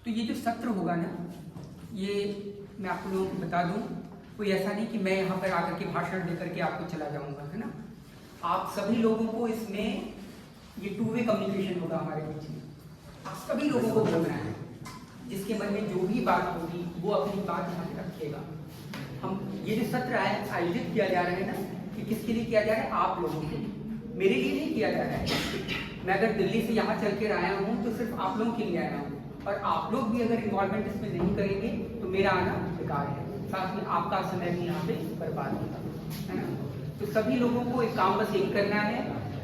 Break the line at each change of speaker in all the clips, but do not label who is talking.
तो ये जो सत्र होगा ना, ये मैं आप लोगों को बता दूं, कोई ऐसा नहीं कि मैं यहाँ पर आकर के भाषण देकर के आपको चला जाऊंगा, है ना। आप सभी लोगों को इसमें ये टू वे कम्युनिकेशन होगा हमारे बीच में। आप सभी लोगों को बोलना है, जिसके मन में जो भी बात होगी वो अपनी बात यहाँ पे रखेगा। हम ये जो सत्र आयोजित किया जा रहा है ना, कि किसके लिए किया जा रहा है? आप लोगों के लिए, मेरे लिए नहीं किया जा रहा है। मैं अगर दिल्ली से यहाँ चल कर आया हूँ तो सिर्फ आप लोगों के लिए आया हूँ, और आप लोग भी अगर इन्वॉल्वमेंट इसमें नहीं करेंगे तो मेरा आना बेकार है, साथ में आपका समय भी यहाँ पे बर्बाद होगा, है ना। तो सभी लोगों को एक काम बस एक करना है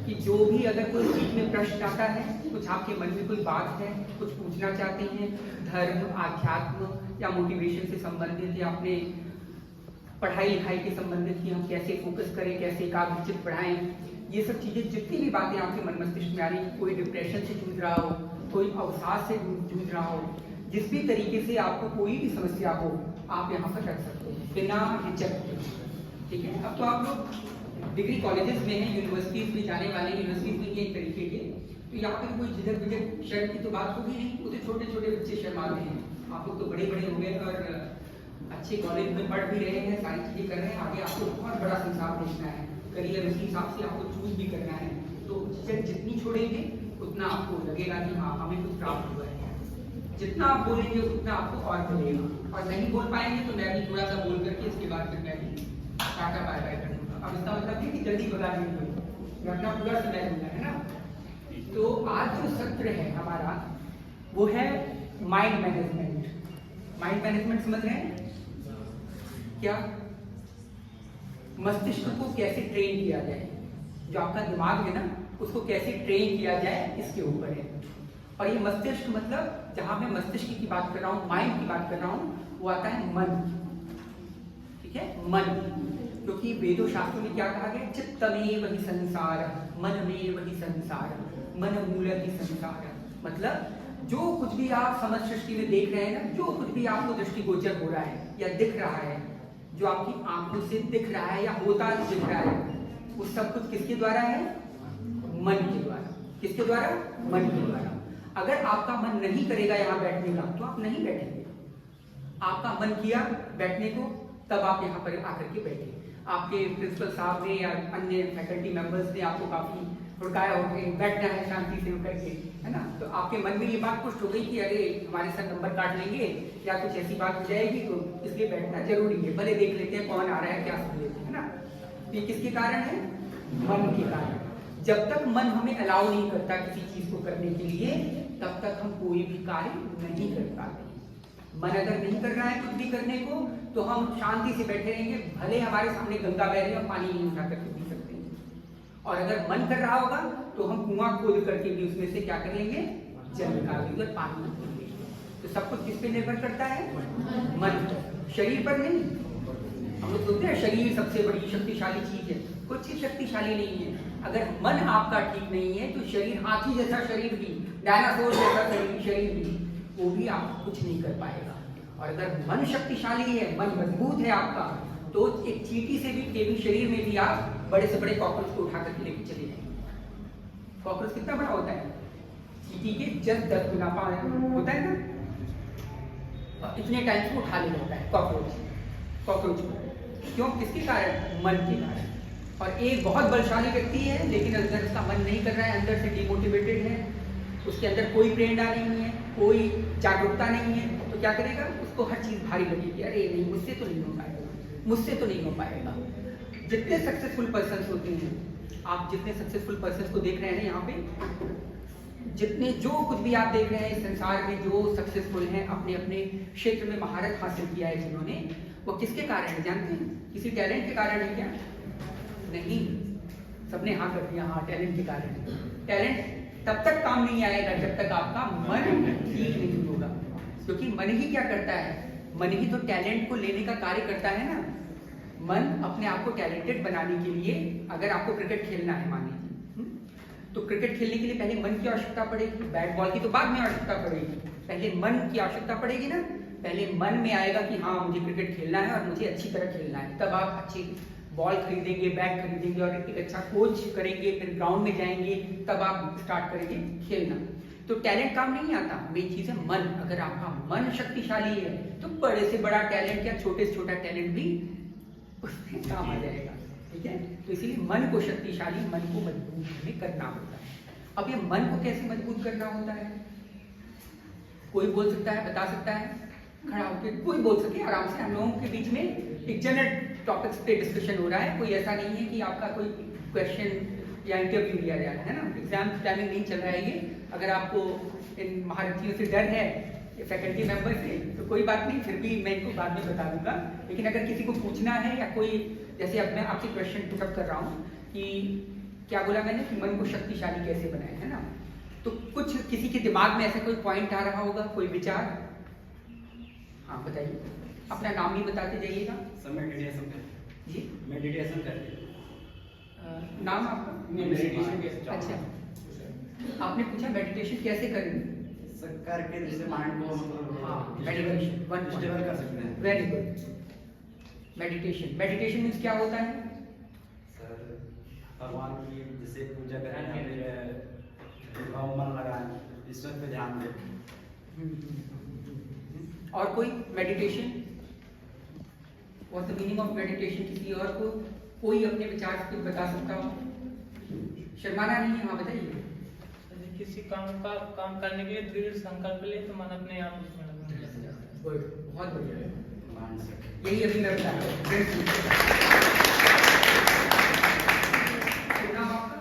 कि जो भी अगर कोई बीच में प्रश्न आता है, कुछ आपके मन में कोई बात है, कुछ पूछना चाहते हैं, धर्म, आध्यात्म या मोटिवेशन से संबंधित या अपने पढ़ाई लिखाई के संबंधित कि हम कैसे फोकस करें, कैसे एकाग्रचित पढ़ाएं, ये सब चीजें, जितनी भी बातें आपके मन मस्तिष्क में आ रही, कोई डिप्रेशन से जूझ रहा हो, कोई अवसाद से जूझ रहा हो, जिस भी तरीके से आपको कोई भी समस्या हो, आप यहाँ पर रख सकते हैं बिना हिचक के, ठीक है। अब तो आप लोग डिग्री कॉलेजेस में हैं, यूनिवर्सिटीज में जाने वाले, यूनिवर्सिटीज में एक तरीके के, तो यहाँ पर कोई झिझक विझक शर्म की तो बात होगी नहीं, वो तो छोटे छोटे बच्चे शर्माते हैं। आप लोग तो बड़े बड़े हो गए और अच्छे कॉलेज में पढ़ भी रहे हैं, सारी चीजें कर रहे हैं, आगे आपको बहुत बड़ा संसार देखना है, करियर उसी हिसाब से आपको चूज भी करना है। तो जितनी छोड़ेंगे उतना आपको लगेगा कि हाँ हमें कुछ प्राप्त हुआ है, जितना आप बोलेंगे उतना आपको और मिलेगा, और नहीं बोल पाएंगे तो मैं भी थोड़ा सा बोल करके इसके बाद फिर मैं भी टाटा बाय बाय कर दूंगा। अब इसका मतलब है कि जल्दी बता नहीं, मैं अपना पूरा समय दूंगा, है ना। तो आज जो सत्र है हमारा वो है माइंड मैनेजमेंट। माइंड मैनेजमेंट समझ रहे हैं क्या? मस्तिष्क को कैसे ट्रेन किया जाए, जो आपका दिमाग है ना उसको कैसे ट्रेन किया जाए, इसके ऊपर है। और ये मस्तिष्क मतलब जहां मैं मस्तिष्क की बात कर रहा हूँ, माइंड की बात कर रहा हूँ, वो आता है मन, ठीक है, मन। क्योंकि वेदों शास्त्रों में क्या कहा गया? चित्तमेव हि संसार, मनमेव हि संसार, मन मूलतः संसार। मतलब जो कुछ भी आप समझ सृष्टि में देख रहे हैं ना, जो कुछ भी आपको दृष्टिगोचर हो रहा है या दिख रहा है, जो आपकी आंखों से दिख रहा है या होता दिख रहा है, वो सब कुछ किसके द्वारा है? मन के द्वारा। किसके द्वारा? मन के द्वारा। अगर आपका मन नहीं करेगा यहाँ बैठने का तो आप नहीं बैठेंगे। आपका मन किया बैठने को, तब आप यहाँ पर आकर के बैठे। आपके प्रिंसिपल साहब ने या अन्य फैकल्टी मेंबर्स ने आपको काफी भड़काया हो गए, बैठना है शांति से करके, है ना। तो आपके मन में ये बात पुष्ट हो गई कि अरे हमारे सर नंबर काट लेंगे या कुछ ऐसी बात हो जाएगी, तो इसलिए बैठना जरूरी है, भले देख लेते हैं कौन आ रहा है, क्या सुन लेते हैं, है ना। ये किसके कारण है? मन के कारण। जब तक मन हमें अलाउ नहीं करता किसी चीज को करने के लिए, तब तक हम कोई भी कार्य नहीं कर पाते। मन अगर नहीं कर रहा है कुछ भी करने को, तो हम शांति से बैठे रहेंगे, भले हमारे सामने गंगा बह रही है, हम पानी नहीं उठा करके पी सकते हैं। और अगर मन कर रहा होगा तो हम कुआं खोद करके भी उसमें से क्या कर लेंगे? जल निकाल लेंगे और पानी निकाल लेंगे। तो सब कुछ किस पे निर्भर करता है? मन, शरीर पर नहीं। हम लोग सोचते हैं शरीर सबसे बड़ी शक्तिशाली चीज है, कुछ चीज शक्तिशाली नहीं है। अगर मन आपका ठीक नहीं है तो शरीर, हाथी जैसा शरीर भी, डायनासोर जैसा शरीर भी, वो भी आप कुछ नहीं कर पाएगा। और अगर मन शक्तिशाली है, मन मजबूत है आपका, तो एक चींटी से भी शरीर में भी आप बड़े से बड़े कॉकरोच को उठा करके लेके चले जाएंगे। कॉकरोच कितना बड़ा होता है? चींटी के 10 गुना होता है ना, इतने टाइम को उठा लेना होता है कॉकरोच को। क्यों? किसके कारण? मन के कारण। और एक बहुत बलशाली व्यक्ति है, लेकिन अंदर उसका मन नहीं कर रहा है, अंदर से डिमोटिवेटेड है, उसके अंदर कोई प्रेरणा नहीं है, कोई जागरूकता नहीं है, तो क्या करेगा? उसको हर चीज भारी लगेगी, अरे नहीं मुझसे तो नहीं हो पाएगा, मुझसे तो नहीं हो पाएगा। जितने सक्सेसफुल पर्सन होते हैं, आप जितने सक्सेसफुल पर्सन को देख रहे हैं यहाँ पे, जितने जो कुछ भी आप देख रहे हैं इस संसार में, जो सक्सेसफुल हैं, अपने अपने क्षेत्र में महारत हासिल किया है जिन्होंने, वो किसके कारण है जानते हैं? किसी टैलेंट के कारण है क्या? नहीं। सबने हाँ कर दिया, हाँ टैलेंट के कारण। टैलेंट तब तक काम नहीं आएगा जब तक आपका मन ठीक नहीं होगा, क्योंकि मन ही क्या करता है? मन ही तो टैलेंट को लेने का कार्य करता है ना। मन अपने आप को टैलेंटेड बनाने के लिए, अगर आपको क्रिकेट खेलना है मान लीजिए, तो क्रिकेट खेलने के लिए पहले मन की आवश्यकता पड़ेगी, बैट बॉल की तो बाद में आवश्यकता पड़ेगी, पहले मन की आवश्यकता पड़ेगी ना। पहले मन में आएगा कि हाँ मुझे क्रिकेट खेलना है और मुझे अच्छी तरह खेलना है, तब आप अच्छी बॉल खरीदेंगे, बैट खरीदेंगे और एक अच्छा कोच करेंगे, फिर ग्राउंड में जाएंगे, तब आप स्टार्ट करेंगे खेलना। तो टैलेंट काम नहीं आता, मेन चीज़ है मन। अगर आपका मन शक्तिशाली है तो बड़े से बड़ा टैलेंट या छोटे से छोटा टैलेंट भी उसमें काम आ जाएगा, ठीक है। तो इसीलिए मन को शक्तिशाली, मन को मजबूत हमें करना होता है। अब ये मन को कैसे मजबूत करना होता है, कोई बोल सकता है, बता सकता है, खड़ा होकर कोई बोल सके आराम से। हम लोगों के बीच में एक जनरल टॉपिक्स पे डिस्कशन हो रहा है, कोई ऐसा नहीं है कि आपका कोई क्वेश्चन या इंटरव्यू लिया जा रहा है ना। एग्जाम टाइमिंग नहीं चल रहा है ये। अगर आपको इन महारथियों से डर है, फैकल्टी मेंबर से, तो कोई बात नहीं, फिर भी मैं इनको बाद में बता दूंगा। लेकिन अगर किसी को पूछना है या कोई, जैसे अब मैं आपसे क्वेश्चन पुटअप कर रहा हूँ कि क्या बोला मैंने कि मन को शक्तिशाली कैसे बनाए, है ना। तो कुछ किसी के दिमाग में ऐसा कोई पॉइंट आ रहा होगा, कोई विचार? हाँ बताइए, अपना नाम भी बताते जाइएगा।
मेडिटेशन
जी,
मेडिटेशन करते हैं।
नाम आपका?
मेडिटेशन।
अच्छा, आपने पूछा मेडिटेशन कैसे करें?
सर करके जैसे माइंड को
हाँ, मेडिटेशन
स्टेबल कर सकते हैं।
Very good. मेडिटेशन मीन्स क्या होता है?
सर भगवान की जैसे पूजा करें या फिर मन लगाएं, ईश्वर पे ध्यान दें।
और कोई meditation, what the meaning of meditation? किसी और को कोई अपने विचार से कुछ बता सकता हो? शर्माना नहीं है, हाँ बताइए।
किसी काम करने के लिए दृढ़ संकल्प ले तो मन अपने आप उसमें लगने लगता है।
गुड, बहुत बढ़िया,
माइंड
यही अभी मैं बता रहा हूँ। नाम आपका?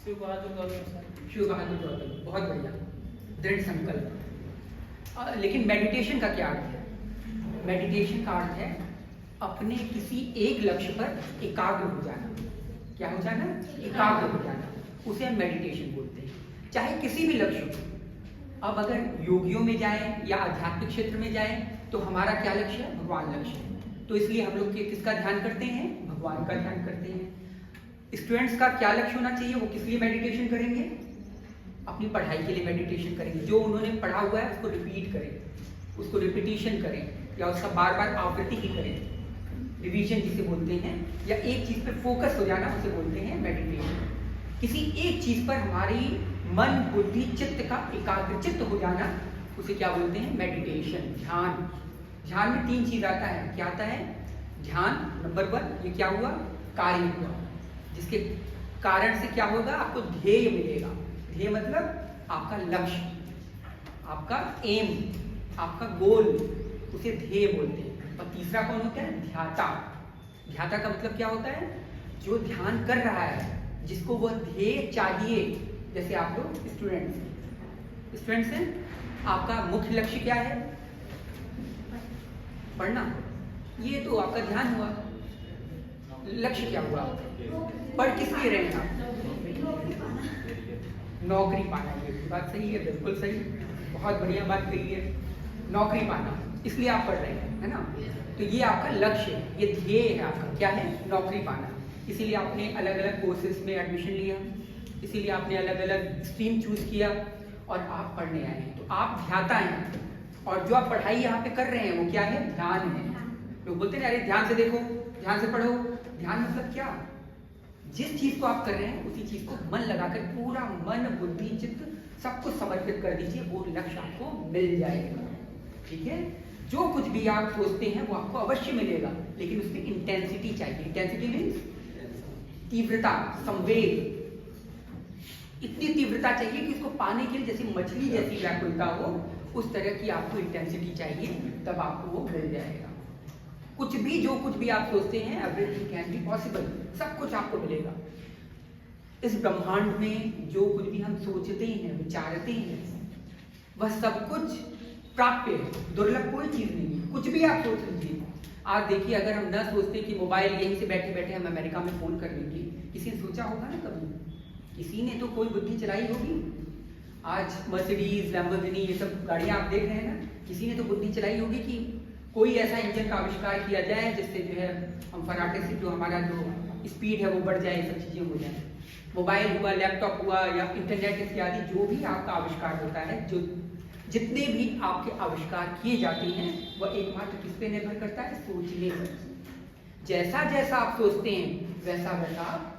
शिव बहादुर गौतम सर।
शिव बहादुर गौतम, बहुत बढ़िया, दृढ़ संकल्प। लेकिन मेडिटेशन का क्या अर्थ है? मेडिटेशन का अर्थ है अपने किसी एक लक्ष्य पर एकाग्र हो जाना। क्या हो जाना? एकाग्र हो जाना, उसे हम मेडिटेशन बोलते हैं, चाहे किसी भी लक्ष्य हो। अब अगर योगियों में जाएं या आध्यात्मिक क्षेत्र में जाएं तो हमारा क्या लक्ष्य है? भगवान लक्ष्य है। तो इसलिए हम लोग किसका ध्यान करते हैं? भगवान का ध्यान करते हैं। स्टूडेंट्स का क्या लक्ष्य होना चाहिए? वो किस लिए मेडिटेशन करेंगे? अपनी पढ़ाई के लिए मेडिटेशन करेंगे। जो उन्होंने पढ़ा हुआ है उसको रिपीट करें, उसको रिपीटिशन करें, या उसका बार बार आवृत्ति ही करें, रिवीजन जिसे बोलते हैं, या एक चीज पर फोकस हो जाना उसे बोलते हैं मेडिटेशन। किसी एक चीज पर हमारी मन बुद्धि चित्त का एकाग्रचित्त हो जाना उसे क्या बोलते हैं? मेडिटेशन, ध्यान। ध्यान में 3 चीज आता है। क्या आता है? ध्यान नंबर 1, ये क्या हुआ? कार्य हुआ, जिसके कारण से क्या होगा? आपको ध्येय मिलेगा। ध्येय मतलब आपका लक्ष्य, आपका एम, आपका गोल, उसे ध्येय बोलते हैं। और तीसरा कौन होता है? ध्याता। ध्याता का मतलब क्या होता है? जो ध्यान कर रहा है, जिसको वह ध्येय चाहिए। जैसे आप लोग स्टूडेंट्स हैं, आपका मुख्य लक्ष्य क्या है? पढ़ना, ये तो आपका ध्यान हुआ। लक्ष्य क्या हुआ? पढ़ किस लिए रहे हैं आप? नौकरी पाना। ये बात सही है, बिल्कुल सही, बहुत बढ़िया बात कही है। नौकरी पाना, इसलिए आप पढ़ रहे हैं, है ना। तो ये आपका लक्ष्य है, ये ध्येय है आपका। क्या है? नौकरी पाना। इसीलिए आपने अलग अलग कोर्सेज में एडमिशन लिया, इसीलिए आपने अलग अलग स्ट्रीम चूज किया और आप पढ़ने आए हैं। तो आप ध्याता हैं, और जो आप पढ़ाई यहाँ पे कर रहे हैं वो क्या है? ध्यान है। लोग बोलते हैं अरे ध्यान से देखो, ध्यान से पढ़ो। ध्यान मतलब क्या? जिस चीज को आप कर रहे हैं उसी चीज को मन लगाकर पूरा मन बुद्धि चित्त सब कुछ समर्पित कर दीजिए, वो लक्ष्य आपको मिल जाएगा। ठीक है, जो कुछ भी आप सोचते हैं वो आपको अवश्य मिलेगा, लेकिन उसमें इंटेंसिटी चाहिए। इंटेंसिटी मीन्स तीव्रता, संवेग। इतनी तीव्रता चाहिए कि उसको पाने के लिए जैसे मछली जैसी व्याकुलता हो, उस तरह की आपको इंटेंसिटी चाहिए, तब आपको वो मिल जाएगा। कुछ भी, जो कुछ भी आप सोचते हैं, एवरीथिंग कैन बी पॉसिबल, सब कुछ आपको मिलेगा। इस ब्रह्मांड में जो कुछ भी हम सोचते हैं, विचारते हैं, वह सब कुछ प्राप्य है, दुर्लभ कोई चीज नहीं है। कुछ भी आप सोच लीजिए। आज देखिए, अगर हम न सोचते कि मोबाइल यहीं से बैठे बैठे हम अमेरिका में फोन कर लेंगे, किसी ने सोचा होगा ना कभी? किसी ने तो कोई बुद्धि चलाई होगी। आज मर्सिडीज, लैम्बोर्गिनी, ये सब गाड़ियां आप देख रहे हैं ना, किसी ने तो बुद्धि चलाई होगी कि कोई ऐसा इंजन का आविष्कार किया जाए जिससे जो है हम फराटे से जो हमारा जो स्पीड है वो बढ़ जाए, सब चीजें हो जाए। मोबाइल हुआ, लैपटॉप हुआ, या इंटरनेट इत्यादि जो भी आपका आविष्कार होता है, जो जितने भी आपके आविष्कार किए जाते हैं, वह एकमात्र किस पे निर्भर करता है? सोचने पर। जैसा जैसा आप सोचते हैं वैसा वैसा आप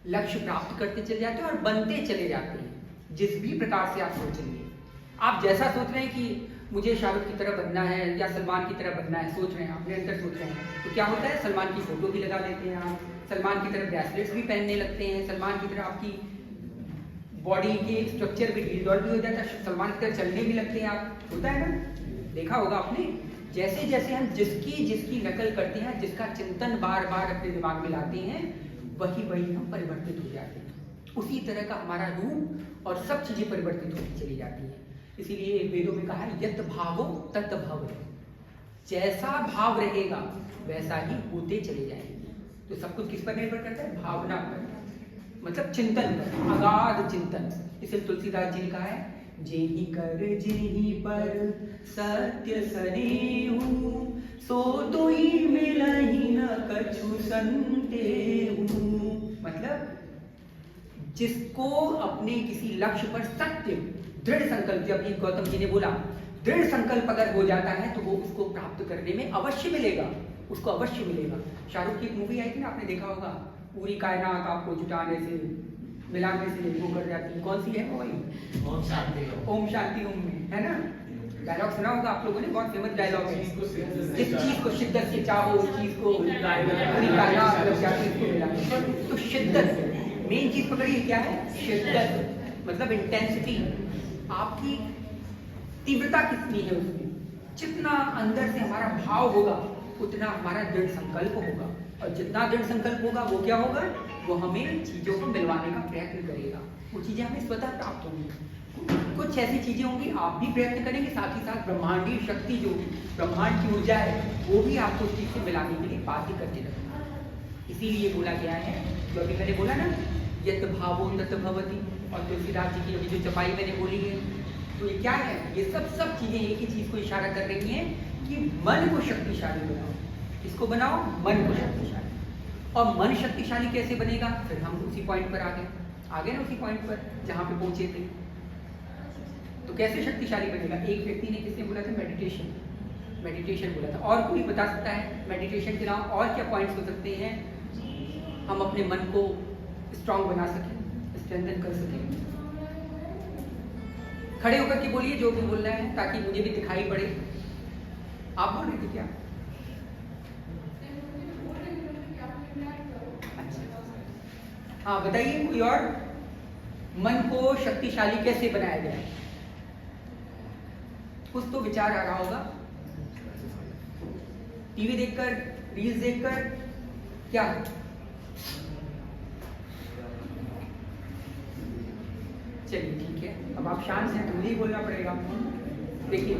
लक्ष्य प्राप्त करते चले जाते हैं और बनते चले जाते हैं। जिस भी प्रकार से आप सोचेंगे, आप जैसा सोच रहे हैं कि मुझे शाहरुख की तरह बनना है या सलमान की तरह बनना है, सोच रहे हैं, अपने अंदर सोच रहे हैं, तो क्या होता है, सलमान की फोटो भी लगा लेते हैं आप, सलमान की तरह ब्रेसलेट्स भी पहनने लगते हैं, सलमान की तरह आपकी बॉडी के स्ट्रक्चर भी ढील डॉल भी हो जाता है, सलमान की तरह चलने भी लगते हैं आप, होता है ना, देखा होगा आपने। जैसे जैसे हम जिसकी नकल करते हैं, जिसका चिंतन बार बार अपने दिमाग में लाते हैं, वही वही हम परिवर्तित हो जाते हैं। उसी तरह का हमारा रूप और सब चीजें परिवर्तित होती चली जाती हैं। इसीलिए वेदों में कहा है यत भावो तत भवति, जैसा भाव रहेगा वैसा ही होते चले जाएंगे। तो सब कुछ किस पर निर्भर करता है, भावना पर, मतलब चिंतन पर, अगाध चिंतन। इसलिए तुलसीदास जी ने कहा है जेहि कर जेहि पर सत्य सनेहु, सो तो ही मिलहि न कछु संदेहु। मतलब जिसको अपने किसी लक्ष्य पर सत्य दृढ़ संकल्प, जब ये गौतम जी ने बोला दृढ़ संकल्प अगर हो जाता है तो वो उसको प्राप्त करने में अवश्य मिलेगा, उसको अवश्य मिलेगा। शाहरुख की एक मूवी आई थी ना, आपने देखा होगा, पूरी कायनात आपको जुटाने से मिलाने से वो कर जाती है, कौन सी है वो भाई, ओम शांति ओम में, है ना, डायलॉग सुना होगा आप लोगों ने, बहुत फेमस डायलॉग है, जिस चीज को शिद्दत से चाहो उस चीज को पूरी कायनात लग जाती है इसको मिलाने। तो शिद्दत, मेन चीज पकड़िए क्या है, शिद्दत मतलब इंटेंसिटी, आपकी तीव्रता कितनी है उसमें, जितना अंदर से हमारा भाव होगा उतना हमारा दृढ़ संकल्प होगा, और जितना दृढ़ संकल्प होगा वो क्या होगा, वो हमें चीजों को मिलवाने का प्रयत्न करेगा, वो चीजें हमें स्वतः प्राप्त होंगी। कुछ ऐसी चीजें होंगी आप भी प्रयत्न करेंगे, साथ ही साथ ब्रह्मांडीय शक्ति जो ब्रह्मांड की ऊर्जा है वो भी आपको उस चीज से मिलाने के लिए बाध्य करने लगेगा। इसीलिए बोला गया है, जो अभी मैंने बोला ना, यत भावो तत भवति, और तुलसीदास जी की अभी जो चपाई मैंने बोली है, तो ये क्या है, ये सब चीजें एक ही चीज को इशारा कर रही हैं कि मन को शक्तिशाली बनाओ। इसको बनाओ, मन को शक्तिशाली। और मन शक्तिशाली कैसे बनेगा, फिर हम उसी पॉइंट पर आ गए ना, उसी पॉइंट पर जहां पे पहुंचे थे। तो कैसे शक्तिशाली बनेगा, एक व्यक्ति ने किसने बोला था, मेडिटेशन बोला था। और कोई बता सकता है मेडिटेशन के अलावा और क्या पॉइंट्स हो सकते हैं हम अपने मन को स्ट्रांग बना सकें, स्ट्रेंथन कर सकें। खड़े होकर के बोलिए जो भी बोलना है, ताकि मुझे भी दिखाई पड़े। आप बोल रहे थे क्या? अच्छा, हाँ बताइए कोई और, मन को शक्तिशाली कैसे बनाया जाए, कुछ तो विचार आ रहा होगा। टीवी देखकर, रील्स देखकर, क्या? चलिए ठीक है, अब आप शांत हैं तो मुझे ही बोलना पड़ेगा। देखिए,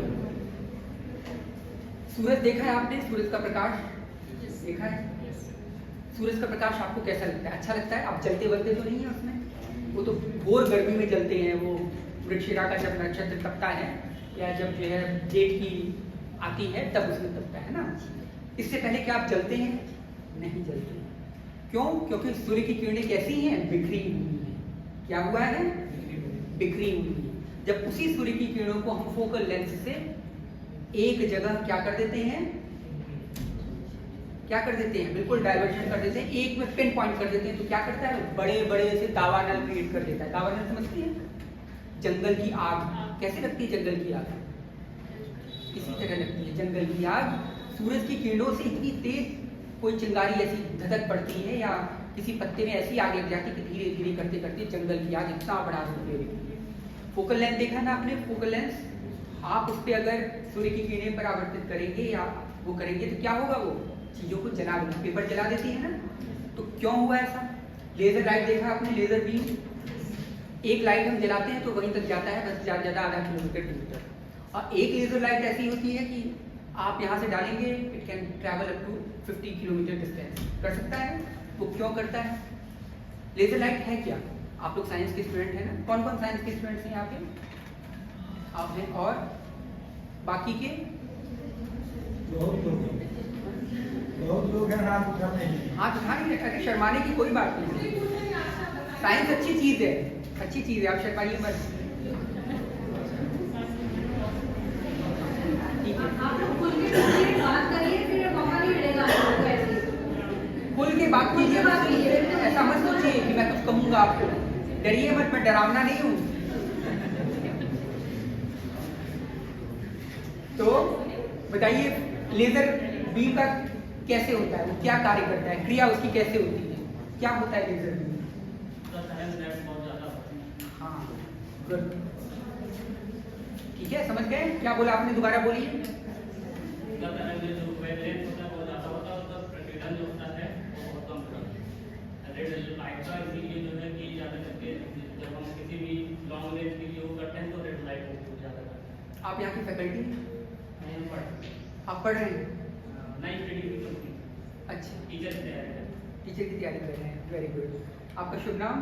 सूरज देखा है आपने, सूरज का प्रकाश देखा है? सूरज का प्रकाश आपको कैसा लगता है, अच्छा लगता है? आप जलते वलते तो नहीं है उसमें, वो तो घोर गर्मी में जलते हैं। वो वृक्षिरा का जब नक्षत्र तपता है, या जब जो है जेठ की आती है तब उसमें तपता है ना। इससे पहले क्या आप जलते हैं? नहीं जलते। क्यों? क्योंकि सूर्य की किरणें कैसी हैं, बिखरी हुई हैं। क्या हुआ है? बिखरी हुई है। जब उसी सूर्य की किरणों को हम फोकल लेंस से एक जगह क्या कर देते हैं, बिल्कुल डाइवर्शन कर देते हैं, एक में पिन पॉइंट कर देते हैं, तो क्या करता है, बड़े बड़े से दावानल क्रिएट कर देता है। दावानल समझती है? जंगल की आग कैसे लगती है, जंगल की आग इसी तरह लगती है। जंगल की आग सूरज की किरणों से इतनी तेज कोई चिंगारी ऐसी धधक पड़ती है, या किसी पत्ते में ऐसी आग लग जाती है कि धीरे धीरे करते करते जंगल की आग इतना बड़ा रूप ले लेती है। फोकल लेंस देखा ना आपने, फोकल लेंस, आप उस पर अगर सूर्य की किरणें परावर्तित करेंगे या वो करेंगे तो क्या होगा, वो चीजों को जला देती, पेपर जला देती है ना। तो क्यों हुआ ऐसा? लेजर लाइट देखा आपने, लेजर बीम, एक लाइट हम जलाते हैं तो वहीं तक जाता है, बस ज्यादा ज्यादा आधा किलोमीटर दूर तक। और एक लेजर लाइट ऐसी होती है कि आप यहाँ से डालेंगे, it can travel up to 50 kilometre distance कर सकता है। वो क्यों करता है? लेजर लाइट है क्या? आप लोग साइंस के स्टूडेंट हैं ना, कौन कौन साइंस के स्टूडेंट्स हैं यहाँ पे? आप हैं, और बाकी के
बहुत लोग हैं, हाथ उठाते हैं।
हाथ उठाने, अरे शर्माने की कोई बात नहीं। साइंस अच्छी चीज है, अच्छी चीज है, आप शर्माइए मत। ठीक है,
आप लोग खुल के बात करिए, फिर मौका नहीं मिलेगा आपको ऐसे।
खुल के बात कीजिए, ऐसा मत सोचिए कि मैं कुछ कहूंगा आपको। डरिए मत, मैं डरावना नहीं हूँ। तो बताइए लेजर बीम का कैसे होता है, वो क्या कार्य करता है, क्रिया उसकी कैसे होती है, क्या होता है लेजर बीम? हाँ गुड, ठीक है, समझ गए? क्या बोला आपने, दोबारा बोलिए। आप यहाँ की फैकल्टी, आप पढ़ रहे हैं? अच्छा, टीचर की तैयारी कर रहे हैं, वेरी गुड। आपका शुभ नाम?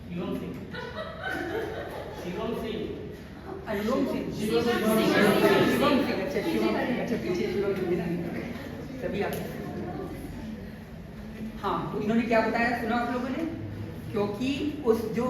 अनुलोम सिंह। शिवम सिंह, अच्छा शिवम, अच्छा पीछे शिवम सिंह, तभी आप। हाँ, तो इन्होंने क्या बताया, सुना आप लोगों ने? क्योंकि उस जो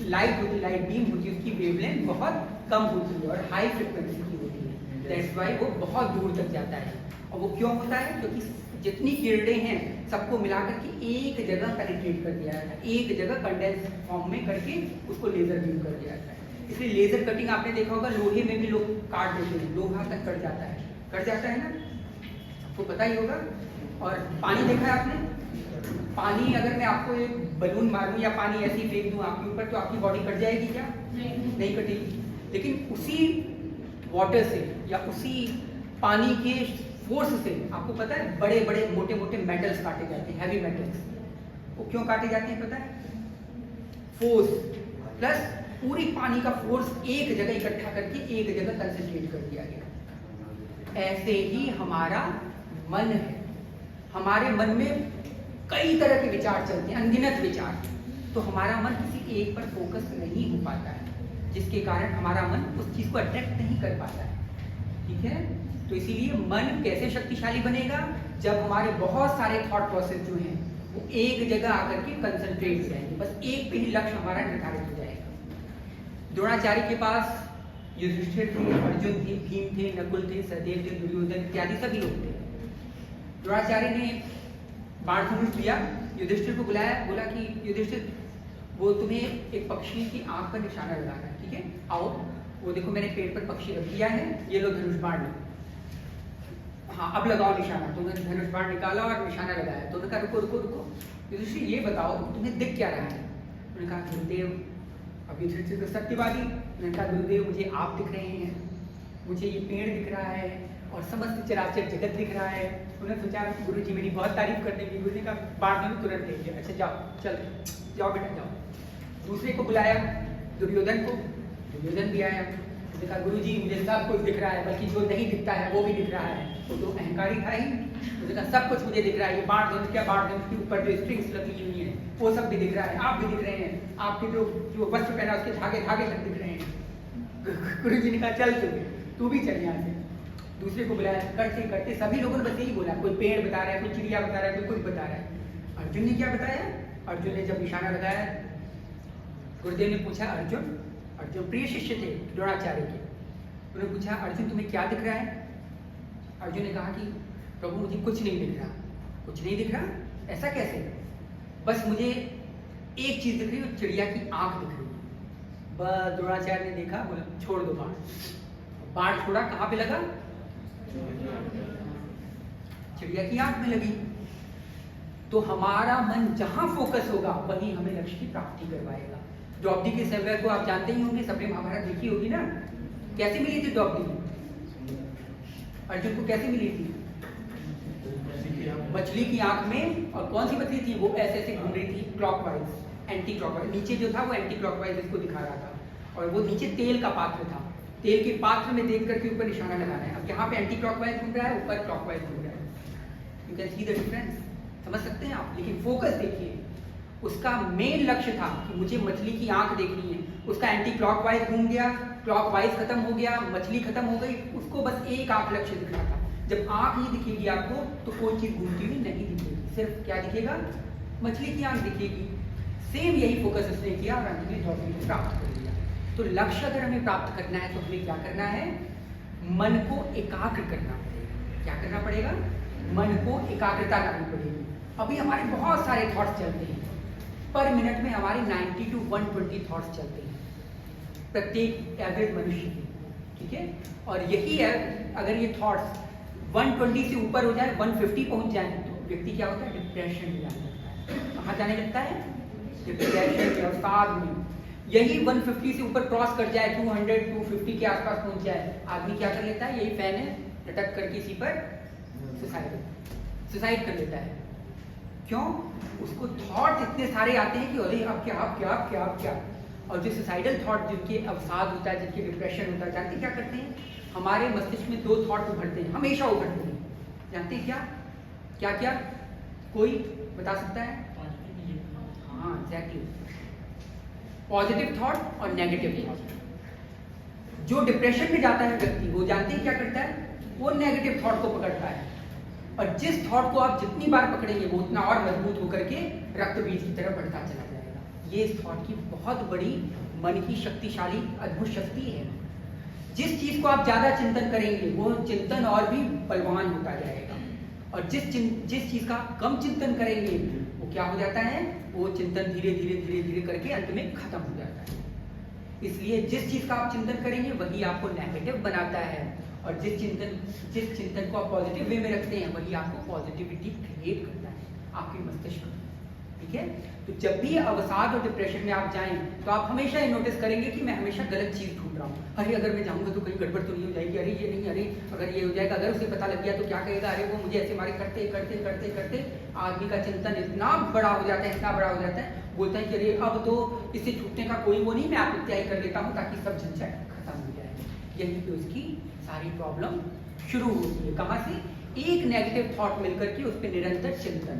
लाइट होती, लाइट बीम होती है, उसकी वेवलेंथ बहुत कम होती है और हाई फ्रिक्वेंसी की होती है, दैट्स वाई वो बहुत दूर तक जाता है। और वो क्यों होता है? क्योंकि जितनी किरणें हैं सबको मिलाकर के एक जगह पेनिट्रेट कर दिया जाता है, एक जगह कंडेंस फॉर्म में करके उसको लेजर बीम कर दिया जाता है। इसलिए लेजर कटिंग आपने देखा होगा, लोहे में भी लोग काट देते हैं, लोहा तक कट जाता है ना, सबको पता ही होगा। और पानी देखा है आपने? पानी अगर मैं आपको एक बलून मारूं या पानी ऐसे ही फेंक दूं आपके ऊपर, तो आपकी बॉडी कट जाएगी क्या? नहीं कटेगी। लेकिन उसी वाटर से या उसी पानी के फोर्स से आपको पता है बड़े बड़े मोटे मोटे मेटल्स काटे जाते हैं, हैवी मेटल्स। वो क्यों काटे जाते हैं पता है? फोर्स प्लस पूरी पानी का फोर्स एक जगह इकट्ठा करके एक जगह कंसंट्रेट कर दिया गया। ऐसे ही हमारा मन है, हमारे मन में कई तरह के विचार चलते हैं, अनगिनत विचार, तो हमारा मन किसी एक पर फोकस नहीं हो पाता है, जिसके कारण हमारा मन उस चीज को अट्रैक्ट नहीं कर पाता है, ठीक है? तो इसीलिए मन कैसे शक्तिशाली बनेगा? जब हमारे बहुत सारे थॉट प्रोसेस जो हैं वो एक जगह आकर के कंसंट्रेट हो जाएंगे, बस एक पे ही लक्ष्य हमारा निर्धारित हो जाएगा। द्रोणाचार्य के पास युधिष्ठिर थे, अर्जुन थे, भीम थे, नकुल थे, सहदेव थे, दुर्योधन इत्यादि सभी लोग थे। द्रोणाचार्य ने बाण धनुष लिया, युधिष्ठिर को बुलाया, बोला कि युधिष्ठिर वो तुम्हें एक पक्षी की आंख पर निशाना लगाना है, ठीक है? आओ, वो देखो मैंने पेड़ पर पक्षी रख दिया है, ये लो धनुष बाण लो। हाँ अब लगाओ निशाना। तो उन्होंने धनुष बाण निकाला और निशाना लगाया। तो उन्होंने कहा रुको रुको रुको, युधिष्ठिर ये बताओ तुम्हें दिख क्या रहा है? उन्होंने कहा गुरुदेव, अब युधिष्ठिर तो सत्यवादी, उन्होंने कहा गुरुदेव मुझे आप दिख रहे हैं, मुझे ये पेड़ दिख रहा है और समस्त चराचर जगत दिख रहा है। उन्होंने सोचा गुरु जी मेरी बहुत तारीफ कर देंगे। गुरु जी का बाण में तुरंत ले लिया, अच्छा जाओ चल जाओ बेटा जाओ। दूसरे को बुलाया, दुर्योधन को, दुर्योधन भी आया। उसने कहा गुरु जी मुझे सब कुछ दिख रहा है, बल्कि जो नहीं दिखता है वो भी दिख रहा है। वो तो अहंकारी था ही, उसने कहा सब कुछ मुझे दिख रहा है, ये बाण धनुष क्या, बाण धनुष के ऊपर जो स्ट्रिंग्स लगी हुई है वो सब भी दिख रहा है, आप भी दिख रहे हैं, आपके जो वस्त्र पहना उसके धागे धागे तक दिख रहे हैं। गुरु जी ने कहा चल तू भी चल यहाँ से। दूसरे को बुलाया, करते करते सभी लोगों ने बस यही बोला, कोई पेड़ बता रहा है, कोई चिड़िया बता रहा है, कोई कुछ बता रहा है। अर्जुन ने क्या बताया? अर्जुन ने जब निशाना लगाया, गुरुदेव ने पूछा अर्जुन प्रिय शिष्य थे द्रोणाचार्य के, उन्होंने पूछा अर्जुन तुम्हें क्या दिख रहा है? अर्जुन ने कहा कि प्रभु मुझे कुछ नहीं दिख रहा। कुछ नहीं दिख रहा? ऐसा कैसे? बस मुझे एक चीज दिख रही है, चिड़िया की आंख दिख रही है। बस द्रोणाचार्य ने देखा, बोला छोड़ दो बाण। बाण छोड़ा, कहाँ पे लगा? चिड़िया की आंख में लगी। तो हमारा मन जहां फोकस होगा वहीं हमें लक्ष्य की प्राप्ति करवाएगा। द्रौपदी के समय को आप जानते ही होंगे, सबने महाभारत देखी होगी ना। कैसे मिली थी द्रौपदी? अर्जुन को कैसे मिली थी? मछली की आंख में। और कौन सी मछली थी? वो ऐसे ऐसे घूम रही थी क्लॉकवाइज, एंटी क्लॉकवाइज। नीचे जो था वो एंटी क्लॉकवाइज इसको दिखा रहा था, और वो नीचे तेल का पात्र था। तेल के पात्र में देख करके ऊपर निशाना लगाना है। अब यहाँ पे एंटी क्लॉकवाइज घूम रहा है, ऊपर क्लॉकवाइज घूम रहा है। You can see the difference, समझ सकते हैं आप। लेकिन फोकस देखिए, उसका मेन लक्ष्य था कि मुझे मछली की आंख देखनी है। उसका एंटी क्लॉकवाइज घूम गया, क्लॉकवाइज खत्म हो गया, मछली खत्म हो गई, उसको बस एक आंख लक्ष्य दिख रहा था। जब आंख ही दिखेगी आपको तो कोई चीज घूमती हुई नहीं दिखेगी, सिर्फ क्या दिखेगा? मछली की आंख दिखेगी। सेम यही फोकस उसने किया और अंत में द्रौपदी को प्राप्त कर लिया। तो लक्ष्य अगर हमें प्राप्त करना है तो हमें क्या करना है? मन को एकाग्र करना पड़ेगा। क्या करना पड़ेगा? मन को एकाग्रता लानी पड़ेगी। अभी हमारे बहुत सारे थॉट्स चलते हैं, पर मिनट में हमारे 90 to 120 थॉट्स चलते हैं प्रत्येक एवरेज मनुष्य के। ठीक है। और यही है, अगर ये थॉट्स 120 से ऊपर हो जाए, 150 पहुंच जाए, तो व्यक्ति क्या होता है, डिप्रेशन में जाने लगता है। कहाँ जाने लगता है, डिप्रेशन में, अवसाद में। यही 150 से ऊपर क्रॉस कर जाए, 200 250 के आसपास पहुंच जाए, आदमी क्या कर लेता है, यही फैन है, लटक कर किसी पर सुसाइड कर लेता है। क्यों? उसको थॉट्स इतने सारे आते हैं कि अरे अब क्या अब क्या अब क्या अब क्या। और जो सुसाइडल थॉट, जिनके अवसाद होता है, जिनके डिप्रेशन होता है, जानते क्या करते हैं, हमारे मस्तिष्क में 2 थॉट उभरते हैं, हमेशा उभरते हैं। जानते हैं क्या क्या क्या? कोई बता सकता है? हाँ, एग्जैक्टली, पॉजिटिव थॉट और नेगेटिव थॉट। जो डिप्रेशन में जाता है व्यक्ति, वो जानते हैं क्या करता है, वो नेगेटिव थॉट को पकड़ता है। और जिस थॉट को आप जितनी बार पकड़ेंगे, वो उतना और मजबूत होकर के रक्त बीज की तरफ बढ़ता चला जाएगा। ये इस थॉट की बहुत बड़ी मन की शक्तिशाली अद्भुत शक्ति है। जिस चीज को आप ज्यादा चिंतन करेंगे, वो चिंतन और भी बलवान होता जाएगा। और जिस चीज का आप कम चिंतन करेंगे, वो क्या हो जाता है, वो चिंतन धीरे धीरे धीरे धीरे करके अंत में खत्म हो जाता है। इसलिए जिस चीज का आप चिंतन करेंगे, वही आपको नेगेटिव बनाता है। और जिस चिंतन को आप पॉजिटिव वे में रखते हैं, वही आपको पॉजिटिविटी क्रिएट करता है आपके मस्तिष्क में। ठीक है। तो जब भी अवसाद और डिप्रेशन में आप जाएं, तो आप हमेशा ये नोटिस करेंगे कि मैं हमेशा गलत चीज ढूंढ रहा हूँ। अरे अगर मैं जाऊंगा तो कहीं गड़बड़ तो नहीं हो जाएगी, अरे ये नहीं, अरे अगर ये हो जाएगा, अगर उसे पता लग गया तो क्या कहेगा, अरे वो मुझे ऐसे मारे। करते करते करते करते आदमी का चिंतन इतना बड़ा हो जाता है, इतना बड़ा हो जाता है, बोलता है कि अरे अब तो इससे छूटने का कोई वो नहीं, मैं आत्महत्या ही कर लेता हूँ ताकि सब झंझट खत्म हो जाए। यही तो उसकी सारी प्रॉब्लम शुरू होती है। कहाँ से? एक नेगेटिव थॉट मिलकर के उस पर निरंतर चिंतन,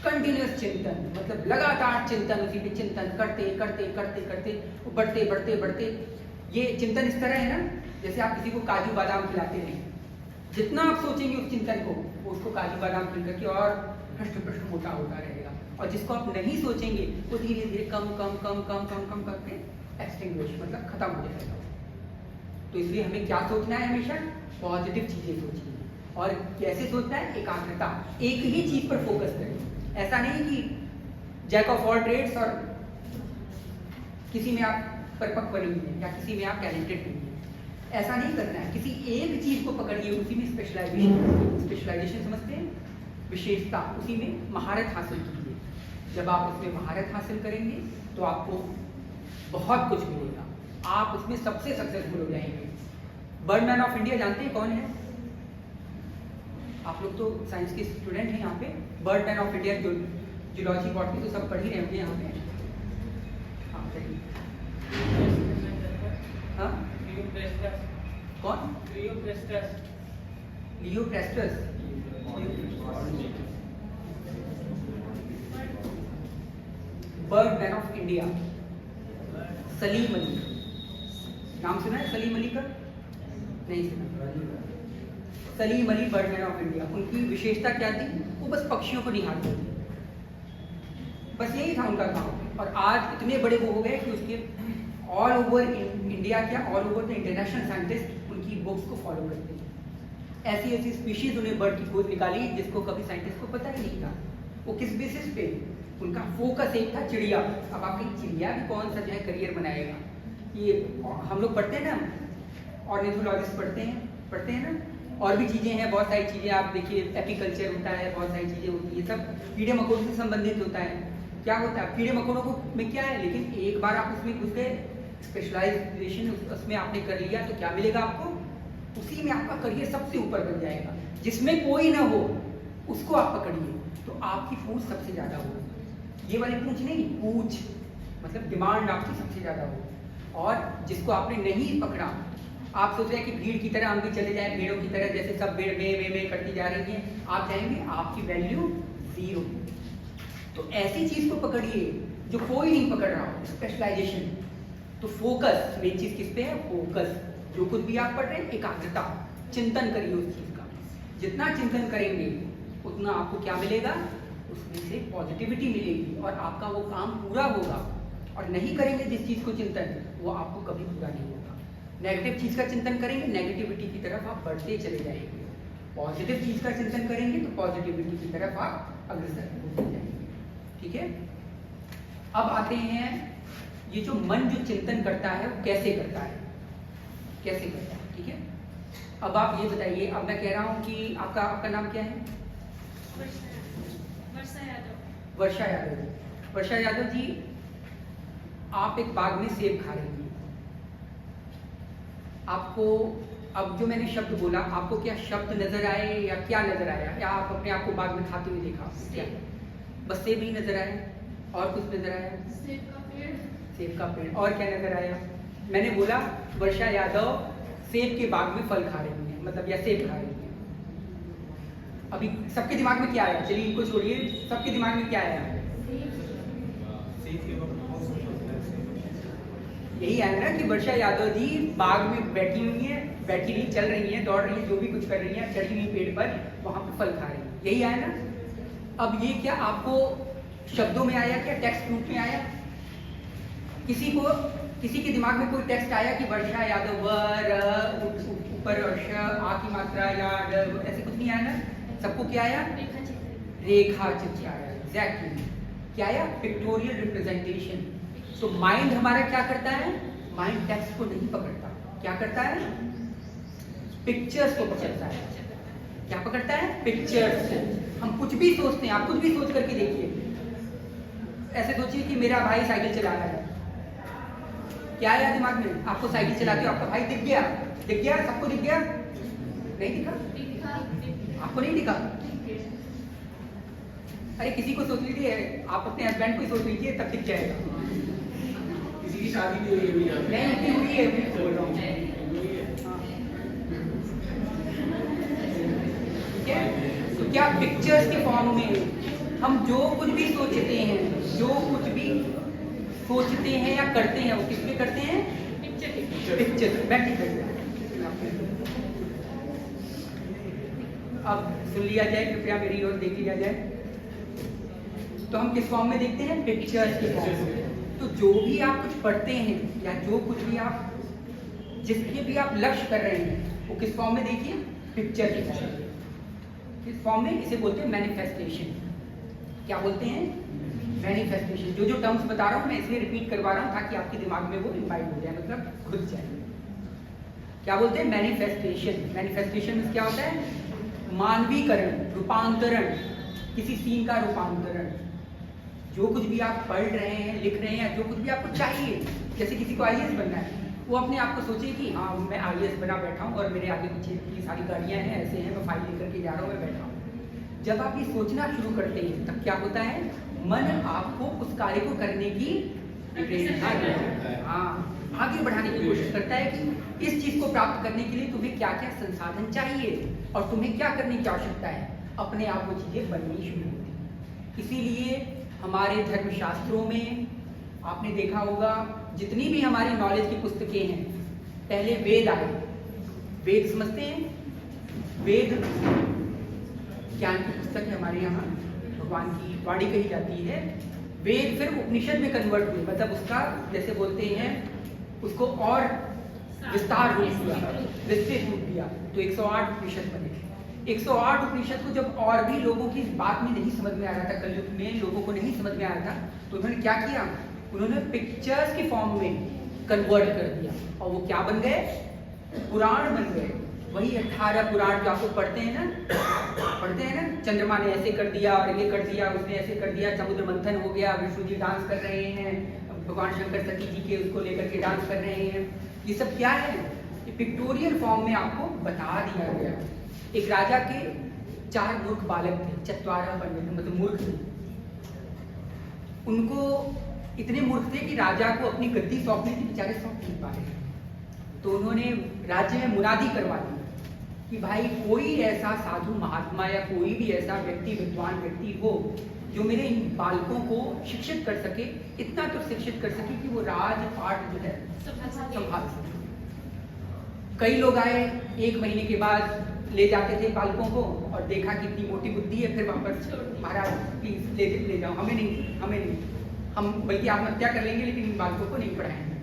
कंटिन्यूअस चिंतन, मतलब लगातार चिंतन, उसी पे चिंतन करते करते करते करते बढ़ते बढ़ते बढ़ते। ये चिंतन इस तरह है ना, जैसे आप किसी को काजू बादाम खिलाते हैं, जितना आप सोचेंगे उस चिंतन को, वो उसको काजू बादाम खिल करके और हृष्ट मोटा होता रहेगा। और जिसको आप नहीं सोचेंगे, वो धीरे धीरे कम कम कम कम कम कम करके एक्सटिंग्विश, मतलब खत्म हो जाएगा। तो इसलिए हमें क्या सोचना है, हमेशा पॉजिटिव चीजें सोचनी है। और कैसे सोचना है? एकाग्रता, एक ही चीज पर फोकस करें। ऐसा नहीं कि जैक ऑफ ऑल ट्रेड्स और किसी में आप परिपक्व नहीं है या किसी में आप टैलेंटेड नहीं है, ऐसा नहीं करना है। किसी एक चीज को पकड़िए, उसी में स्पेशलाइजेशन समझते हैं, विशेषता, उसी में महारत हासिल कीजिए। जब आप उसमें महारत हासिल करेंगे तो आपको बहुत कुछ मिलेगा, आप उसमें सबसे सक्सेसफुल हो जाएंगे। बर्डमैन ऑफ इंडिया जानते हैं कौन है? आप लोग तो साइंस के स्टूडेंट हैं यहाँ पे। Birdman of India, zoology botany तो सब पढ़ ही रहे होंगे यहाँ पे। हाँ, चलिए। हाँ, कौन? लियो प्रेस्टस। Birdman of India, Salim Ali, नाम सुना है सलीम अली का? नहीं सुना। Salim Ali birdman of India, उनकी विशेषता क्या थी? वो बस पक्षियों को निहारते थे, बस यही था उनका काम। और आज इतने बड़े वो हो गए कि उसके ऑल ओवर इंडिया, क्या all over the international scientist उनकी बुक्स को फॉलो करते हैं। ऐसी ऐसी स्पीशीज उन्हें बर्ड की खोज निकाली जिसको कभी साइंटिस्ट को पता ही नहीं था। वो किस बेसिस पे? उनका फोकस एक था चिड़िया। अब आप कहीं चिड़िया भी कौन सा जो है करियर बनाएगा? ये हम लोग पढ़ते हैं ना, ऑर्निथोलॉजिस्ट पढ़ते हैं ना, और भी चीज़ें हैं, बहुत सारी चीज़ें। आप देखिए, एपीकल्चर होता है, बहुत सारी चीज़ें होती है, सब कीड़े मकोड़ों से संबंधित होता है। क्या होता है कीड़े मकोड़ों को में क्या है? लेकिन एक बार आप उसमें घुस गए, स्पेशलाइजेशन उसमें आपने कर लिया, तो क्या मिलेगा आपको? उसी में आपका करियर सबसे ऊपर बन जाएगा। जिसमें कोई ना हो उसको आप पकड़िए, तो आपकी पूछ सबसे ज़्यादा होगी। ये वाली पूछ नहीं, पूछ मतलब डिमांड आपकी सबसे ज़्यादा हो। और जिसको आपने नहीं पकड़ा, आप सोच रहे हैं कि भीड़ की तरह हम भी चले जाएं, भीड़ों की तरह, जैसे सब भीड़ में करती जा रही हैं, आप जाएंगे, आपकी वैल्यू 0। तो ऐसी चीज को पकड़िए जो कोई नहीं पकड़ रहा हो, स्पेशलाइजेशन। तो फोकस, मेन चीज किस पे है? फोकस। जो कुछ भी आप पढ़ रहे हैं, एकाग्रता, चिंतन करिए उस चीज का। जितना चिंतन करेंगे उतना आपको क्या मिलेगा? उसमें से पॉजिटिविटी मिलेगी और आपका वो काम पूरा होगा। और नहीं करेंगे जिस चीज को चिंतन, वो आपको कभी पूरा नहीं होगा। नेगेटिव चीज का चिंतन करेंगे, नेगेटिविटी की तरफ आप बढ़ते चले जाएंगे। पॉजिटिव चीज का चिंतन करेंगे तो पॉजिटिविटी की तरफ आप अग्रसर होते जाएंगे। ठीक है। अब आते हैं, ये जो मन जो चिंतन करता है वो कैसे करता है? कैसे करता है? ठीक है। अब आप ये बताइए, अब मैं कह रहा हूँ कि आपका नाम क्या है? वर्षा यादव जी। वर्षा यादव जी, आप एक बाग में सेब खा रही हैं। आपको अब जो मैंने शब्द बोला, आपको क्या शब्द नजर आए या क्या नजर आया, या आप अपने आप को बाग में खाते हुए देखा? क्या बस सेब ही नजर आया और कुछ नजर आया? सेब का पेड़। और क्या नजर आया? मैंने बोला वर्षा यादव सेब के बाग में फल खा रही है, मतलब या सेब खा रही है। अभी सबके दिमाग में क्या आया? चलिए इनको छोड़िए, सबके दिमाग में क्या आया? यही आया ना कि वर्षा यादव जी बाग में बैठी हुई है, बैठी नहीं, चल रही है, दौड़ रही है, जो भी कुछ कर रही है, चढ़ी हुई पेड़ पर, वहां पर फल खा रही है। यही आया ना। अब ये क्या आपको शब्दों में आया, क्या टेक्स्ट रूप में आया? किसी के दिमाग में कोई टेक्स्ट आया कि वर्षा यादव ऊपर आ की मात्रा या ऐसे कुछ नहीं आया ना? सबको क्या आया? रेखा चित्र आया। एग्जैक्टली क्या आया? Pictorial representation. तो माइंड हमारा क्या करता है? माइंड टेक्स्ट को नहीं पकड़ता, क्या करता है? पिक्चर्स को पकड़ता है। क्या पकड़ता है? पिक्चर्स। हम कुछ भी सोचते हैं, आप कुछ भी सोच करके देखिए। ऐसे सोचिए कि मेरा भाई साइकिल चला रहा है, क्या आया दिमाग में? आपको साइकिल चलाते हो आपका भाई दिख गया? दिख गया? सबको दिख गया? नहीं दिखा? आपको नहीं दिखा? अरे किसी को सोच लीजिए, आप अपने हस्बैंड को ही सोच लीजिए, तब दिख जाएगा।
किसी की शादी भी हुई है?
नहीं हुई है, मैं बोल रहा हूँ। ठीक है, तो क्या पिक्चर्स के फॉर्म में हम जो कुछ भी सोचते हैं, जो कुछ भी सोचते हैं या करते हैं, वो किस पे करते हैं? पिक्चर। अब सुन लिया जाए, कृपया मेरी ओर देख लिया जाए। तो हम किस फॉर्म में देखते हैं? पिक्चर्स के फॉर्म में। तो जो भी आप कुछ पढ़ते हैं या जो कुछ भी आप जिसके भी आप लक्ष्य कर रहे हैं, वो किस फॉर्म में देखिए? पिक्चर के फॉर्म में। किस फॉर्म में? इसे बोलते हैं मैनिफेस्टेशन। क्या बोलते हैं? मैनिफेस्टेशन। जो टर्म्स बता रहा हूँ मैं इसलिए रिपीट करवा रहा हूँ ताकि आपके दिमाग में वो इम्बाइब हो जाए, मतलब घुस जाए। क्या बोलते हैं? मैनिफेस्टेशन। मैनिफेस्टेशन में क्या होता है? मानवीकरण, रूपांतरण, किसी सीन का रूपांतरण। जो कुछ भी आप पढ़ रहे हैं, लिख रहे हैं, जो कुछ भी आपको चाहिए, जैसे किसी को आईएएस बनना है, वो अपने आप को सोचे कि हाँ मैं आईएएस बना बैठा हूँ और मेरे आगे पीछे की सारी गाड़ियाँ हैं, ऐसे हैं, मैं फाइल लेकर के जा रहा हूँ, मैं बैठा हूँ। जब आप ये सोचना शुरू करते हैं तब क्या होता है? मन आपको उस कार्य को करने की प्रेरणा देता है। हाँ, आगे बढ़ाने की कोशिश करता है कि इस चीज को प्राप्त करने के लिए तुम्हें क्या क्या संसाधन चाहिए और तुम्हें क्या करने की आवश्यकता है। अपने आप वो चीजें बननी शुरू होती हैं। इसीलिए हमारे धर्मशास्त्रों में आपने देखा होगा, जितनी भी हमारी नॉलेज की पुस्तकें हैं, पहले वेद आए। वेद समझते हैं? वेद ज्ञान की पुस्तक है हमारे यहाँ, भगवान की वाणी कही जाती है। वेद फिर उपनिषद में कन्वर्ट हुए, मतलब उसका जैसे बोलते हैं उसको और विस्तार रूप दिया, विस्तृत रूप दिया, तो 108 उपनिषद बने। 108 उपनिषद को जब और भी लोगों की बात में नहीं समझ में आ रहा था, कलयुग में लोगों को नहीं समझ में आ रहा था, तो उन्होंने क्या किया? उन्होंने पिक्चर्स के फॉर्म में कन्वर्ट कर दिया और वो क्या बन गए? पुराण बन गए। वही 18 पुराण जो आपको पढ़ते हैं ना, चंद्रमा ने ऐसे कर दिया और ये कर दिया, उसने ऐसे कर दिया, समुद्र मंथन हो गया, विष्णु जी डांस कर रहे हैं, भगवान शंकर सती जी के उसको लेकर के डांस कर रहे हैं। ये सब क्या है? ये पिक्टोरियल फॉर्म में आपको बता दिया गया। एक राजा के 4 मूर्ख बालक थे, चतवारा पंडित, मतलब मूर्ख थे। उनको इतने मूर्ख थे कि राजा को अपनी गद्दी सौंपनी थी, बेचारे सौंप नहीं पाए। तो उन्होंने राज्य में मुनादी करवा दी कि भाई कोई ऐसा साधु महात्मा या कोई भी ऐसा व्यक्ति, विद्वान व्यक्ति हो जो मेरे इन बालकों को शिक्षित कर सके, इतना तो शिक्षित कर सके कि वो राजपाट जो है संभाल सके। कई लोग आए, 1 महीने के बाद ले जाते थे बालकों को और देखा कि इतनी मोटी बुद्धि है, फिर वापस महाराज प्लीज ले जाओ, हमें नहीं, हम बल्कि आत्महत्या कर लेंगे लेकिन इन बालकों को नहीं पढ़ाएंगे।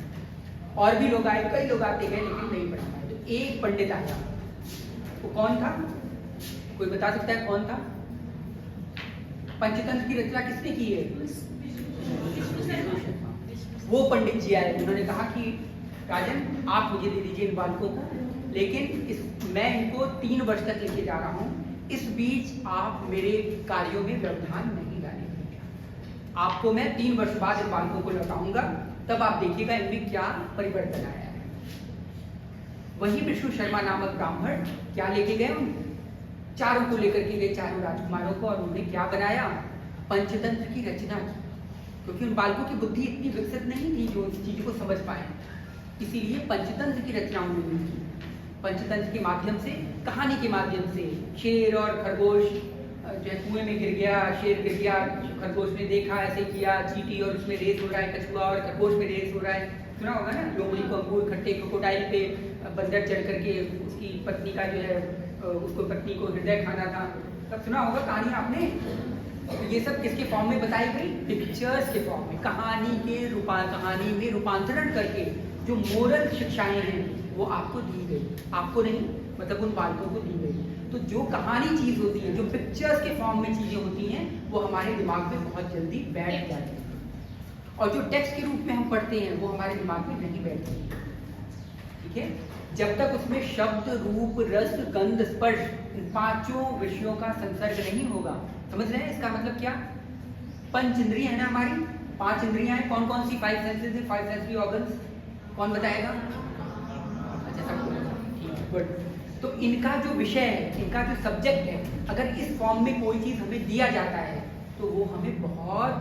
और भी लोग आए, कई लोग आते गए लेकिन नहीं पढ़ा पाए। तो एक पंडित आया, वो कौन था? कोई बता सकता है कौन था? पंचतंत्र की रचना किसने की है? वो पंडित जी आए, उन्होंने कहा कि राजन आप मुझे दे दीजिए इन बालकों को, लेकिन मैं इनको 3 वर्ष तक लेके जा रहा हूँ। इस बीच आप मेरे कार्यों में व्यवधान नहीं डालेंगे। आपको मैं 3 वर्ष बाद इन बालकों को लौटाऊंगा, तब आप देखिएगा इनमें क्या परिवर्तन आया है। वही विष्णु शर्मा नामक ब्राह्मण क्या लेके गए, उन चारों को लेकर के गए, चारों राजकुमारों को, और उन्होंने क्या बनाया, पंचतंत्र की रचना की। क्योंकि उन बालकों की बुद्धि इतनी विकसित नहीं थी जो इस चीज को समझ पाए, इसीलिए पंचतंत्र की रचना उन्होंने की। पंचतंत्र के माध्यम से, कहानी के माध्यम से, शेर और खरगोश जो है कुएं में गिर गया, शेर गिर गया, खरगोश ने देखा, ऐसे किया, चींटी और उसमें रेस हो रहा है, कछुआ और खरगोश में रेस हो रहा है, सुना होगा ना। लोमड़ी को अंगूर खट्टे, क्रोकोडाइल पे बंदर चढ़ करके उसकी पत्नी का जो है उसको पत्नी को हृदय खाना था, सब सुना होगा कहानी आपने। तो ये सब किसके फॉर्म में बताई गई, पिक्चर्स के फॉर्म में, कहानी में रूपांतरण करके जो मोरल शिक्षाएं हैं वो आपको दी गई, आपको नहीं, मतलब उन बालकों को दी गई। तो जो कहानी चीज होती है, जो पिक्चर्स के फॉर्म में चीजें होती हैं, वो हमारे दिमाग में बहुत जल्दी बैठ जाती है, और जो टेक्स्ट के रूप में हम पढ़ते हैं वो हमारे दिमाग में नहीं बैठती। ठीक है, जब तक उसमें शब्द, रूप, रस, गंध, स्पर्श, इन 5 विषयों का संसर्ग नहीं होगा। समझ रहे हैं इसका मतलब क्या? पंच इंद्रिय है ना हमारी, 5 इंद्रियां हैं। कौन कौन सी 5 सेंसेस है, 5 सेंसरी ऑर्गन्स, कौन बताएगा? अच्छा, सबको गुड। तो इनका जो विषय है, इनका जो सब्जेक्ट है, अगर इस फॉर्म में कोई चीज हमें दिया जाता है तो वो हमें बहुत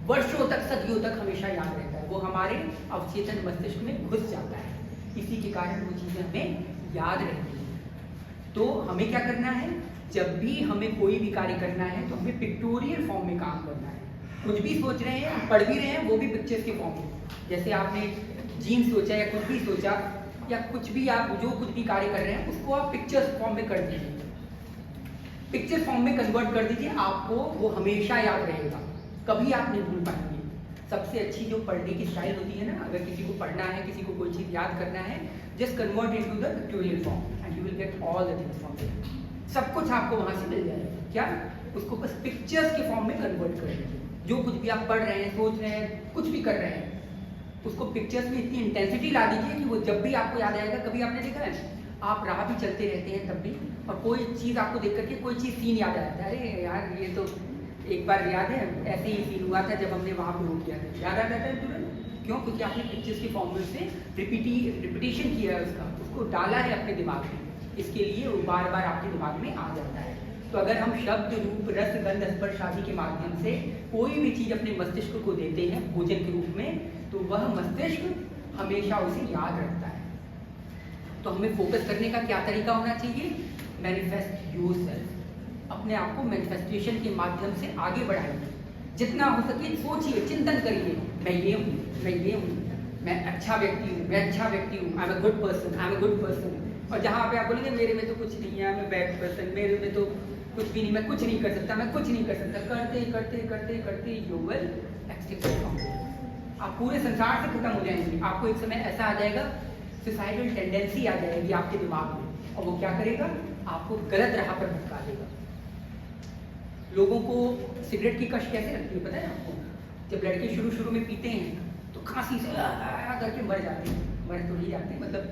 वर्षों तक, सदियों तक हमेशा याद रहता है, वो हमारे अवचेतन मस्तिष्क में घुस जाता है। इसी के कारण वो चीजें हमें याद रहती हैं। तो हमें क्या करना है, जब भी हमें कोई भी कार्य करना है तो हमें पिक्टोरियल फॉर्म में काम करना है। कुछ भी सोच रहे हैं, पढ़ भी रहे हैं, वो भी पिक्चर्स के फॉर्म में। जैसे आपने जीन्स सोचा या कुछ भी सोचा, या कुछ भी आप जो कुछ भी कार्य कर रहे हैं उसको आप पिक्चर्स फॉर्म में कर दीजिए, पिक्चर फॉर्म में कन्वर्ट कर दीजिए, आपको वो हमेशा याद रहेगा, कभी आप नहीं भूल पाएंगे। सबसे अच्छी जो पढ़ने की स्टाइल होती है ना, अगर किसी को पढ़ना है, किसी को कोई चीज याद करना है, just convert into the pictorial form and you will get all the things from there. सब कुछ आपको वहां से मिल जाएगा। क्या? उसको बस पिक्चर्स के फॉर्म में कन्वर्ट कर दीजिए। जो कुछ भी आप पढ़ रहे हैं, सोच रहे हैं, कुछ भी कर रहे हैं, उसको पिक्चर्स में इतनी इंटेंसिटी ला दीजिए कि वो जब भी आपको याद आएगा। कभी आपने देखा है, आप राह भी चलते रहते हैं तब भी, और कोई चीज आपको देख करके कोई चीज सीन याद आ जाता है, अरे यार ये तो एक बार याद है, ऐसे ही सीन हुआ था जब हमने वहां पर रोक किया था, याद आ जाता है तुरंत। क्यों? क्योंकि आपने पिक्चर्स के फॉर्म में से रिपीटिशन किया है, उसको डाला है अपने दिमाग में, इसके लिए वो बार बार आपके दिमाग में आ जाता है। तो अगर हम शब्द, रूप, रस, गंध, स्पर्श आदि के माध्यम से कोई भी चीज अपने मस्तिष्क को देते हैं भोजन के रूप में, तो वह मस्तिष्क हमेशा उसे याद रखता है। तो हमें फोकस करने का क्या तरीका होना चाहिए? Manifest yourself. अपने आप को मैनिफेस्टेशन के माध्यम से आगे बढ़ाइए, जितना हो सके सोचिए, चिंतन करिए, मैं ये हूँ, मैं ये हूँ, मैं अच्छा व्यक्ति हूँ, मैं अच्छा व्यक्ति हूँ, I am a good person, I am a good person. और जहाँ पे आप बोलेंगे मेरे में तो कुछ नहीं है, मैं बैड पर्सन, मेरे में तो कुछ भी नहीं, मैं कुछ नहीं कर सकता, मैं कुछ नहीं कर सकता, करते करते करते करते यू विल एक्सटिंक्ट। आप पूरे संसार से खत्म हो जाएंगे। आपको एक समय ऐसा आ जाएगा, सुसाइडल टेंडेंसी आ जाएगी आपके दिमाग में, और वो क्या करेगा? आपको गलत राह पर भटका देगा। लोगों को सिगरेट की कश कैसे लगती है पता है आपको? जब लड़के शुरू शुरू में पीते हैं तो खांसी से करके मर जाते हैं, मर तो नहीं जाते, मतलब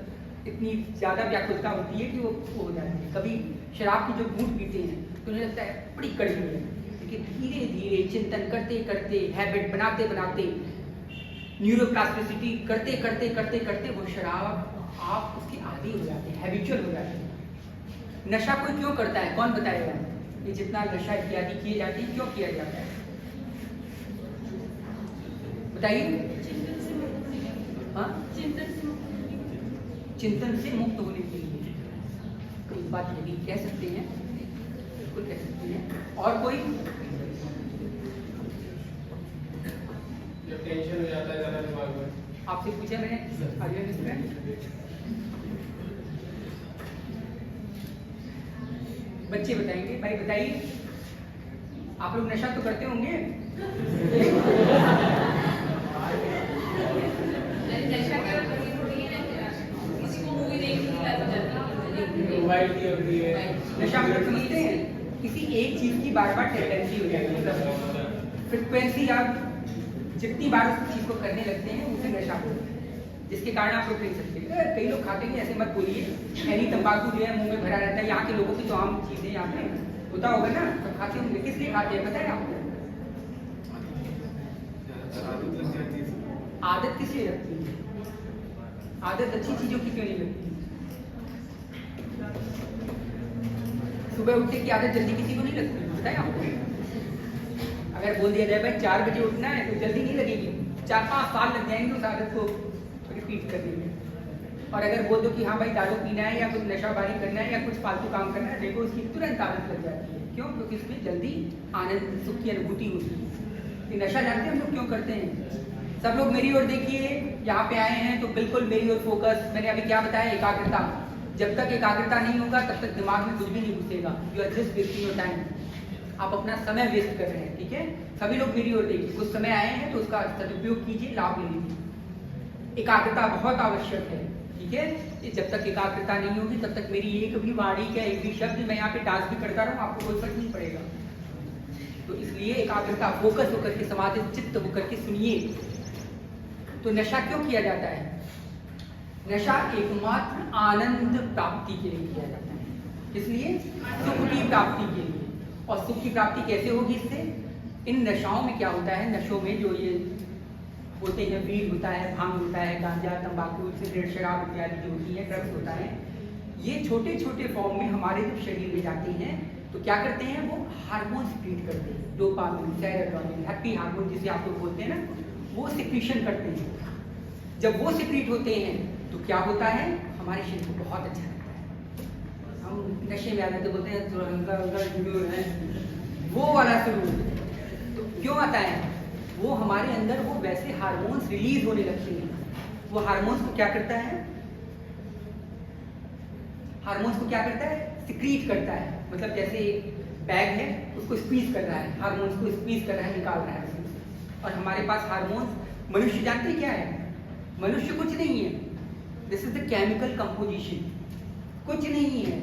इतनी ज़्यादा व्याकुलता होती है कि वो हो जाती है। कभी शराब की जो घूंट पीते हैं तो उन्हें लगता है बड़ी कड़वी है, लेकिन धीरे धीरे चिंतन करते करते, हैबिट बनाते बनाते, न्यूरोप्लास्टिसिटी करते करते करते करते वो शराब आप उसके आदी हो जाते हैं, हैबिचुअल हो जाते हैं। नशा कोई क्यों करता है, कौन बताएगा? ये जितना नशा इत्यादि किए जाते हैं, क्यों किया जाता है बताइए? हाँ, चिंतन से मुक्त होने के लिए। तो एक बात ये भी कह सकते हैं, बिल्कुल कह सकते हैं। और कोई?
जब टेंशन हो जाता है ज़्यादा दिमाग में,
आपसे पूछा मैंने, बच्चे बताएंगे। भाई बताइए, आप लोग नशा तो करते होंगे?
किसी को मूवी देखने की लत हो जाती है,
मोबाइल की होती है,
नशा मतलब समझते हैं, किसी एक चीज की बार बार टेंडेंसी हो जाती है, मतलब फ्रिक्वेंसी, आप जितनी बार उस चीज को करने लगते हैं उसे नशा बोलते हैं। जिसके कारण आप रोक नहीं सकते। कई लोग खाते हैं, ऐसे मत बोलिए, यानी तंबाकू जो है मुंह में भरा रहता है। यहाँ के लोगों की तो आम चीजें यहाँ पे होता होगा ना, तो खाते होंगे। किस लिए खाते हैं पता है आपको? आदत किस लिए लगती है? आदत अच्छी चीजों की क्यों नहीं लगती? सुबह उठने की आदत जल्दी किसी को नहीं लगती, पता है आपको? अगर बोल दिया जाए भाई 4 बजे उठना है तो जल्दी नहीं लगेगी, 4-5 साल लग जाएंगे उस आदत को रिपीट करने में। और अगर बोल दो कि हाँ भाई दारू पीना है या कुछ नशाबारी करना है या कुछ फालतू काम करना है, देखो उसकी तुरंत आदत लग जाती है। क्यों? क्योंकि इसमें जल्दी आनंद सुख की अनुभूति होती है। ये नशा जानते हैं हम लोग क्यों करते हैं? सब लोग मेरी ओर देखिए, यहाँ पे आए हैं तो बिल्कुल मेरी ओर फोकस। मैंने अभी क्या बताया? एकाग्रता। जब तक एकाग्रता नहीं होगा तब तक दिमाग में कुछ भी नहीं घुसेगा। You are just wasting your time, आप अपना समय वेस्ट कर रहे हैं। ठीक है, सभी लोग मेरी ओर देखिए, कुछ समय आए हैं तो उसका सदुपयोग कीजिए, लाभ ले लीजिए। एकाग्रता बहुत आवश्यक है। ठीक है, जब तक एकाग्रता नहीं होगी तब तक मेरी एक भी वाणी का एक भी शब्द मैं यहाँ पे डांस भी करता रहूँ, आपको कोई फर्क नहीं पड़ेगा। तो इसलिए एकाग्रता, फोकस होकर के, समाधित चित्त होकर के सुनिए। तो नशा क्यों किया जाता है? नशा एकमात्र आनंद प्राप्ति के लिए किया जाता है। इसलिए सुख की प्राप्ति के लिए। और सुख की प्राप्ति कैसे होगी इससे? इन नशाओं में क्या होता है? नशों में जो ये होते हैं, वीड होता है, भांग होता है, गांजा, तंबाकू, सिगरेट, शराब इत्यादि जो होती है, ड्रग्स होता है, ये छोटे छोटे फॉर्म में हमारे जब शरीर में जाते हैं तो क्या करते हैं? वो हार्मोन सिक्रीट करते हैं, डोपामिन, सेरोटोनिन, हैप्पी हार्मोन जिसे आप लोग बोलते हैं ना, वो सिक्रीशन करते हैं। जब वो सिक्रीट होते हैं तो क्या होता है? हमारे शरीर को बहुत अच्छा लगता है। हम नशे में आ जाते, बोलते हैं तो हल्का हल्का जुड़ूर है, वो वाला सुरूर। तो क्यों आता है? वो हमारे अंदर वो वैसे हार्मोन्स रिलीज होने लगते हैं। वो हार्मोन्स को क्या करता है? हार्मोन्स को क्या करता है? सिक्रीट करता है। मतलब जैसे एक बैग है, उसको स्क्वीज कर रहा है, हार्मोन्स को स्क्वीज कर रहा है, निकाल रहा है उसमें। और हमारे पास हार्मोन्स, मनुष्य जानते क्या है? मनुष्य कुछ नहीं है, this is the chemical composition, कुछ नहीं है,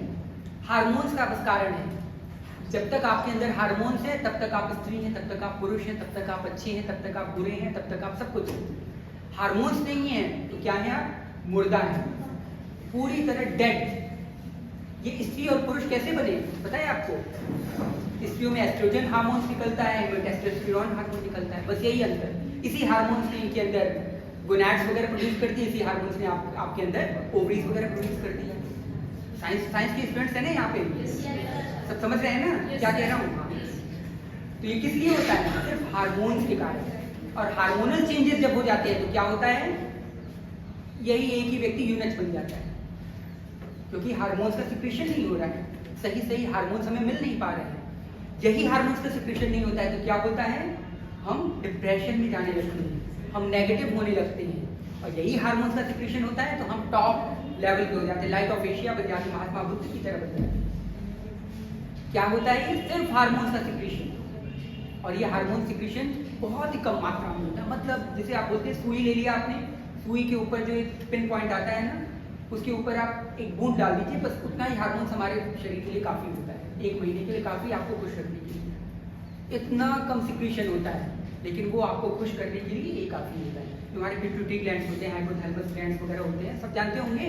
हार्मोन्स का बस कारण है। जब तक आपके अंदर हार्मोन्स है तब तक आप स्त्री हैं, तब तक आप पुरुष हैं, तब तक आप अच्छे हैं, तब तक आप बुरे हैं, तब तक आप सब कुछ हैं। हार्मोन्स नहीं है तो क्या है? आप मुर्दा है, पूरी तरह डेड। ये स्त्री और पुरुष कैसे बने पता है आपको? स्त्रियों में एस्ट्रोजन हार्मोन्स निकलता है, इनमें टेस्टोस्टेरोन हार्मोन निकलता है, बस यही अंतर। इसी हार्मोन्स ने इनके अंदर गोनैड्स वगैरह प्रोड्यूस करती है, इसी हार्मोन्स ने आपके अंदर ओवरीज वगैरह प्रोड्यूस कर दिया। साइंस के स्टूडेंट्स हैं ना यहाँ पे, सब समझ रहे हैं ना क्या कह रहा हूँ? तो ये किस लिए होता है? सिर्फ हार्मोन्स के कारण। और हार्मोनल चेंजेस जब हो जाते हैं तो क्या होता है? यही एक ही व्यक्ति यूनच बन जाता है, क्योंकि हार्मोन्स का सिक्रेशन नहीं हो रहा है, सही हार्मोन्स हमें मिल नहीं पा रहे हैं। यही हार्मोन्स का सिक्रेशन नहीं होता है तो क्या होता है? हम डिप्रेशन में जाने लगते हैं, हम नेगेटिव होने लगते हैं। और यही हार्मोन्स का सिक्रेशन होता है तो हम टॉप लेवल पे हो जाते हैं, लाइट ऑफ एशिया बन जाते हैं, महात्मा बुद्ध की तरह बन जाते हैं। क्या होता है? ये सिर्फ हार्मोन्स का सिक्रेशन। और ये हार्मोन सिक्रेशन बहुत ही कम मात्रा में होता है। मतलब जैसे आप बोलते हैं सुई ले लिया आपने, सुई के ऊपर जो एक पिन पॉइंट आता है ना, उसके ऊपर आप एक बूंद डाल दीजिए, बस उतना ही हार्मोन्स हमारे शरीर के लिए काफ़ी होता है, 1 महीने के लिए काफ़ी आपको खुश रखने के लिए। इतना कम सिक्रेशन होता है, लेकिन वो आपको खुश करने के लिए ये काफ़ी होता है। हमारे पिट्यूटरी ग्लैंड्स होते हैं, हाइपोथैलेमस ग्लैंड्स वगैरह होते हैं, सब जानते होंगे।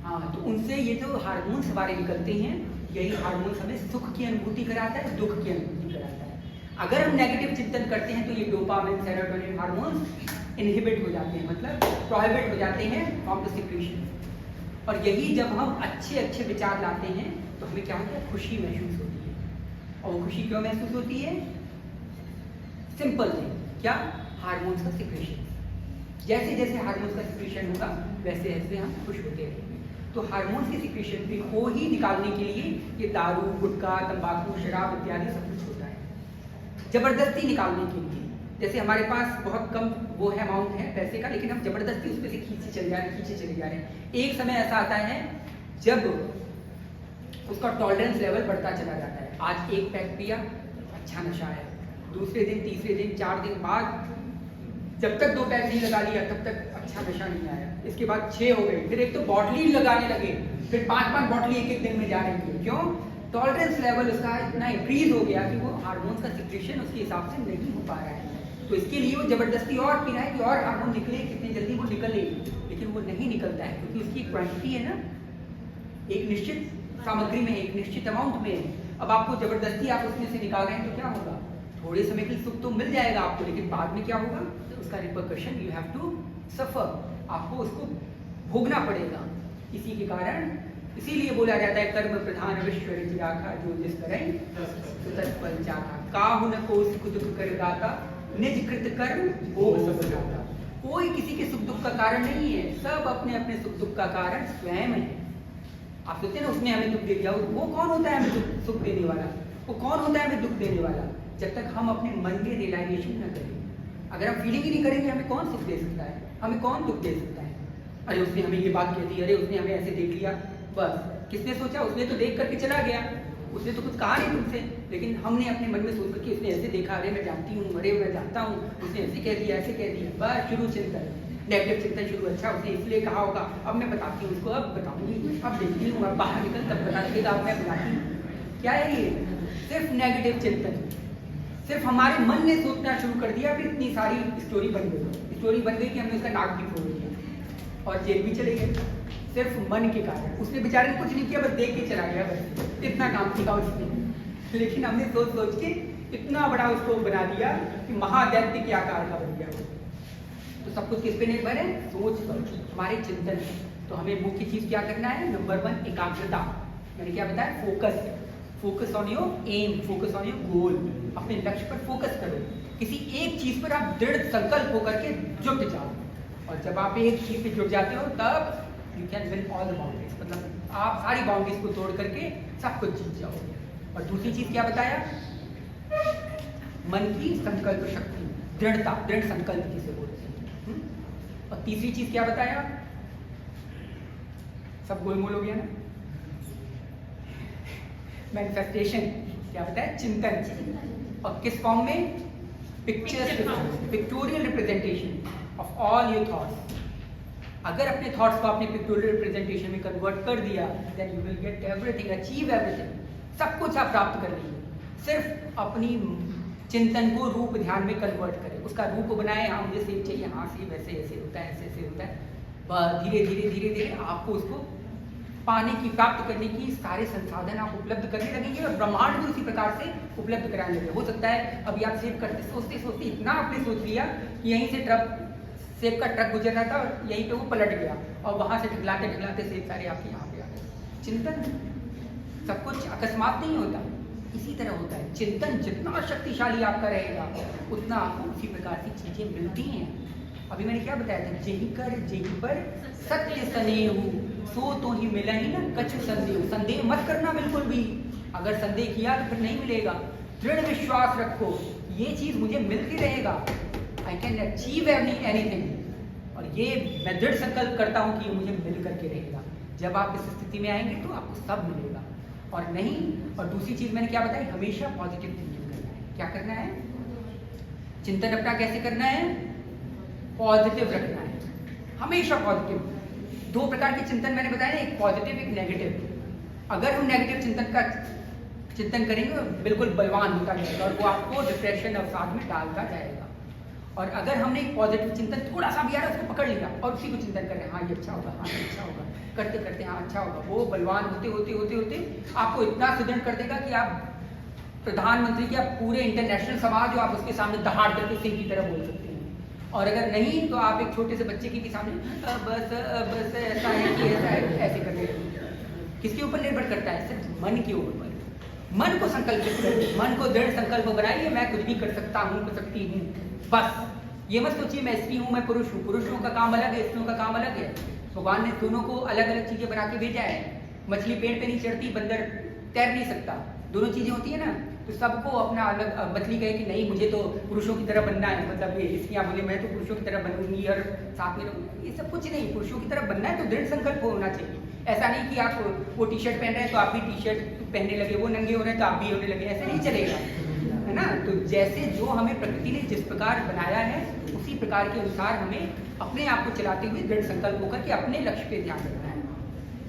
हाँ, तो उनसे ये जो हार्मोन्स हमारे निकलते हैं, यही हार्मोन्स हमें सुख की अनुभूति कराता है, दुख की अनुभूति कराता है। अगर हम नेगेटिव चिंतन करते हैं तो ये डोपामिन, सेरोटोनिन हार्मोन्स इनहिबिट हो जाते हैं, मतलब प्रोहिबिट हो जाते हैं फ्रॉम द सिक्रेशन। और यही जब हम अच्छे अच्छे विचार लाते हैं तो हमें क्या होता है? खुशी महसूस होती है। और वो खुशी क्यों महसूस होती है? सिंपल है, क्या? हार्मोन्स का सिक्रेशन। जैसे जैसे हार्मोन्स का सिक्रेशन होगा वैसे वैसे हम खुश होते रहेंगे। तो हार्मोन्स के सिक्रेशन को ही निकालने के लिए ये दारू, गुटखा, तंबाकू, शराब इत्यादि सब कुछ होता है, जबरदस्ती निकालने के लिए। जैसे हमारे पास बहुत कम वो है अमाउंट है पैसे का, लेकिन हम जबरदस्ती उसमें से खींचे चले जा रहे हैं। एक समय ऐसा आता है जब उसका टॉलरेंस लेवल बढ़ता चला जाता है। आज 1 पैक पिया, अच्छा नशा है, दूसरे दिन, तीसरे दिन, 4 दिन बाद जब तक 2 पैक नहीं लगा लिया तब तक अच्छा नशा नहीं आया। इसके बाद 6 हो गए, फिर एक तो बॉटली लगाने लगे, फिर 5-5 बॉटली एक दिन में जा रही है। क्यों? टॉलरेंस लेवल उसका इतना इंक्रीज हो गया कि वो हार्मोन्स का सिक्रेशन उसके हिसाब से नहीं हो पा रहा है। तो इसके लिए वो जबरदस्ती और पी रहा है कि और हार्मोन निकले, कितनी जल्दी वो निकले, लेकिन वो नहीं निकलता है क्योंकि उसकी क्वांटिटी है ना एक निश्चित सामग्री में है, एक निश्चित अमाउंट में है। अब आपको जबरदस्ती आप उसमें से निकाल रहे हैं तो क्या होगा, थोड़े समय के लिए सुख तो मिल जाएगा आपको, लेकिन बाद में क्या होगा, उसका repercussion you have to suffer, आपको उसको भोगना पड़ेगा। इसी के कारण इसीलिए बोला जाता है कर्म प्रधान विश्व राखा, जो जिस तरह फल चाखा, काहु न को सुख दुख कर दाता, निज कृत कर्म भोग सब जाता। कोई किसी के सुख दुख का कारण नहीं है, सब अपने अपने सुख दुख का कारण स्वयं है। आप सोचते हैं ना उसने हमें दुख दे दिया, वो कौन होता है हमें सुख देने वाला, वो कौन होता है हमें दुख देने वाला, जब तक हम अपने मन के रियलाइजेशन न करें। अगर हम फीलिंग ही नहीं करेंगे हमें कौन सुख दे सकता है, हमें कौन दुख दे सकता है। अरे उसने हमें ये बात कह दी, अरे उसने हमें ऐसे देख लिया, बस किसने सोचा, उसने तो देख करके चला गया, उसने तो कुछ कहा नहीं तुमसे, लेकिन हमने अपने मन में सोच करके उसने ऐसे देखा, अरे मैं जानती हूँ, अरे मैं जानता हूँ, उसने ऐसे कह दिया, ऐसे कह दिया, बस शुरू चिंतन, नेगेटिव चिंतन शुरू। अच्छा उसने इसलिए कहा होगा, अब मैं बताती हूँ उसको, अब बताऊंगी, अब देखती हूँ, अब बाहर निकल तब बता देगा, अब मैं बताती हूँ। क्या है ये, सिर्फ नेगेटिव चिंतन, सिर्फ हमारे मन ने सोचना शुरू कर दिया, फिर इतनी सारी स्टोरी बन गई, स्टोरी बन गई कि हमने उसका नाक भी फोड़ दिया और जेल भी चले गए, सिर्फ मन के कारण। उसने बेचारे ने कुछ नहीं किया, बस देख के चला गया, बस इतना काम किया उसने, लेकिन हमने सोच सोच के इतना बड़ा उसको बना दिया कि महादैत्य के आकार का बन गया। तो सब कुछ किस पे निर्भर है, सोच पर, हमारे चिंतन। तो हमें मुख्य चीज क्या करना है, नंबर 1 एकाग्रता, मैंने क्या बताया, focus, focus on your aim, focus on your goal, अपने लक्ष्य पर फोकस करो, किसी एक चीज पर आप दृढ़ संकल्प होकर के जुट जाओ, और जब आप एक चीज पे जुट जाते हो तब you can win all the boundaries, मतलब आप सारी बाउंड्रीज को तोड़ करके सब कुछ जीत जाओगे। और दूसरी चीज क्या बताया, मन की संकल्प शक्ति, दृढ़ता, दृढ़ संकल्प जिसे बोलते हैं। और तीसरी चीज क्या बताया, सब गोलमोल हो गया ना, मैनिफेस्टेशन, क्या बताया, चिंतन, और किस फॉर्म में, pictures, pictorial representation of all your thoughts. अगर अपने थॉट्स को आपने पिक्टोरियल रिप्रेजेंटेशन में कन्वर्ट कर दिया, then you will get everything, achieve everything, सब कुछ आप प्राप्त कर लेंगे। सिर्फ अपनी चिंतन को रूप ध्यान में कन्वर्ट करें, उसका रूप बनाए, हाँ मुझे सेब चाहिए, हाँ सेब ऐसे ऐसे होता है, ऐसे ऐसे होता है, बस धीरे धीरे धीरे धीरे आपको उसको पाने की, प्राप्त करने की सारे संसाधन आप उपलब्ध करने लगेंगे, और ब्रह्मांड भी उसी प्रकार से उपलब्ध कराने लगे। हो सकता है अभी आप सेब करते सोचते सोचते इतना आपने सोच लिया कि यहीं से सेब का ट्रक गुजर रहा था और यहीं पे वो पलट गया, और वहां से ढिलाते ढिलाते सेब सारे आपके यहाँ पे आ गए। चिंतन, सब कुछ अकस्मात नहीं होता, इसी तरह होता है। चिंतन जितना शक्तिशाली आपका रहेगा उतना आपको उसी प्रकार की चीजें मिलती हैं। अभी मैंने क्या बताया था, जेहि कर जेहि पर सत्य स्नेहु, सो तो ही मिला ही ना कछु संदेह। संदेह मत करना बिल्कुल भी, अगर संदेह किया तो फिर नहीं मिलेगा। दृढ़ विश्वास रखो, ये चीज मुझे मिलती रहेगा, आई कैन अचीव एनीथिंग, और ये मैं दृढ़ संकल्प करता हूँ कि ये मुझे मिल करके रहेगा। जब आप इस स्थिति में आएंगे तो आपको सब मिलेगा, और नहीं। और दूसरी चीज मैंने क्या बताई, हमेशा पॉजिटिव थिंकिंग करना है। क्या करना है, चिंतन अपना कैसे करना है, पॉजिटिव रखना है, हमेशा पॉजिटिव। 2 प्रकार के चिंतन मैंने बताया ना, एक पॉजिटिव एक नेगेटिव। अगर हम नेगेटिव चिंतन का चिंतन करेंगे तो बिल्कुल बलवान होता जाएगा और वो आपको डिप्रेशन और साथ में डालता जाएगा। और अगर हमने एक पॉजिटिव चिंतन थोड़ा सा भी आ रहा है उसको पकड़ लिया और उसी को चिंतन कर रहे हैं, हाँ ये अच्छा होगा, हाँ ये अच्छा होगा, करते करते हाँ अच्छा होगा, वो बलवान होते होते होते होते आपको इतना सुदृढ़ कर देगा कि आप प्रधानमंत्री के, आप पूरे इंटरनेशनल समाज जो आप उसके सामने दहाड़ करके सिंह की तरह बोल सकते हैं। और अगर नहीं तो आप एक छोटे से बच्चे के सामने बस बस ऐसा है कि ऐसा है, ऐसे करने लगेंगे। किसके ऊपर निर्भर करता है, सिर्फ मन के ऊपर। मन को संकल्पित करिए, मन को दृढ़ संकल्प बनाइए, मैं कुछ भी कर सकता हूँ, कर सकती हूँ। बस ये मत सोचिए मैं स्त्री हूँ, मैं पुरुष हूँ। पुरुषों का काम अलग है, स्त्रियों का काम अलग है। भगवान ने दोनों को अलग अलग चीजें बना के भेजा है। मछली पेड़ पे नहीं चढ़ती, बंदर तैर नहीं सकता, दोनों चीजें होती है ना। तो सबको अपना अलग, मछली कहे कि नहीं मुझे तो पुरुषों की तरह बनना है, मतलब ये स्त्रियाँ बोले मैं तो पुरुषों की तरह बनूंगी और साथ में रहूंगी, ये सब कुछ नहीं। पुरुषों की तरह बनना है तो दृढ़ संकल्प होना चाहिए। ऐसा नहीं कि आप वो टी शर्ट पहन रहे हैं तो आप भी टी शर्ट पहनने लगे, वो नंगे हो रहे हैं तो आप भी होने लगे, ऐसे नहीं चलेगा, है ना। तो जैसे जो हमें प्रकृति ने जिस प्रकार बनाया है उसी प्रकार के अनुसार हमें अपने आप को चलाते हुए दृढ़ संकल्प होकर के अपने लक्ष्य पे ध्यान रखना है,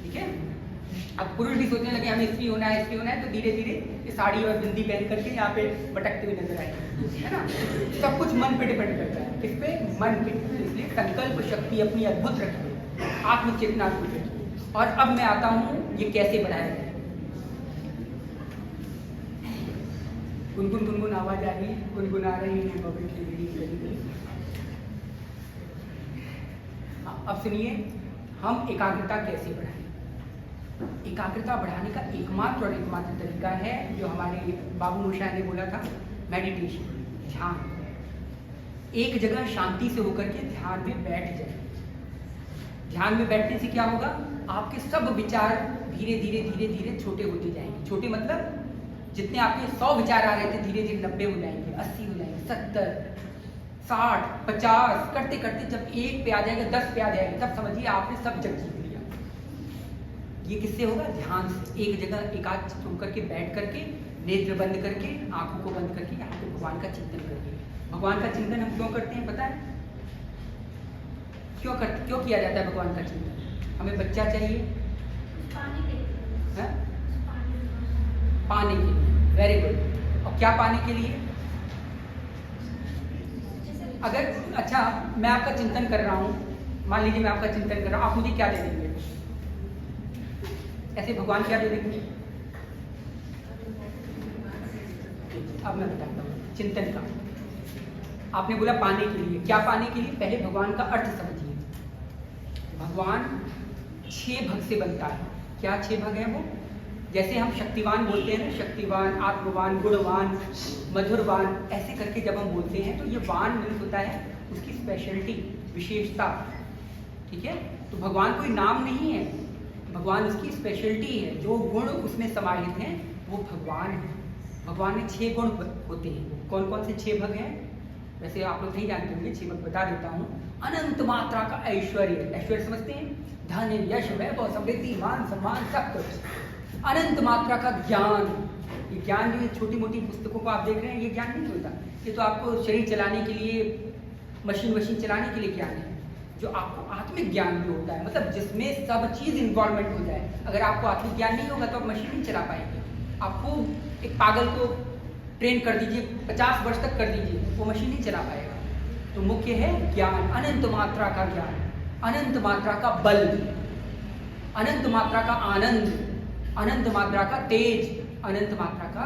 ठीक है। अब पुरुष भी सोचने लगे हमें स्त्री होना है तो धीरे धीरे ये साड़ी और बिंदी पहन करके यहाँ पे भटकते हुए नजर आएंगे, है ना। सब कुछ मन पे डिपेंड करता है, किस पे? मन पे। इसलिए संकल्प शक्ति अपनी अद्भुत रखिए, आत्मचेतना अद्भुत रखिए। और अब मैं आता हूँ ये कैसे बढ़ाया जाए। गुनगुन गुनगुन आवाज आ रही है, गुनगुना रही है बबल की वीडियो। अब सुनिए हम एकाग्रता कैसे बढ़ाएं। एकाग्रता बढ़ाने का एकमात्र तरीका है जो हमारे बाबू मोशाय ने बोला था, मेडिटेशन, ध्यान। एक जगह शांति से होकर के ध्यान में बैठ जाए। ध्यान में बैठने से क्या होगा? आपके सब विचार धीरे धीरे धीरे धीरे छोटे होते जाएंगे। छोटे मतलब जितने आपके 100 विचार आ रहे थे धीरे धीरे 90 हो जाएंगे, 80 हो जाएंगे, 70, 60, 50 करते करते जब 1 पे आ जाएगा, 10 पे आ जाएगा, तब समझिए आपने सब जग जीत लिया। ये किससे होगा? ध्यान से। एक जगह एकाग्र होकर के बैठ करके, नेत्र बंद करके, आंखों को बंद करके, यहाँ पे भगवान का चिंतन करके। भगवान का चिंतन हम क्यों करते हैं पता है? क्यों किया जाता है भगवान का चिंतन? हमें बच्चा चाहिए,
पाने के लिए।
है? पाने के लिए। Very good. और क्या पाने के लिए? अगर अच्छा मैं आपका चिंतन कर रहा हूँ, मान लीजिए मैं आपका चिंतन कर रहा हूँ, आप मुझे क्या दे देंगे? ऐसे भगवान क्या दे देंगे? अब मैं बताता हूँ चिंतन का। आपने बोला पाने के लिए, क्या पाने के लिए? पहले भगवान का अर्थ समझिए। भगवान 6 भग से बनता है। क्या 6 भग है वो? जैसे हम शक्तिवान बोलते हैं ना, शक्तिवान, आत्मवान, गुणवान, मधुरवान, ऐसे करके जब हम बोलते हैं तो ये वान मीन्स होता है उसकी स्पेशलिटी, विशेषता, ठीक है। तो भगवान कोई नाम नहीं है, भगवान उसकी स्पेशलिटी है। जो गुण उसमें समाहित हैं वो भगवान है। भगवान में 6 गुण होते हैं। कौन कौन से 6 भग हैं? वैसे आप लोग नहीं जानते होंगे, 6 भग बता देता हूँ। अनंत मात्रा का ऐश्वर्य, ऐश्वर्य समझते हैं? धन, यश, वैभव, समृद्धि, मान सम्मान, सब कुछ। अनंत मात्रा का ज्ञान, ये ज्ञान जो छोटी मोटी पुस्तकों को आप देख रहे हैं, ये ज्ञान नहीं होता। ये तो आपको शरीर चलाने के लिए, मशीन चलाने के लिए ज्ञान है। जो आपको आत्मिक ज्ञान जो होता है, मतलब जिसमें सब चीज इन्वॉल्वमेंट हो जाए। अगर आपको आत्मिक ज्ञान नहीं होगा तो आप मशीन नहीं चला पाएंगे। आपको एक पागल को ट्रेन कर दीजिए, 50 वर्ष तक कर दीजिए, वो मशीन नहीं चला पाएगा। तो मुख्य है ज्ञान, अनंत मात्रा का ज्ञान, अनंत मात्रा का बल, अनंत मात्रा का आनंद, अनंत मात्रा का तेज, अनंत मात्रा का,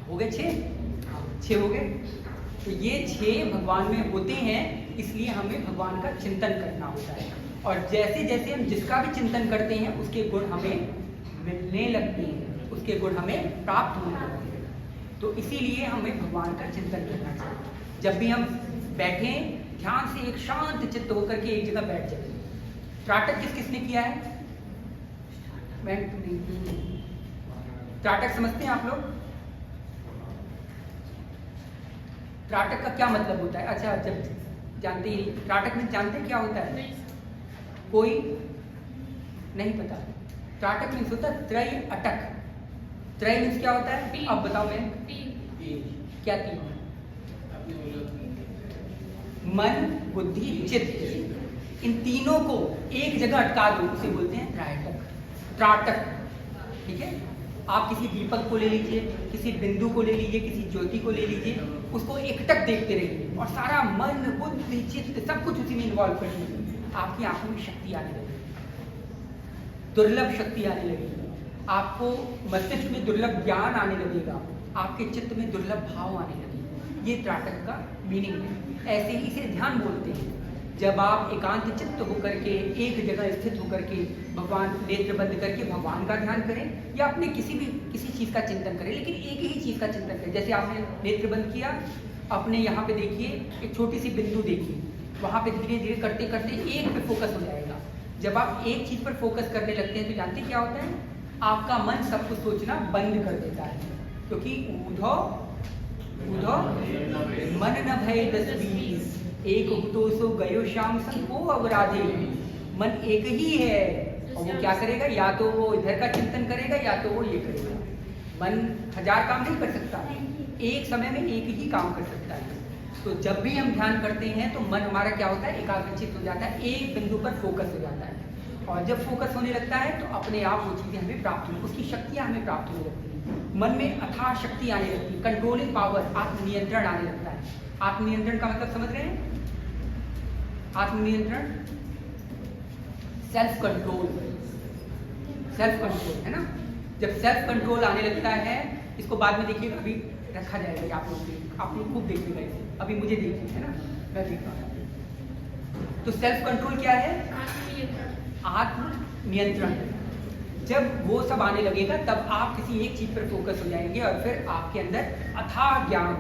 हो गए 6 हो गए। तो ये 6 भगवान में होते हैं, इसलिए हमें भगवान का चिंतन करना होता है। और जैसे जैसे हम जिसका भी चिंतन करते हैं उसके गुण हमें मिलने लगते हैं, उसके गुण हमें प्राप्त होने लगते हैं। तो इसीलिए हमें भगवान का चिंतन करना चाहिए। जब भी हम बैठें, ध्यान से एक शांत चित्त होकर के एक जगह बैठ जाए। त्राटक किसने किया है? त्राटक समझते हैं आप लोग? त्राटक का क्या मतलब होता है? अच्छा, जब जानते ही, त्राटक में जानते हैं क्या होता है? कोई नहीं पता? त्राटक मीन्स होता है त्रय अटक। त्रय मीन्स क्या होता है? अब बताओ मैं, क्या 3? मन, बुद्धि, चित्त, इन तीनों को एक जगह अटका दो, उसे बोलते हैं त्राटक। ठीक है। आप किसी दीपक को ले लीजिए, किसी बिंदु को ले लीजिए, किसी ज्योति को ले लीजिए, उसको एकटक देखते रहिए और सारा मन, बुद्धि, चित्त सब कुछ उसी में इन्वॉल्व कर लीजिए। आपकी आंखों में शक्ति आने लगेगी, दुर्लभ शक्ति आने लगेगी, आपको मस्तिष्क में दुर्लभ ज्ञान आने लगेगा, आपके चित्त में दुर्लभ भाव आने लगेगा। ये त्राटक का मीनिंग है। ऐसे ही इसे ध्यान बोलते हैं। जब आप एकांत चित्त होकर के एक जगह स्थित होकर के भगवान, नेत्र बंद करके भगवान का ध्यान करें या अपने किसी चीज का चिंतन करें, लेकिन एक ही चीज का चिंतन करें। जैसे आपने नेत्र बंद किया, अपने यहाँ पे देखिए एक छोटी सी बिंदु देखिए, वहां पे धीरे धीरे करते करते एक पे फोकस हो जाएगा। जब आप एक चीज पर फोकस करने लगते हैं तो जानते क्या होता है? आपका मन सब कुछ सोचना बंद कर देता है, क्योंकि ऊधो मन न भय 10 20, एक तो सो गयो श्याम संग को अवराधे। मन एक ही है और वो क्या करेगा? या तो वो इधर का चिंतन करेगा या तो वो ये करेगा। मन 1000 काम नहीं कर सकता, एक समय में एक ही काम कर सकता है। तो जब भी हम ध्यान करते हैं तो मन हमारा क्या होता है? एकाग्रचित हो जाता है, एक बिंदु पर फोकस हो जाता है। और जब फोकस होने लगता है तो अपने आप वो चीज़ें हमें प्राप्त होती, उसकी शक्तियाँ हमें प्राप्त होने लगती हैं। मन में अथाह शक्ति आने लगती है, कंट्रोलिंग पावर, आत्मनियंत्रण आने लगता है। आत्मनियंत्रण का मतलब समझ रहे हैं? आत्मनियंत्रण, सेल्फ कंट्रोल, सेल्फ कंट्रोल है ना। जब सेल्फ कंट्रोल आने लगता है, इसको बाद में देखिएगा, अभी रखा जाएगा आप लोग खूब देखिएगा इसे, अभी मुझे देखिए है ना, मैं देख रहा हूँ। तो सेल्फ कंट्रोल क्या है? आत्म नियंत्रण। जब वो सब आने लगेगा तब आप किसी एक चीज पर फोकस हो जाएंगे और फिर आपके अंदर अथाह ज्ञान,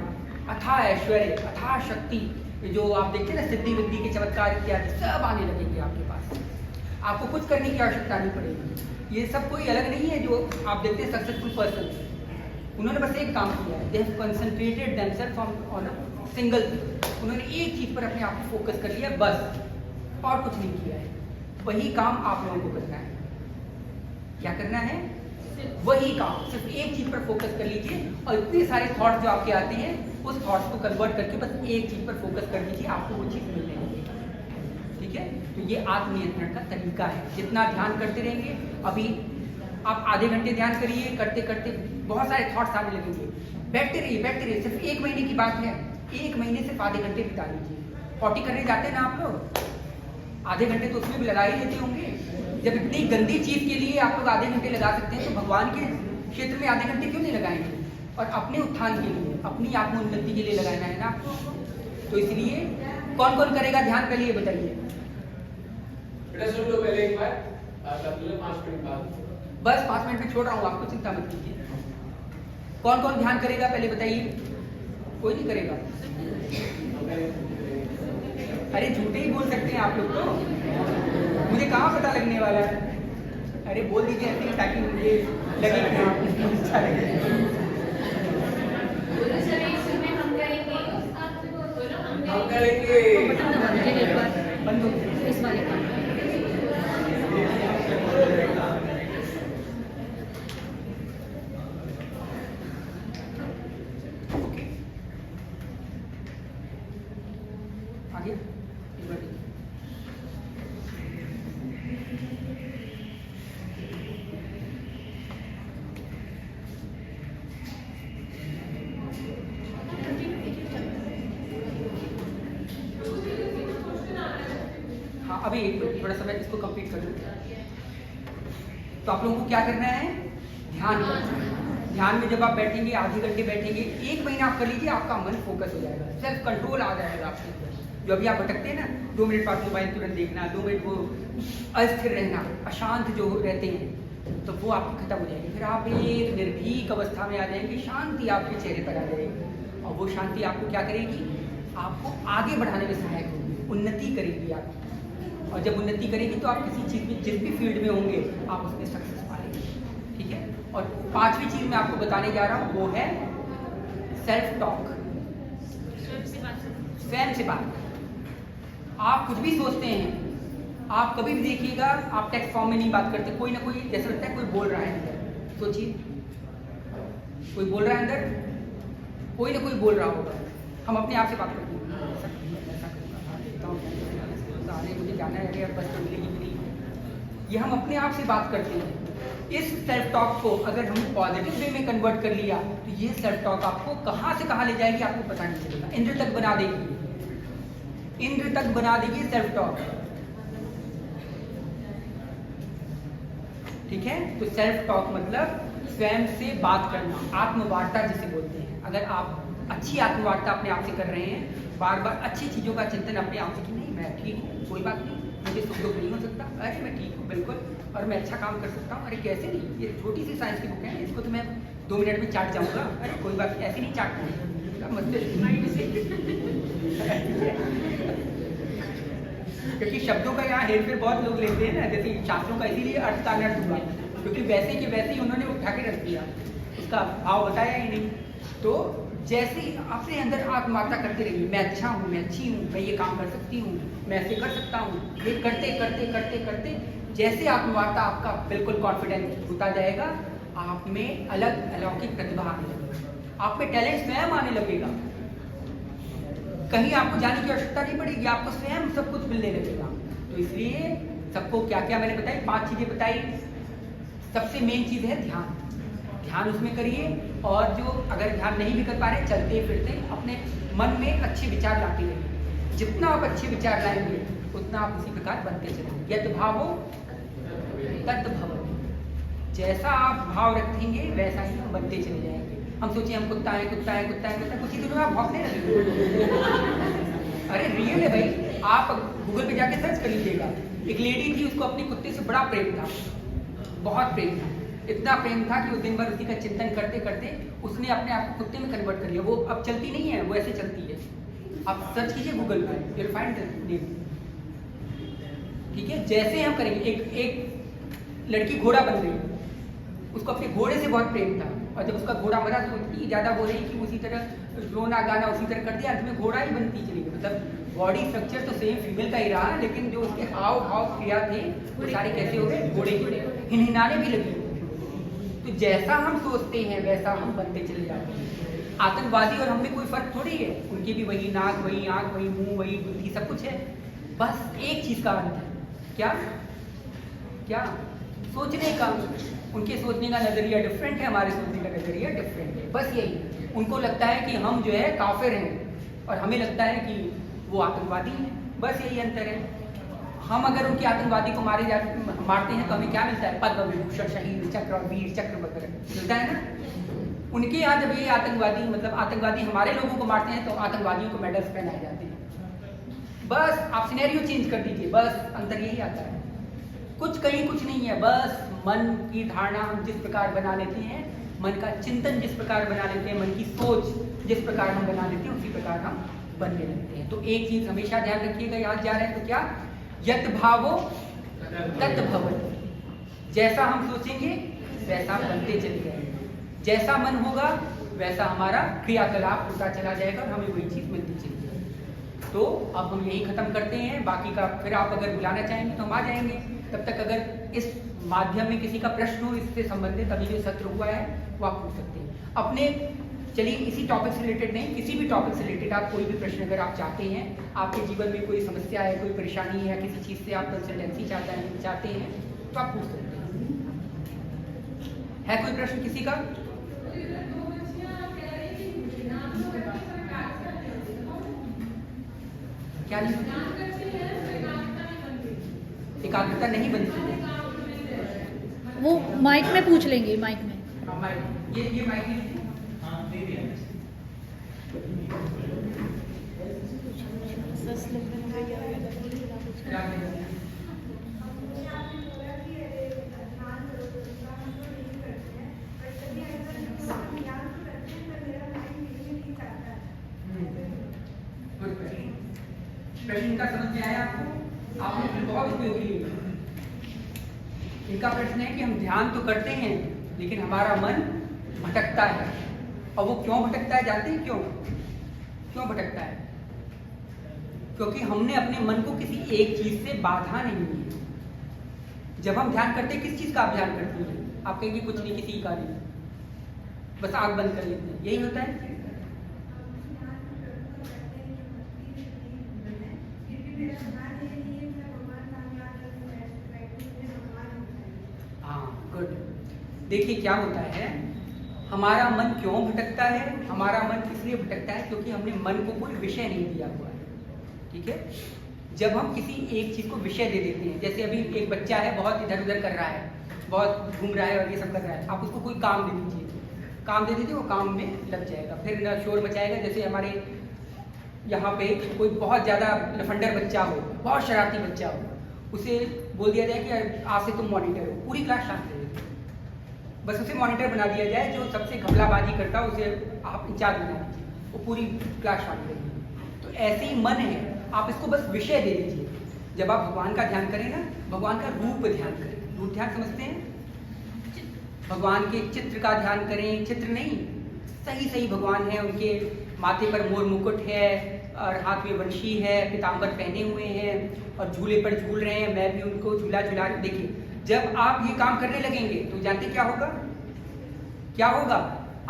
अथाह ऐश्वर्य, अथाह शक्ति, जो आप देखते हैं ना सिद्धि विद्धि के चमत्कार इत्यादि, सब आने लगेंगे आपके पास। आपको कुछ करने की आवश्यकता नहीं पड़ेगी। ये सब कोई अलग नहीं है जो आप देखते हैं सक्सेसफुल पर्सन, उन्होंने बस एक काम किया है, they have concentrated themselves on a single thing. उन्होंने एक चीज पर अपने आप को फोकस कर लिया बस, और कुछ नहीं किया है। वही काम आप लोगों को करना है। क्या करना है? वही काम, सिर्फ एक चीज पर फोकस कर लीजिए और इतने सारे थॉट्स जो आपके आते हैं उस थॉट्स को कन्वर्ट करके बस एक चीज पर फोकस कर लीजिए, आपको वो चीज मिलने लगेगी। ठीक है, तो ये आत्मनियंत्रण का तरीका है। जितना ध्यान करते रहेंगे, अभी आप आधे घंटे ध्यान करिए, करते करते बहुत सारे थॉट्स आने लगेंगे। बैठते रहिए, सिर्फ 1 महीने की बात है, 1 महीने सिर्फ आधे घंटे बिता लीजिए। 40 करने जाते हैं ना आप लोग, आधे घंटे तो उसमें भी लगा ही लेते होंगे। जब इतनी गंदी चीज के लिए आप लोग आधे घंटे लगा सकते हैं तो भगवान के क्षेत्र में आधे घंटे क्यों नहीं लगाएंगे? और अपने उत्थान के लिए, अपनी आत्मोन्नति के लिए लगाना है ना आपको। तो इसलिए कौन कौन करेगा ध्यान के लिए बताइए?
बेटा सुन लो पहले एक बार, 5 मिनट बाद।
बस 5 मिनट में छोड़ रहा हूँ, आपको चिंता मत कीजिए। कौन कौन ध्यान करेगा पहले बताइए? कोई नहीं करेगा? अरे झूठे ही बोल सकते हैं आप लोग तो, मुझे कहाँ पता लगने वाला है। अरे बोल दीजिए ऐसे ताकि मुझे लगे कि हाँ अच्छा लगे।
हम करेंगे।
बंद हो गया
इस वाले का।
आगे एक बार देखिए। हाँ अभी थोड़ा सा मैं इसको कंप्लीट कर लूँ। तो आप लोगों को क्या करना है? ध्यान करना है। ध्यान में जब आप बैठेंगे, आधे घंटे बैठेंगे, 1 महीना आप कर लीजिए, आपका मन फोकस हो जाएगा, सेल्फ कंट्रोल आ जाएगा आपके अंदर। जो अभी आप भटकते हैं ना, 2 मिनट बाद मोबाइल तुरंत देखना, 2 मिनट वो अस्थिर रहना, अशांत जो रहते हैं, तो वो आपकी खत्म हो जाएगी। फिर आप एक निर्भीक अवस्था में आ जाएंगे, शांति आपके चेहरे पर आ जाएगी। और वो शांति आपको क्या करेगी? आपको आगे बढ़ाने में सहायक होगी, उन्नति करेगी आप। और जब उन्नति करेगी तो आप किसी चीज़ में, जिस भी फील्ड में होंगे, आप उसमें सक्सेस पाएंगे। ठीक है। और 5वीं चीज़ मैं आपको बताने जा रहा हूँ, वो है सेल्फ टॉक, स्वयं से बात। आप कुछ भी सोचते हैं, आप कभी भी देखिएगा, आप टेक्स्ट फॉर्म में नहीं बात करते। कोई ना कोई, जैसे लगता है कोई बोल रहा है अंदर, सोचिए कोई बोल रहा है अंदर, कोई ना कोई बोल रहा होगा। हम अपने आप से बात करते हैं, मुझे जाना है, अरे बस तो मिलेगी भी नहीं। ये हम अपने आप से बात करते हैं। इस सेल्फ टॉक को अगर हम पॉजिटिव वे में कन्वर्ट कर लिया तो ये सेल्फ टॉक आपको कहाँ से कहाँ ले जाएगी आपको पता नहीं चलेगा। इंद्र तक बना देगी, इंद्र तक बना देगी सेल्फ टॉक। ठीक है। तो सेल्फ टॉक मतलब स्वयं से बात करना, आत्मवार्ता जिसे बोलते हैं। अगर आप अच्छी आत्मवार्ता अपने आप से कर रहे हैं, बार बार अच्छी चीज़ों का चिंतन अपने आप से कि नहीं मैं ठीक हूँ, कोई बात नहीं, मुझे सुख दुख नहीं हो सकता, अरे मैं ठीक हूँ बिल्कुल, और मैं अच्छा काम कर सकता हूँ, अरे कैसे नहीं, ये छोटी सी साइंस की बुक है, इसको तो मैं 2 मिनट में चाट जाऊँगा, अरे कोई बात ऐसे नहीं चाटना क्योंकि शब्दों का यहाँ हेरफेर बहुत लोग लेते हैं ना, जैसे शास्त्रों का इसीलिए अर्थ का अनर्थ हुआ, क्योंकि वैसे के वैसे ही उन्होंने उठा के रख दिया, उसका भाव बताया ही नहीं। तो जैसे ही अपने अंदर आत्मवार्ता करते रहिए, मैं अच्छा हूँ, मैं अच्छी हूँ, मैं ये काम कर सकती हूँ, मैं ऐसे कर सकता हूँ, ये करते करते करते करते जैसे आत्मवार्ता आपका बिल्कुल कॉन्फिडेंस होता जाएगा, आप में अलग अलौकिक प्रतिभा आने लगेगी, आप में टैलेंट स्वयं आने लगेगा। कहीं आपको जाने की आवश्यकता नहीं पड़ेगी, आपको स्वयं सब कुछ मिलने लगेगा। तो इसलिए सबको क्या क्या मैंने बताई, 5 चीजें बताई। सबसे मेन चीज है ध्यान। ध्यान उसमें करिए, और जो अगर ध्यान नहीं भी कर पा रहे, चलते फिरते अपने मन में अच्छे विचार लाते रहिए। जितना आप अच्छे विचार लाएंगे उतना आप उसी प्रकार बनते चलेंगे। यद भावो तद भवति। जैसा आप भाव रखेंगे वैसा ही हम बनते चले जाएंगे। हम सोचिए हम कुत्ता है, कुत्ता है, कुत्ता है, कुत्ता, कुछ ही दिनों में आप भौंकने लगेंगे। अरे रियल है भाई, आप गूगल पे जाके सर्च कर लीजिएगा। एक लेडी थी, उसको अपने कुत्ते से बड़ा प्रेम था, बहुत प्रेम था। इतना प्रेम था कि वो दिन भर उसी का चिंतन करते करते उसने अपने आप को कुत्ते में कन्वर्ट कर लिया। वो अब चलती नहीं है, वो ऐसे चलती है। आप सर्च कीजिए गूगल पे, you will find the name. ठीक है, जैसे हम करेंगे। एक लड़की घोड़ा बन गई, उसको अपने घोड़े से बहुत प्रेम था, और जब उसका घोड़ा मरा तो इतनी ज्यादा वो रही कि उसी तरह रोना गाना उसी तरह कर दिया, अंत में घोड़ा ही बनती चली गई। मतलब बॉडी स्ट्रक्चर तो सेम फीमेल का ही रहा, लेकिन जो उसके हाव भाव क्रिया थे वो सारे कैसे हो गए, घोड़े की। हिनहिनाने भी लगी। तो जैसा हम सोचते हैं वैसा हम बनते चले जाते हैं। आतंकवादी और हम में कोई फर्क थोड़ी है, उनकी भी वही नाक, वही आंख, वही मुंह, वही बुद्धि, सब कुछ है। बस एक चीज का अंतर है, क्या क्या सोचने का। उनके सोचने का नजरिया डिफरेंट है, हमारे सोचने का नजरिया डिफरेंट है। बस यही, उनको लगता है कि हम जो है काफिर हैं, और हमें लगता है कि वो आतंकवादी हैं। बस यही अंतर है। हम अगर उनके आतंकवादी को मारते हैं तो हमें क्या मिलता है, पद्म विभूषण, शहीद चक्र और वीर चक्र वगैरह मिलता है ना। उनके यहाँ जब ये आतंकवादी, मतलब आतंकवादी हमारे लोगों को मारते हैं तो आतंकवादियों को मेडल्स पहनाए जाते हैं। बस आप सिनेरियो चेंज कर दीजिए, बस अंतर यही आता है। कुछ कहीं कुछ नहीं है, बस मन की धारणा हम जिस प्रकार बना लेते हैं, मन का चिंतन जिस प्रकार बना लेते हैं, मन की सोच जिस प्रकार हम बना लेते हैं, उसी प्रकार हम बनने लगते हैं। तो एक चीज हमेशा ध्यान रखिएगा, याद जा रहे हैं तो क्या, यत भावो तत भवति। जैसा हम सोचेंगे वैसा बनते चले जाएंगे, जैसा मन होगा वैसा हमारा क्रियाकलाप होता चला जाएगा, और हमें वही चीज मिलती चली जाएगी। तो अब हम यही खत्म करते हैं, बाकी का फिर आप अगर बुलाना चाहेंगे तो हम आ जाएंगे। तब तक अगर इस माध्यम में किसी का प्रश्न हो इससे संबंधित, अभी जो सत्र हुआ है वो आप पूछ सकते हैं अपने। चलिए इसी टॉपिक से रिलेटेड नहीं, किसी भी टॉपिक से रिलेटेड आप कोई भी प्रश्न अगर आप चाहते हैं, आपके जीवन में कोई समस्या है, कोई परेशानी है, किसी चीज़ से आप कंसल्टेंसी चाहते हैं तो आप पूछ सकते हैं। है कोई प्रश्न किसी का? क्या नहीं, एकाग्रता नहीं बनती।
वो माइक में पूछ लेंगे, माइक में।
हाँ, माइक, ये माइक में प्रश्न का समझ में आया आपको? आपने बहुत उपयोगी है। इनका प्रश्न है कि हम ध्यान तो करते हैं लेकिन हमारा मन भटकता है, और वो क्यों भटकता है जानते हैं? क्यों भटकता है? क्योंकि हमने अपने मन को किसी एक चीज से बाधा नहीं दी। जब हम ध्यान करते हैं, किस चीज का आप ध्यान करते हैं? आप कहेंगे कुछ नहीं, किसी का नहीं, बस आंख बंद कर लेते हैं, यही होता है। हाँ, गुड। देखिए क्या होता है, हमारा मन क्यों भटकता है? हमारा मन इसलिए भटकता है क्योंकि हमने मन को कोई विषय नहीं दिया हुआ है। ठीक है, जब हम किसी एक चीज को विषय दे देते हैं, जैसे अभी एक बच्चा है, बहुत इधर उधर कर रहा है, बहुत घूम रहा है और ये सब कर रहा है, आप उसको कोई काम दे दीजिए, काम दे दीजिए, वो काम में लग जाएगा, फिर न शोर मचाएगा। जैसे हमारे यहाँ पे कोई बहुत ज्यादा लफंडर बच्चा हो, बहुत शरारती बच्चा हो, उसे बोल दिया जाए कि आज से तुम मॉनिटर हो, पूरी क्लास शांत रहेगी। बस उसे मॉनिटर बना दिया जाए, जो सबसे घपलाबाजी करता है उसे आप इंचार्ज बना दीजिए, वो पूरी क्लास शांत रहेगी। तो ऐसे ही मन है, आप इसको बस विषय दे दीजिए। जब आप भगवान का ध्यान करें ना, भगवान का रूप ध्यान करें। रूप ध्यान समझते हैं? भगवान के चित्र का ध्यान करें, चित्र नहीं, सही सही भगवान है, उनके माथे पर मोर मुकुट है और हाथ में वंशी है, पीताम्बर पहने हुए हैं और झूले पर झूल रहे हैं, मैं भी उनको झूला झूला। देखिए जब आप ये काम करने लगेंगे तो जानते क्या होगा? क्या होगा?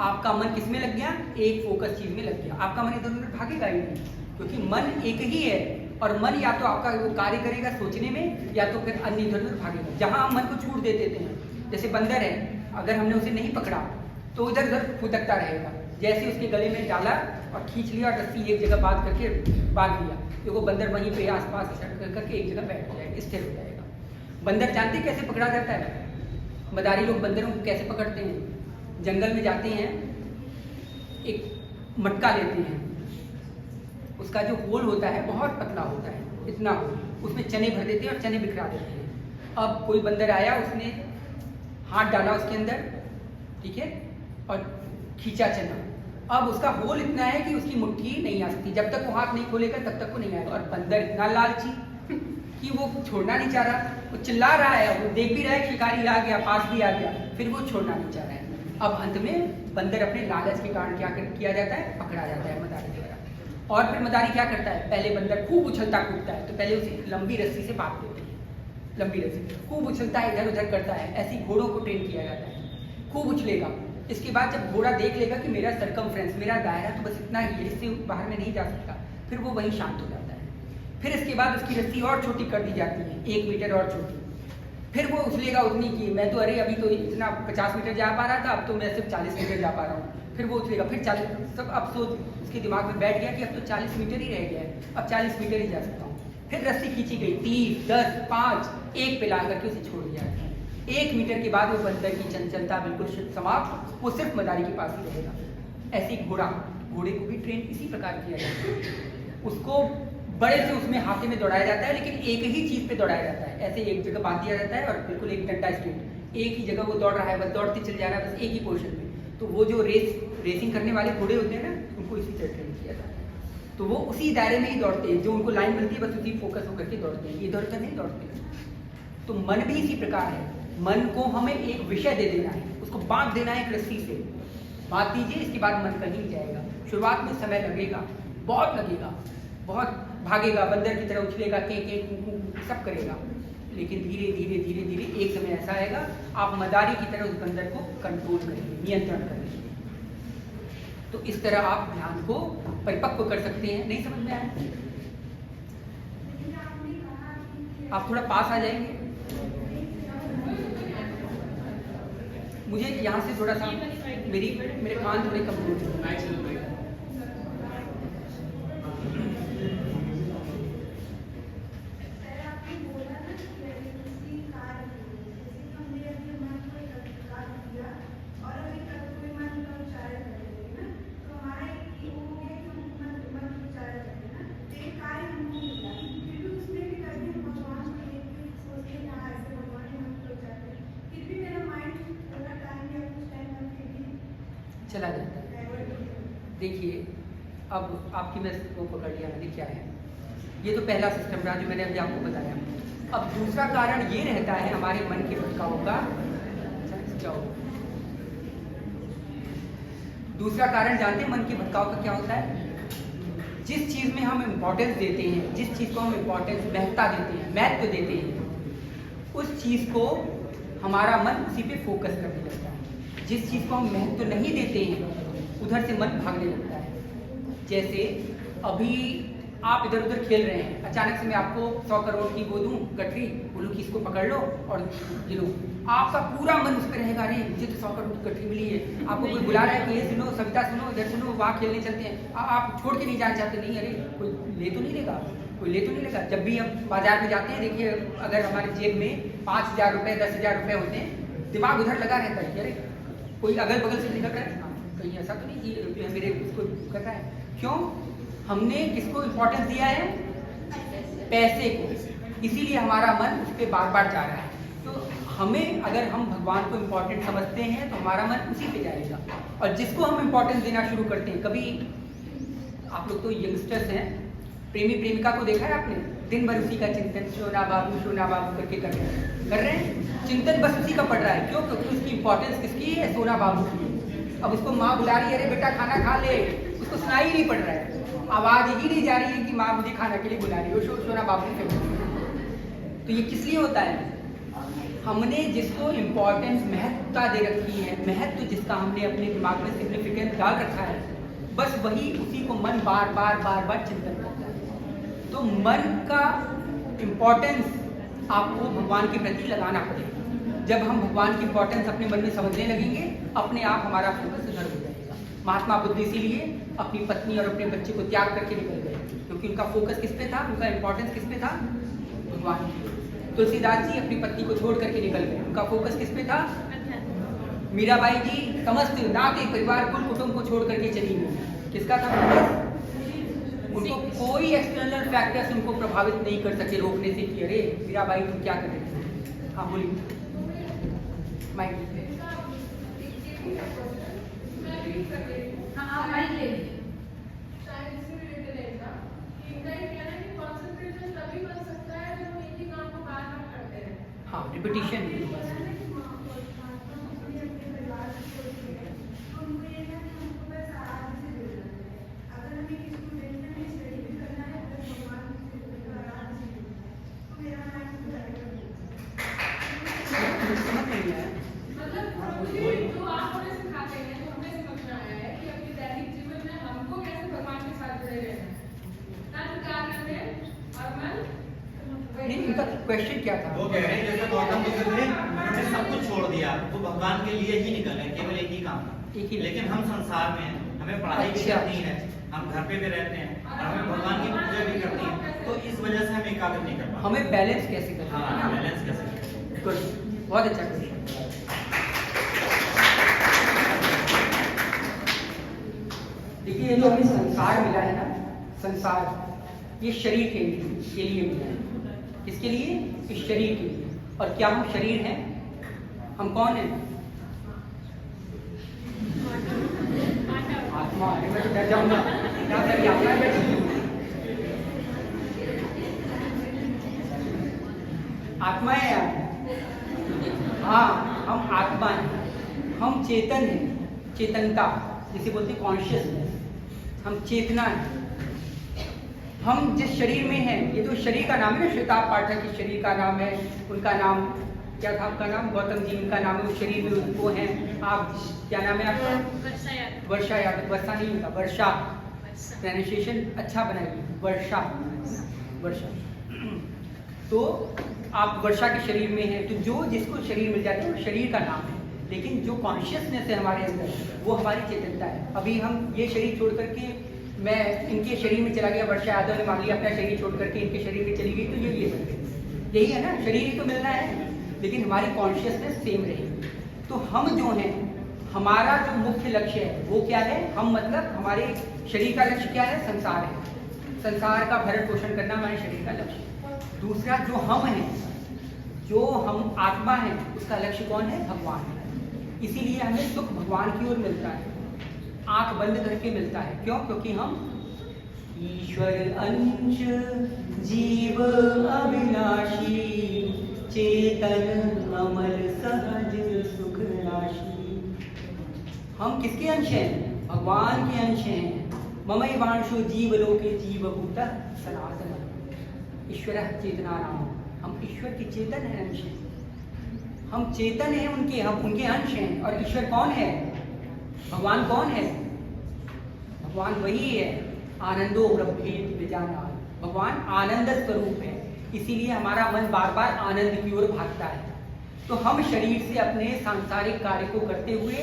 आपका मन किस में लग गया? एक फोकस चीज में लग गया। आपका मन इधर उधर भागेगा ही नहीं, क्योंकि मन एक ही है, और मन या तो आपका वो कार्य करेगा सोचने में या तो फिर अन्य इधर उधर भागेगा। जहाँ हम मन को छूट दे देते हैं, जैसे बंदर है, अगर हमने उसे नहीं पकड़ा तो इधर उधर फुदकता रहेगा। जैसे उसके गले में डाला और खींच लिया और रस्सी एक जगह बांध करके बांध दिया, तो वो बंदर वहीं पे आसपास करके एक जगह बैठ जाएगा, स्थिर हो जाएगा। बंदर जानते कैसे पकड़ा जाता है? मदारी लोग बंदरों को कैसे पकड़ते हैं? जंगल में जाते हैं, एक मटका लेते हैं, उसका जो होल होता है बहुत पतला होता है, इतना होल, उसमें चने भर देते हैं और चने बिखरा देते हैं। अब कोई बंदर आया, उसने हाथ डाला उसके अंदर, ठीक है, और खींचा चना। अब उसका होल इतना है कि उसकी मुट्ठी नहीं आ सकती, जब तक वो हाथ नहीं खोलेगा तब तक वो नहीं आएगा। और बंदर इतना लालची कि वो छोड़ना नहीं चाह रहा, वो चिल्ला रहा है, वो देख भी रहा है शिकारी आ गया, पास भी आ गया, फिर वो छोड़ना नहीं चाह रहा है। अब अंत में बंदर अपने लालच के कारण क्या किया जाता है? पकड़ा जाता है मदारी द्वारा। और फिर मदारी क्या करता है? पहले बंदर खूब उछलता कूदता है, तो पहले उसे लंबी रस्सी से बांध देते हैं, लंबी रस्सी, खूब उछलता है, इधर उधर करता है। ऐसी घोड़ों को ट्रेन किया जाता है, खूब उछलेगा। इसके बाद जब घोड़ा देख लेगा कि मेरा सरकमफ्रेंस, मेरा दायरा तो बस इतना ही है, इससे बाहर में नहीं जा सकता, फिर वो वहीं शांत हो जाता है। फिर इसके बाद उसकी रस्सी और छोटी कर दी जाती है, 1 मीटर और छोटी। फिर वो उछलेगा उतनी की, मैं तो अरे अभी तो इतना 50 मीटर जा पा रहा था, अब तो मैं सिर्फ 40 मीटर जा पा रहा हूँ। फिर वो उछलेगा, फिर 40, सब अब सोच उसके दिमाग में बैठ गया कि अब तो 40 मीटर ही रह गया है, अब 40 मीटर ही जा सकता हूँ। फिर रस्सी खींची गई, 30, 10, 5, 1 पे ला करके उसे छोड़ दिया। 1 मीटर के बाद वो बंदर की चंचलता बिल्कुल समाप्त, वो सिर्फ मदारी के पास ही रहेगा। ऐसी घोड़े को भी ट्रेन इसी प्रकार किया जाता है। उसको बड़े से उसमें हाथे में दौड़ाया जाता है, लेकिन एक ही चीज पे दौड़ाया जाता है। ऐसे एक जगह बांध दिया जाता है और बिल्कुल एक डंडा स्ट्रेट, एक ही जगह वो दौड़ रहा है, बस दौड़ते चल जा रहा है, बस एक ही पोर्शन में। तो वो जो रेसिंग करने वाले घोड़े होते हैं ना, उनको इसी तरह ट्रेन किया जाता है। तो वो उसी दायरे में ही दौड़ते हैं, जो उनको लाइन मिलती है बस उसी फोकस होकर के दौड़ते हैं, इधर उधर नहीं दौड़ते। तो मन भी इसी प्रकार है, मन को हमें एक विषय दे देना है, उसको बांध देना है एक रस्सी से, बांध दीजिए, इसके बाद मन कहीं जाएगा। शुरुआत में समय लगेगा, बहुत लगेगा, बहुत भागेगा, बंदर की तरह उछलेगा, के सब करेगा, लेकिन धीरे धीरे धीरे धीरे एक समय ऐसा आएगा आप मदारी की तरह उस बंदर को कंट्रोल करेंगे, नियंत्रण करेंगे। तो इस तरह आप ध्यान को परिपक्व कर सकते हैं। नहीं समझ में आया? आप थोड़ा पास आ जाएंगे, मुझे यहाँ से थोड़ा सा मेरे कान थोड़े कमजोर हैं। चला जाता है। देखिए, अब आपकी मैं वो पकड़ लिया मैंने, क्या है ये तो पहला सिस्टम रहा जो मैंने अभी आपको बताया। अब दूसरा कारण ये रहता है हमारे मन के भटकाव का। दूसरा कारण जानते हैं मन के भटकाव का क्या होता है? जिस चीज में हम इम्पोर्टेंस देते हैं, जिस चीज को हम इम्पोर्टेंस महत्ता देते हैं, महत्व देते हैं, उस चीज को हमारा मन उसी पे फोकस करने लगता है। जिस चीज को हम महत्व नहीं देते हैं उधर से मन भागने लगता है। जैसे अभी आप इधर उधर खेल रहे हैं, अचानक से मैं आपको 100 करोड़ की वो दूं गठरी, बोलूं कि इसको पकड़ लो और गिनो, आपका पूरा मन उस पर रहेगा, अरे मुझे तो 100 करोड़ की गठरी मिली है। आपको कोई बुला रहा है कि ये सुनो, सविता सुनो, इधर सुनो, वहाँ खेलने चलते हैं, आप छोड़ के नहीं जाना चाहते, नहीं अरे कोई ले तो नहीं लेगा, कोई ले तो नहीं लेगा। जब भी हम बाजार में जाते हैं, देखिए अगर हमारे जेब में 5,000 रुपये 10,000 रुपये होते हैं, दिमाग उधर लगा रहता है कि अरे कोई अगल बगल से निकल रहा है, कहीं ऐसा तो नहीं कि मेरे उसको कर रहा है। क्यों? हमने किसको इम्पोर्टेंस दिया है? पैसे को, इसीलिए हमारा मन उस पर बार बार जा रहा है। तो हमें, अगर हम भगवान को इम्पोर्टेंट समझते हैं तो हमारा मन उसी पे जाएगा। और जिसको हम इम्पोर्टेंस देना शुरू करते हैं, कभी आप लोग तो यंगस्टर्स हैं, प्रेमी प्रेमिका को देखा है आपने? दिन भर उसी का चिंतन, सोना बाबू करके कर रहे हैं, चिंतन बस उसी का पड़ रहा है। क्यों? क्योंकि उसकी इंपॉर्टेंस किसकी है? सोना बाबू की। अब उसको माँ बुला रही है, अरे बेटा खाना खा ले, उसको सुनाई नहीं पड़ रहा है, आवाज ही नहीं जा रही है कि माँ मुझे खाना के लिए बुला रही है, सोना बाबू से। तो ये किस लिए होता है? हमने जिसको इम्पोर्टेंस, महत्वता दे रखी है, महत्व जिसका हमने अपने दिमाग में सिग्निफिकेंस डाल रखा है, बस वही, उसी को मन बार बार चिंतन करता है। तो मन का इम्पोर्टेंस आपको भगवान के प्रति लगाना पड़ेगा। जब हम भगवान की इम्पोर्टेंस अपने मन में समझने लगेंगे, अपने आप हमारा फोकस उधर हो जाएगा। महात्मा बुद्ध इसीलिए अपनी पत्नी और अपने बच्चे को त्याग करके निकल गए, क्योंकि उनका फोकस किस पे था, उनका इम्पोर्टेंस किस पे था, भगवान पे। तुलसीदास जी अपनी पत्नी को छोड़ करके निकल गए, उनका फोकस किस पे था। मीराबाई जी समस्त नाते परिवार कुल कुटुंब को छोड़ करके चली गई, किसका था फोकस। उनको कोई एक्सटर्नल फैक्टर्स उनको प्रभावित नहीं कर सके रोकने से कि अरे मीराबाई तुम क्या कर रही हो। हाँ बोलिए।
हाँ आप माइक ले लीजिए।
हाँ रिपीटिशन। नहीं इनका क्वेश्चन क्या था।
वो कह रहे हैं जैसे गौतम बुद्ध थे, उन्होंने सब कुछ छोड़ दिया, वो भगवान के लिए ही निकले, केवल एक ही काम था। लेकिन हम संसार में हैं, हमें पढ़ाई भी करनी है, हम घर पे भी रहते हैं और हमें भगवान की पूजा भी करनी है, तो इस वजह से हम एकाग्र नहीं कर पाते।
हमें बैलेंस कैसे करना है।
हाँ बैलेंस कैसे।
गुड, बहुत अच्छा क्वेश्चन। देखिए ये जो हमें संसार मिला है ना, संसार ये शरीर के लिए मिला है। किसके लिए, इस शरीर के लिए। और क्या हम शरीर हैं, हम कौन हैं, आत्मा। मैं तो डर जाऊंगा क्या करिए, आत्मा बैठी, आत्मा है यार। हाँ हम आत्मा हैं, हम चेतन हैं, चेतनता जिसे बोलते हैं कॉन्शियसनेस, हम चेतना है। हम जिस शरीर में हैं, ये तो शरीर का नाम है ना, श्वेताब पाठक के शरीर का नाम है, उनका नाम क्या था, आपका नाम गौतम जी, उनका नाम है, उस शरीर में वो हैं। आप क्या नाम है आपका, वर्षा यादव। वर्षा नहीं होता, वर्षा, प्रोनाउंसिएशन अच्छा बनाइए, वर्षा, वर्षा। तो आप वर्षा के शरीर में हैं, तो जो जिसको शरीर मिल जाता है वो शरीर का नाम है। लेकिन जो कॉन्शियसनेस है हमारे अंदर, वो हमारी चेतनता है। अभी हम ये शरीर छोड़ करके मैं इनके शरीर में चला गया, वर्षा यादव ने मान लिया अपना शरीर छोड़ करके इनके शरीर में चली गई, तो यही है ना, शरीर ही तो मिलना है, लेकिन हमारी कॉन्शियसनेस सेम रहेगी। तो हम जो हैं, हमारा जो मुख्य लक्ष्य है वो क्या है, हम मतलब हमारे शरीर का लक्ष्य क्या है, संसार है। संसार का भरण पोषण करना हमारे शरीर का लक्ष्य है। दूसरा जो हम हैं, जो हम आत्मा हैं, उसका लक्ष्य कौन है, भगवान है। इसीलिए हमें सुख भगवान की ओर मिलता है, आंख बंद करके मिलता है। क्यों, क्योंकि हम ईश्वर अंश जीव अविनाशी चेतन अमल सहज सुख राशि। हम किसके अंश हैं, भगवान के अंश हैं। ममैवांशो जीवलोके जीवभूतः सनातन ईश्वरः चेतनानां, हम ईश्वर के चेतन है, अंश हैं। हम चेतन हैं उनके, हम उनके अंश हैं। और ईश्वर कौन है, भगवान कौन है, भगवान वही है, आनंदो ब्रह्मेति विजानाति, भगवान आनंद स्वरूप है। इसीलिए हमारा मन बार बार आनंद की ओर भागता है। तो हम शरीर से अपने सांसारिक कार्य को करते हुए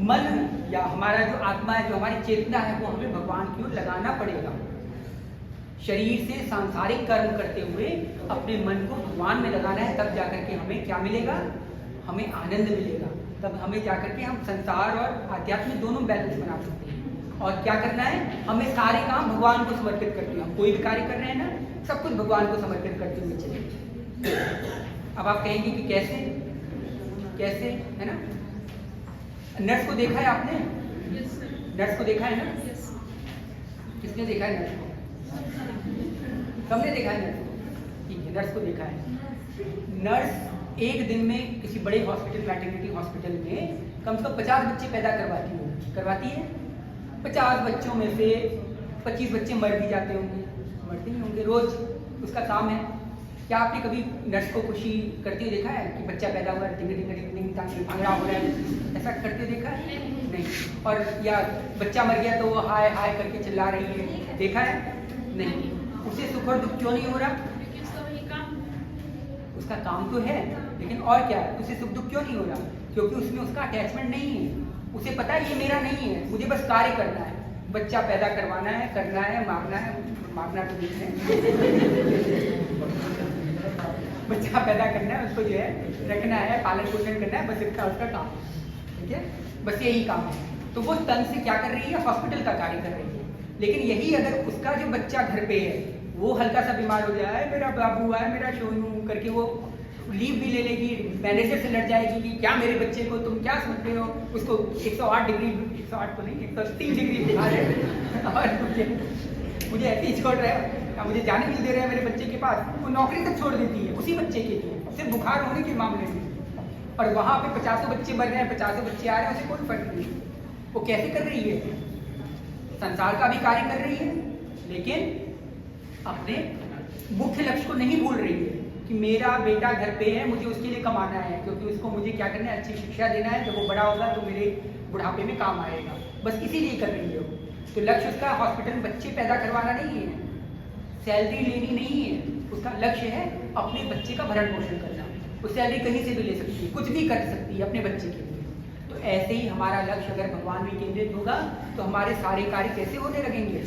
मन या हमारा जो आत्मा है, जो हमारी चेतना है, वो हमें भगवान की ओर लगाना पड़ेगा। शरीर से सांसारिक कर्म करते हुए अपने मन को भगवान में लगाना है, तब जाकर के हमें क्या मिलेगा, हमें आनंद मिलेगा। तब हमें जाकर के हम संसार और आध्यात्म दोनों बैलेंस बना सकते हैं। और क्या करना है, हमें सारे काम भगवान को समर्पित करते हुए, हम कोई भी कार्य कर रहे हैं ना, सब कुछ भगवान को समर्पित करते हुए चलेंगे। अब आप कहेंगे कि कैसे, कैसे, है ना। नर्स को देखा है आपने, नर्स को देखा है ना, किसने देखा है नर्स को, सबने देखा है नर्स को, ठीक है, नर्स को देखा है। नर्स एक दिन में किसी बड़े हॉस्पिटल, मैटरनिटी हॉस्पिटल में कम से कम 50 बच्चे पैदा करवाती है। 50 बच्चों में से 25 बच्चे मर भी जाते होंगे, मरते नहीं होंगे, रोज उसका काम है। क्या आपने कभी नर्स को खुशी करते हुए देखा है कि बच्चा पैदा हुआ है, टिंग टिंग टिंग टिंग ताकि भांगड़ा हो रहा है, ऐसा करते हुए देखा है? नहीं। और या बच्चा मर गया तो वो हाय हाय करके चिल्ला रही है, देखा है? नहीं। उसे सुख और दुख क्यों नहीं हो रहा?
क्योंकि उसका वही काम है।
उसका काम तो है, लेकिन और क्या है, उसे सुख दुख क्यों नहीं हो रहा? क्योंकि उसमें उसका अटैचमेंट नहीं है। उसे पता है ये मेरा नहीं है, मुझे बस कार्य करना है, बच्चा पैदा करवाना है, करना है, मारना तो नहीं है बच्चा पैदा करना है, उसको जो है रखना है, पालन पोषण करना है, बस इतना उसका काम है। ठीक है, बस यही काम है। तो वो तन से क्या कर रही है? हॉस्पिटल का कार्य कर रही है। लेकिन यही अगर उसका जो बच्चा घर पे है वो हल्का सा बीमार हो जाए, मेरा बाबू है, मेरा शोनू करके वो लीव भी ले लेगी, मैनेजर से लड़ जाएगी कि क्या मेरे बच्चे को तुम क्या समझ रहे हो, उसको 108 डिग्री, 108 तो नहीं 103 डिग्री बुखार है और मुझे ऐसे ही छोड़ रहे हो, मुझे जाने नहीं दे रहे हैं मेरे बच्चे के पास। वो नौकरी तक छोड़ देती है उसी बच्चे के लिए, सिर्फ बुखार होने के मामले में। और वहाँ पे 50 बच्चे मर रहे हैं, 50 बच्चे आ रहे हैं, उसे कोई फर्क नहीं। वो कैसे कर रही है? संसार का भी कार्य कर रही है, लेकिन अपने मुख्य लक्ष्य को नहीं भूल रही है कि मेरा बेटा घर पे है, मुझे उसके लिए कमाना है, क्योंकि उसको मुझे क्या करना है? अच्छी शिक्षा देना है, जब वो बड़ा होगा तो मेरे बुढ़ापे में काम आएगा। बस इसीलिए कर रही है वो। तो लक्ष्य उसका हॉस्पिटल में बच्चे पैदा करवाना नहीं है, सैलरी लेनी नहीं है, उसका लक्ष्य है अपने बच्चे का भरण पोषण करना। वो सैलरी कहीं से भी ले सकती है, कुछ भी कर सकती है अपने बच्चे के लिए। तो ऐसे ही हमारा लक्ष्य अगर भगवान में केंद्रित होगा तो हमारे सारे कार्य कैसे होने लगेंगे?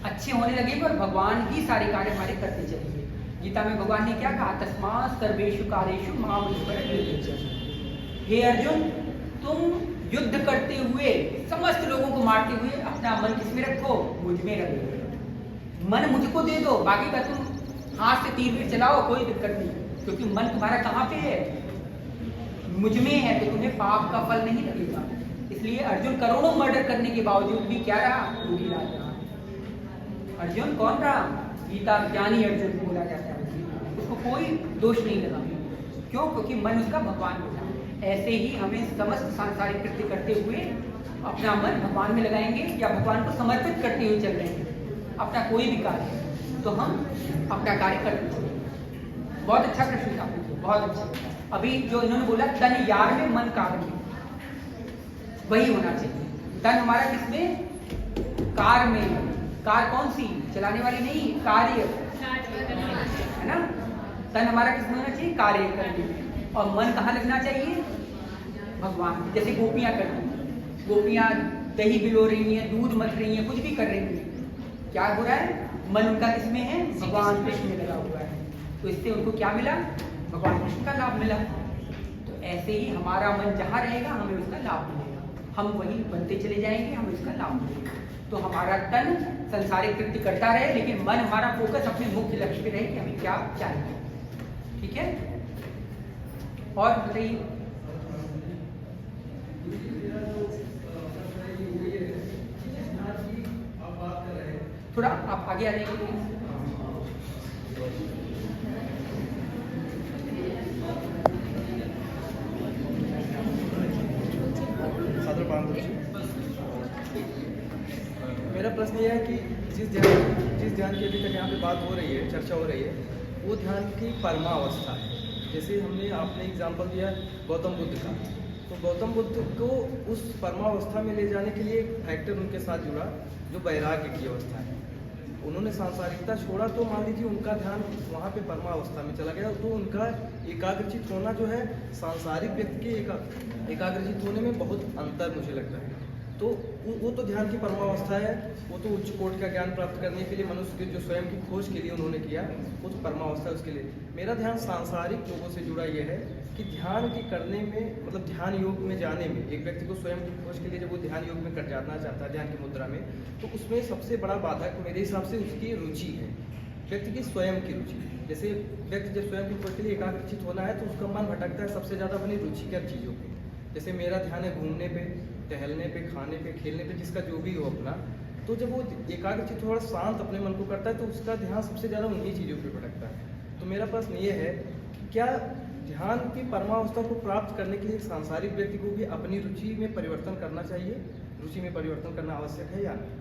अच्छे होने लगेंगे, और भगवान ही सारे कार्य हमारे करते चलेंगे। गीता में भगवान ने क्या कहा? तस्मात् सर्वेषु कार्येषु माम युध्यत। हे अर्जुन, तुम युद्ध करते हुए, समस्त लोगों को मारते हुए अपना मन किसमें रखो? मुझ में रखो। मन मुझको दे दो, बाकी का तुम हाथ से तीर भी चलाओ, कोई दिक्कत नहीं, क्योंकि मन तुम्हारा कहाँ पे है? मुझ में है, तो तुम्हें पाप का फल नहीं लगेगा। इसलिए अर्जुन करोड़ों मर्डर करने के बावजूद भी क्या रहा? योगीराज रहा। अर्जुन कौन रहा? गीता ज्ञानी अर्जुन को बोला जाता है, उसको कोई दोष नहीं लगा। क्यों? क्योंकि मन उसका भगवान में था। ऐसे ही हमें समस्त सांसारिक कृत्य करते हुए अपना मन भगवान में लगाएंगे, या भगवान को समर्पित करते हुए चल रहे हैं अपना कोई भी कार्य, तो हम अपना कार्य करते चलेंगे। बहुत अच्छा प्रश्न था, बहुत अच्छा। अभी जो इन्होंने बोला तन यार में मन कार में, वही होना चाहिए। तन हमारा किसमें? कार में। कार कौन सी? चलाने वाली नहीं, कार्य, है ना? तन हमारा किसमें होना चाहिए? कार्य करने में। और मन कहाँ लगना चाहिए? भगवान। जैसे गोपियां करती हैं, गोपियां दही बिलो रही हैं, दूध मथ रही हैं, कुछ भी कर रही हैं, क्या हो रहा है? मन उनका किसमें है? भगवान कृष्ण में लगा हुआ है। तो इससे उनको क्या मिला? भगवान कृष्ण का लाभ मिला। तो ऐसे ही हमारा मन जहाँ रहेगा हमें उसका लाभ मिलेगा, हम वही बनते चले जाएंगे, हमें उसका लाभ मिलेगा। तो हमारा तन संसारिक कृत्य करता रहे, लेकिन मन हमारा फोकस अपने मुख्य लक्ष्य पे रहे कि हमें क्या चाहिए। ठीक है? और बताइए। थोड़ा आप आगे आ जाइए।
मेरा प्रश्न यह है कि जिस ध्यान की अभी तक यहाँ पे बात हो रही है, चर्चा हो रही है, वो ध्यान की परमावस्था है। जैसे आपने एग्जाम्पल दिया गौतम बुद्ध का, तो गौतम बुद्ध को उस परमावस्था में ले जाने के लिए एक फैक्टर उनके साथ जुड़ा, जो वैराग्य की अवस्था है। उन्होंने सांसारिकता छोड़ा तो मान लीजिए उनका ध्यान वहाँ पे परमावस्था में चला गया, तो उनका एकाग्रचित होना जो है सांसारिक व्यक्ति के एकाग्रचित होने में बहुत अंतर मुझे लगता है। तो वो तो ध्यान की परमावस्था है, वो तो उच्च कोटि का ज्ञान प्राप्त करने के लिए मनुष्य के जो स्वयं की खोज के लिए उन्होंने किया, वो तो परमावस्था है उसके लिए। मेरा ध्यान सांसारिक लोगों से जुड़ा ये है कि ध्यान के करने में, मतलब ध्यान योग में जाने में, एक व्यक्ति को स्वयं की खोज के लिए जब वो ध्यान योग में कर जाना चाहता है, ध्यान की मुद्रा में, तो उसमें सबसे बड़ा बाधक मेरे हिसाब से उसकी रुचि है, व्यक्ति की स्वयं की रुचि। जैसे व्यक्ति जब स्वयं की खोज के लिए एकाग्रचित होना है तो उसका मन भटकता है सबसे ज़्यादा अपनी रुचिकर चीज़ों पे। जैसे मेरा ध्यान है घूमने पे, टहलने पे, खाने पे, खेलने पे, जिसका जो भी हो अपना, तो जब वो एकाग्रचित थोड़ा शांत अपने मन को करता है तो उसका ध्यान सबसे ज़्यादा उन्हीं चीज़ों पे भटकता है। तो मेरा प्रश्न ये है कि क्या ध्यान की परमावस्था को प्राप्त करने के लिए सांसारिक व्यक्ति को भी अपनी रुचि में परिवर्तन करना चाहिए, रुचि में परिवर्तन करना आवश्यक है या नहीं?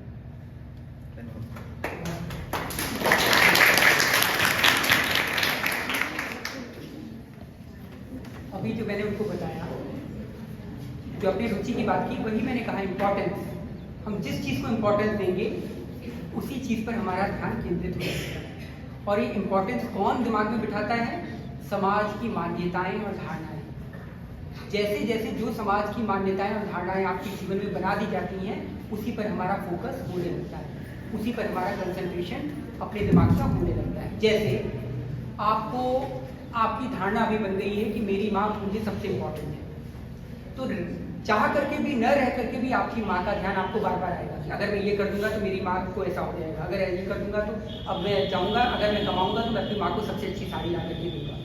अभी जो मैंने उनको बताया, जो अपनी रुचि की बात की, वही मैंने कहा इम्पोर्टेंस। हम जिस चीज़ को इम्पोर्टेंस देंगे उसी चीज़ पर हमारा ध्यान केंद्रित हो जाता है। और ये इम्पोर्टेंस कौन दिमाग में बिठाता है? समाज की मान्यताएं और धारणाएं। जैसे जैसे जो समाज की मान्यताएं और धारणाएं आपके जीवन में बना दी जाती हैं, उसी पर हमारा फोकस होने लगता है, उसी पर हमारा कंसंट्रेशन अपने दिमाग का होने लगता है। जैसे आपको आपकी धारणा भी बन गई है कि मेरी माँ मुझे सबसे इम्पोर्टेंट है, तो चाह करके भी न रह करके भी आपकी माँ का ध्यान आपको बार बार आएगा कि अगर मैं ये कर दूंगा तो मेरी माँ को ऐसा हो जाएगा, अगर ये कर दूंगा तो अब मैं जाऊँगा, अगर मैं कमाऊँगा तो मैं अपनी माँ को सबसे अच्छी साड़ी ला करके दूंगा।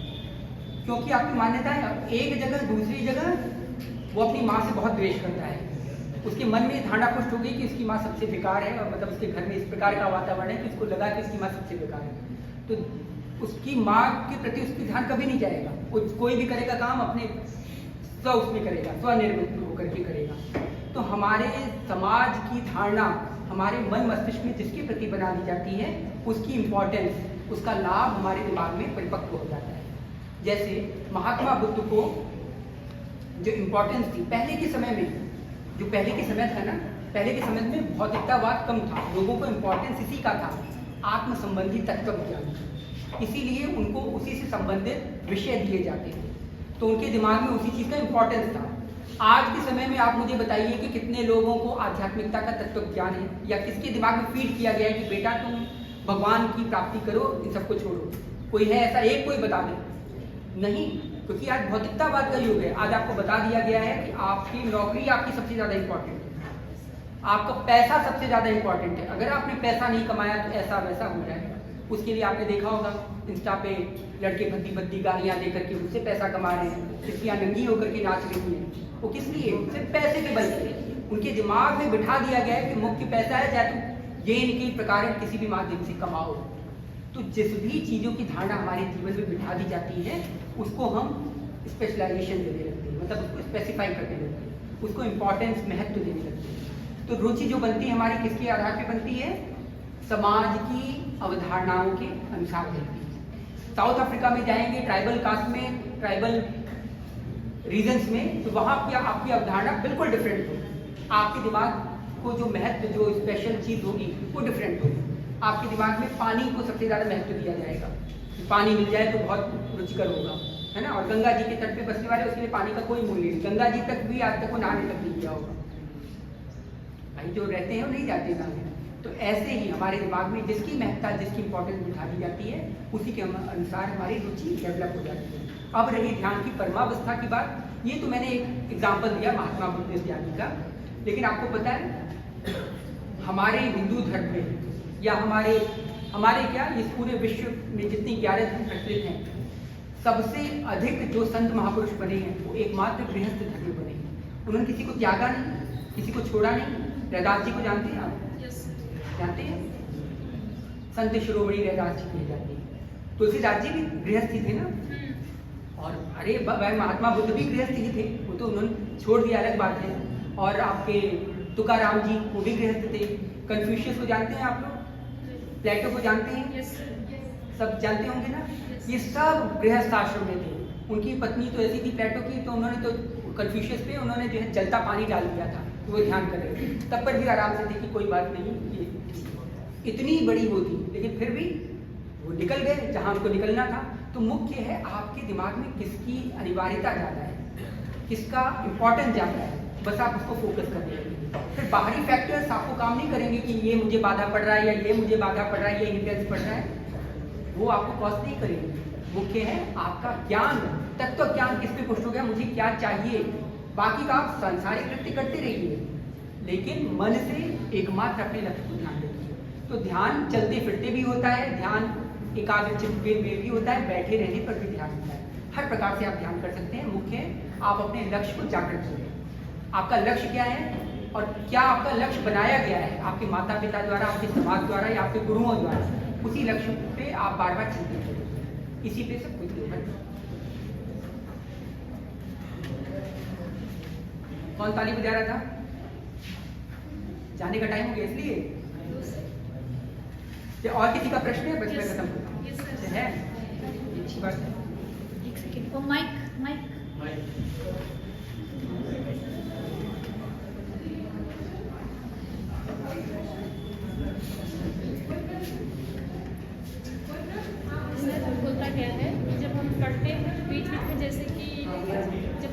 क्योंकि आपकी मान्यताएं एक जगह दूसरी जगह वो अपनी माँ से बहुत द्वेष करता है, उसके मन में धारणा पुष्ट हो गई कि इसकी माँ सबसे बेकार है, और मतलब उसके घर में इस प्रकार का वातावरण है कि उसको लगा कि इसकी माँ सबसे बेकार है, तो उसकी माँ के प्रति उसका ध्यान कभी नहीं जाएगा। वो कोई भी करेगा काम अपने उसमें करेगा, स्वनिर्मित होकर के करेगा। तो हमारे समाज की धारणा हमारे मन मस्तिष्क में जिसके प्रति बना दी जाती है, उसकी इम्पोर्टेंस, उसका लाभ हमारे दिमाग में परिपक्व हो जाता है। जैसे महात्मा बुद्ध को जो इम्पोर्टेंस थी पहले के समय में, जो पहले के समय था ना, पहले के समय में भौतिकतावाद कम था, लोगों को इम्पोर्टेंस इसी का था, आत्म संबंधी तत्व विज्ञान, इसीलिए उनको उसी से संबंधित विषय दिए जाते थे, तो उनके दिमाग में उसी चीज़ का इम्पोर्टेंस था। आज के समय में आप मुझे बताइए कि कितने लोगों को आध्यात्मिकता का तत्व ज्ञान है, या किसके दिमाग में फीड किया गया है कि बेटा तुम भगवान की प्राप्ति करो, इन सबको छोड़ो? कोई है ऐसा? एक कोई बता दे? नहीं, क्योंकि आज भौतिकतावाद का युग है। आज आपको बता दिया गया है कि आपकी नौकरी आपकी सबसे ज़्यादा इंपॉर्टेंट है, आपका पैसा सबसे ज़्यादा इंपॉर्टेंट है। अगर आपने पैसा नहीं कमाया तो ऐसा वैसा हो जाएगा। उसके लिए आपने देखा होगा इंस्टा पे लड़के भद्दी भद्दी गालियाँ दे करके उससे पैसा कमा रहे हैं, लड़कियाँ नंगी होकर के नाच रही हैं। वो किस लिए? सिर्फ पैसे के बल पे उनके दिमाग में बिठा दिया गया है कि मुख्य पैसा है, चाहे तुम ये इनके प्रकार किसी भी माध्यम से कमाओ। तो जिस भी चीज़ों की धारणा हमारे जीवन में बिठा दी जाती है, उसको हम स्पेशलाइजेशन देने लगते हैं, मतलब उसको स्पेसिफाई करने लगते हैं, उसको इम्पोर्टेंस, महत्व देने लगते हैं। तो रुचि जो बनती है हमारी किसके आधार पर बनती है? समाज की अवधारणाओं के अनुसार बनती है। साउथ अफ्रीका में जाएंगे, ट्राइबल कास्ट में, ट्राइबल रीजन्स में, तो वहाँ की आपकी अवधारणा बिल्कुल डिफरेंट होगी। आपके दिमाग को जो महत्व, जो स्पेशल चीज़ होगी वो डिफरेंट होगी। आपके दिमाग में पानी को सबसे ज़्यादा महत्व दिया जाएगा, पानी मिल जाए तो बहुत रुचिकर होगा, है ना। और गंगा जी के तट पे बसने वाले, उसके लिए पानी का कोई मूल्य नहीं, गंगा जी तक भी आज तक वो नहाने तक नहीं गया होगा। भाई जो रहते हैं वो नहीं जाते नहाने। तो ऐसे ही हमारे दिमाग में जिसकी महत्ता, जिसकी इंपॉर्टेंस बिठा दी जाती है, उसी के अनुसार हमारी रुचि डेवलप हो जाती है। अब रही ध्यान की परमावस्था की बात, ये तो मैंने एक एग्जाम्पल दिया महात्मा बुद्ध ज्ञानी का, लेकिन आपको पता है हमारे हिंदू धर्म में या हमारे क्या इस पूरे विश्व में जितनी 11 धर्म प्रचलित हैं, सबसे अधिक जो संत महापुरुष बने हैं वो एकमात्र गृहस्थ धर्म बने हैं। उन्होंने किसी को त्यागा नहीं, किसी को छोड़ा नहीं। रैदास जी को जानते हैं आप? जानते हैं? संत शिरोमणि रैदास जी कहे जाते हैं। तुलसीदास जी भी गृहस्थ ही थे ना, और अरे महात्मा बुद्ध भी गृहस्थ ही थे, वो तो उन्होंने छोड़ दिया, अलग बात है। और आपके तुकाराम जी वो भी गृहस्थ थे। कन्फ्यूशियस को जानते हैं आप लोग? प्लेटो को जानते हैं? सब जानते होंगे ना। ये सब गृहस्थ आश्रम में थे। उनकी पत्नी तो ऐसी थी प्लेटो की, तो उन्होंने तो कन्फ्यूशियस पे उन्होंने जो है जलता पानी डाल दिया था, तो वो ध्यान कर रहे थे, तब पर भी आराम से थे कि कोई बात नहीं, ये इतनी बड़ी वो थी, लेकिन फिर भी वो निकल गए जहाँ उनको निकलना था। तो मुख्य है आपके दिमाग में किसकी अनिवार्यता ज़्यादा है, किसका इम्पोर्टेंस ज़्यादा है, बस आप उसको फोकस कर रहे हैं। फिर बाहरी फैक्टर्स आपको काम नहीं करेंगे कि ये मुझे बाधा पड़ रहा है या ये मुझे बाधा पड़ रहा है, ये हिंड्रेंस पड़ रहा है, वो आपको कॉस्ट नहीं करेंगे। मुख्य है आपका ज्ञान, तत्व ज्ञान किस पे पुष्ट हो गया, मुझे क्या चाहिए। बाकी का आप सांसारिक कृत्य करते रहिए, लेकिन मन से एकमात्र अपने लक्ष्य को ध्यान रखिए। तो ध्यान चलते फिरते भी होता है, ध्यान एकाग्रचित्त में भी होता है, बैठे रहने पर भी ध्यान होता है। हर प्रकार से आप ध्यान कर सकते हैं। मुख्य है आप अपने लक्ष्य को जागृत करें। आपका लक्ष्य क्या है और क्या आपका लक्ष्य बनाया गया है आपके माता पिता द्वारा, आपके समाज द्वारा या आपके गुरुओं द्वारा, उसी लक्ष्य पे आप बार बार चिंतित करें। इसी पे सब कुछ निर्भर है। कौन ताली बजा रहा था? जाने का टाइम हो गया इसलिए। और किसी का प्रश्न है? बस मैं खत्म करता हूँ। है अच्छी बात है।
एक सेकंड, वो माइक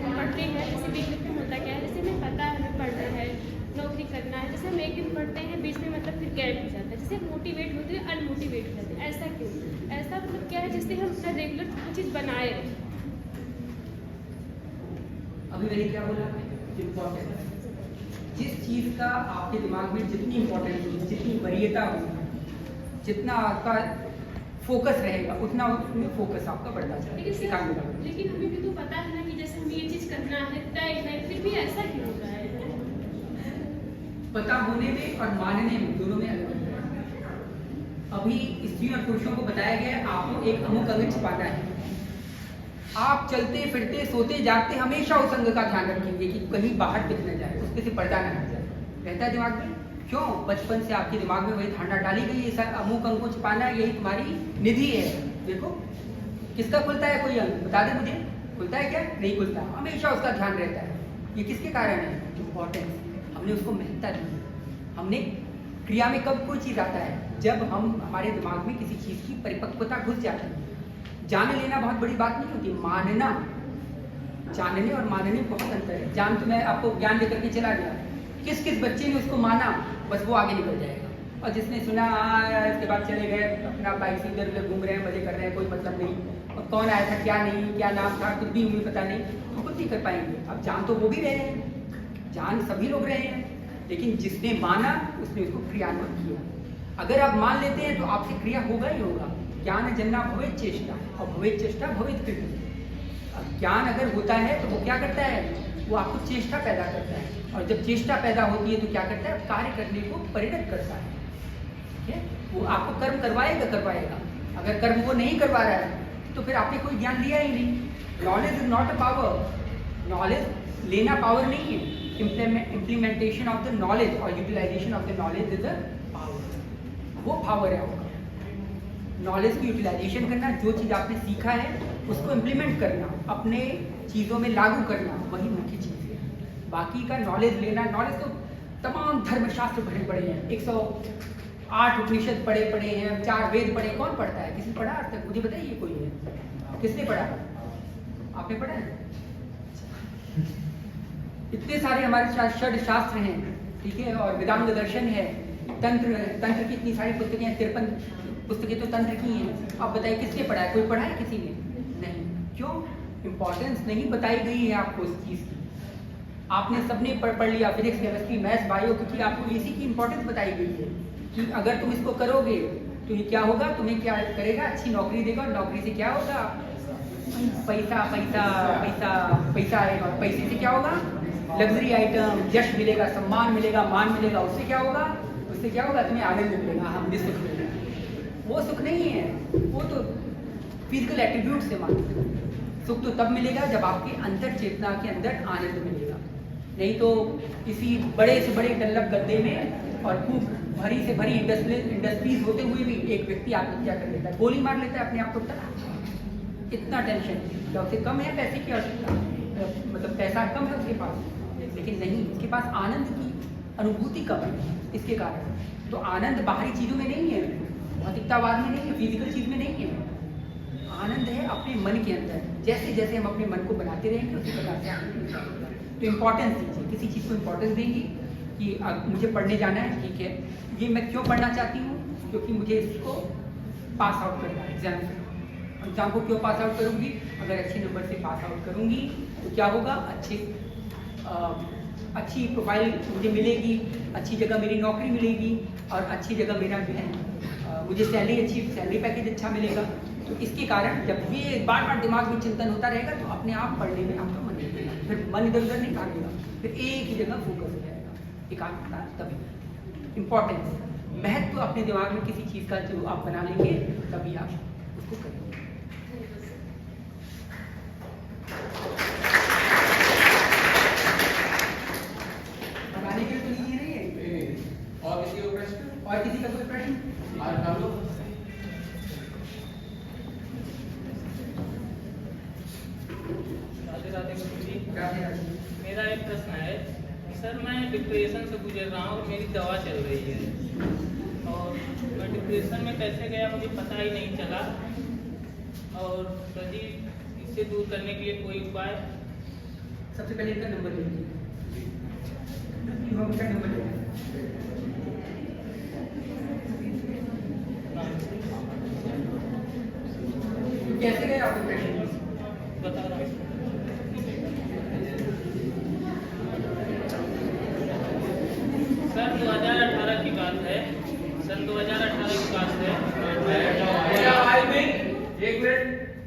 हम पढ़ते हैं, जैसे बीच बीच में होता क्या है, जैसे हमें पता है हमें पढ़ना है, नौकरी करना है, जैसे हम एक दिन पढ़ते हैं, बीच में मतलब फिर गैप हो जाता है, जैसे मोटिवेट होते हैं अनमोटिवेट हो जाते हैं। ऐसा क्यों? ऐसा मतलब क्या है, जिससे हम अपना रेगुलर वो चीज़ बनाए रखें।
अभी मैंने क्या बोला? इम्पोर्टेंस। जिस चीज़ का आपके दिमाग में जितनी इम्पोर्टेंस होगी, जितनी वरीयता होगी, जितना आपका फोकस रहेगा, उतना उसमें फोकस आपका बढ़ता जाएगा।
लेकिन हमें भी तो पता है ना कि जैसे हमें ये चीज़ करना है, तय है, फिर भी ऐसा क्यों होता है?
पता होने में और मानने में दोनों में अंतर है। अभी स्त्री और पुरुषों को बताया गया है आपको एक अमुक अंग छिपाना है। आप चलते फिरते सोते जागते हमेशा उस अंग का ध्यान रखेंगे कि कहीं बाहर दिख न जाए, उसके से पर्दा न हट जाए। रहता है दिमाग में। क्यों? बचपन से आपके दिमाग में वही धारणा डाली गई है, सर अमुक अंग को छिपाना है, यही तुम्हारी निधि है। देखो किसका खुलता है कोई अंग? बता दे मुझे, खुलता है क्या? नहीं खुलता, हमेशा उसका ध्यान रहता है। ये किसके कारण है? इम्पोर्टेंस। हमने उसको महत्ता दी है। हमने क्रिया में कब कोई चीज़ आता है? जब हम हमारे दिमाग में किसी चीज़ की परिपक्वता घुस जाती है। जान लेना बहुत बड़ी बात नहीं होती, मानना, जानने और मानने में बहुत अंतर है। जान तो मैं आपको ज्ञान लेकर के चला गया, किस किस बच्चे ने उसको माना, बस वो आगे निकल जाएगा। और जिसने सुना इसके बाद चले गए अपना बाइक से इधर उधर घूम रहे हैं, मजे कर रहे हैं, कोई मतलब नहीं। और कौन आया था, क्या नहीं, क्या नाम था, कुछ भी हमें पता नहीं, तो कुछ नहीं कर पाएंगे। अब जान तो वो भी रहे हैं, जान सभी लोग रहे हैं, लेकिन जिसने माना उसने उसको क्रियान्वित किया। अगर आप मान लेते हैं तो आपसे क्रिया होगा ही होगा। ज्ञान जन्ना भवेत चेष्टा, और भवेत चेष्टा भवेत कृति। ज्ञान अगर होता है तो वो क्या करता है? वो आपको चेष्टा पैदा करता है, और जब चेष्टा पैदा होती है तो क्या करता है? कार्य करने को परिणत करता है। ठीक है? वो आपको कर्म करवाएगा। अगर कर्म वो नहीं करवा रहा है तो फिर आपने कोई ज्ञान लिया ही नहीं। Knowledge is not a power. Knowledge लेना पावर नहीं है। इम्प्लीमेंटेशन ऑफ द नॉलेज और utilisation of the knowledge is a power. वो पावर है आपका। नॉलेज की यूटिलाइजेशन करना, जो चीज़ आपने सीखा है उसको इम्प्लीमेंट करना, अपने चीज़ों में लागू करना, वही मुख्य चीज़ है। बाकी का नॉलेज लेना, नॉलेज तो तमाम धर्मशास्त्र भरे पड़े हैं, 108 उपनिषद पढ़े हैं, 4 वेद पढ़े। कौन पढ़ता है? किसी पढ़ा आज तक? मुझे बताइए कोई है? किसने पढ़ा? आपने पढ़ा है? इतने सारे हमारे षड शास्त्र हैं, ठीक है, और वेदांग दर्शन है, तंत्र की इतनी सारी पुस्तकें हैं, 53 पुस्तकें तो तंत्र की हैं। अब बताइए किसने पढ़ा है? कोई पढ़ा है किसी ने? नहीं। क्यों? इम्पोर्टेंस नहीं बताई गई है आपको उस चीज़ की। आपने सबने पढ़ लिया फिजिक्स, केमिस्ट्री, मैथ्स, बायो, क्योंकि आपको इसी की इम्पोर्टेंस बताई गई है कि अगर तुम इसको करोगे तो ये क्या होगा, तुम्हें क्या करेगा? अच्छी नौकरी देगा, और नौकरी से क्या होगा? पैसा पैसा पैसा पैसा आएगा, और पैसे से क्या होगा? लग्जरी आइटम, यश मिलेगा, सम्मान मिलेगा, मान मिलेगा। उससे क्या होगा? उससे क्या होगा? तुम्हें आनंद मिलेगा, हम सुख मिलेगा। वो सुख नहीं है, वो तो फिजिकल एट्रीब्यूट से मानते। सुख तो तब मिलेगा जब आपके अंतर चेतना के अंदर आनंद मिलेगा। नहीं तो किसी बड़े से बड़े डल्लप गद्दे में और खूब भरी से भरी इंडस्ट्रीज होते हुए भी एक व्यक्ति आत्महत्या कर लेता है, गोली मार लेता है अपने आप को। इतना टेंशन, उससे कम है पैसे की आवश्यकता, मतलब पैसा कम है उसके पास, लेकिन नहीं, उसके पास आनंद की अनुभूति कम है। इसके कारण तो आनंद बाहरी चीज़ों में नहीं है, भौतिकतावाद में नहीं है, फिजिकल चीज़ में नहीं है। आनंद है अपने मन के अंदर। जैसे जैसे हम अपने मन को बनाते रहेंगे उसी प्रकार से आनंद मिलेगा। तो इम्पोर्टेंस दीजिए, किसी चीज़ को इम्पोर्टेंस देंगे कि मुझे पढ़ने जाना है, ठीक है, ये मैं क्यों पढ़ना चाहती हूँ? क्योंकि मुझे इसको पास आउट करना है एग्जाम। एग्जाम को क्यों पास आउट करूँगी? अगर अच्छे नंबर से पास आउट करूँगी तो क्या होगा? अच्छी प्रोफाइल मुझे मिलेगी, अच्छी जगह मेरी नौकरी मिलेगी, और अच्छी जगह मेरा जो है मुझे अच्छी सैलरी पैकेज अच्छा मिलेगा। तो इसके कारण जब ये बार बार दिमाग में चिंतन होता रहेगा तो अपने आप पढ़ने में आपका मन लगेगा, फिर मन इधर उधर नहीं भागेगा, फिर एक ही जगह फोकस हो जाएगा, एकाग्रता। तभी इम्पोर्टेंस, महत्व अपने दिमाग में किसी चीज़ का जो आप बना लेंगे तभी आप उसको करेंगे। बनाने के लिए तो नहीं है।
और किसी का प्रश्न?
और किसी का कोई प्रश्न?
और कर लो।
राधे गुरुजी,
राधे।
मेरा एक प्रश्न है सर, मैं डिप्रेशन से गुजर रहा हूँ और मेरी दवा चल रही है, और मैं डिप्रेशन में कैसे गया मुझे पता ही नहीं चला, और यदि इससे दूर करने के लिए कोई उपाय?
सबसे पहले इनका नंबर ले लीजिए, इनका नंबर ले लीजिए। तो कैसे गए आप डिप्रेशन?
बता रहा हूँ। सन 2018 की बात है। सन 2018 की बात है।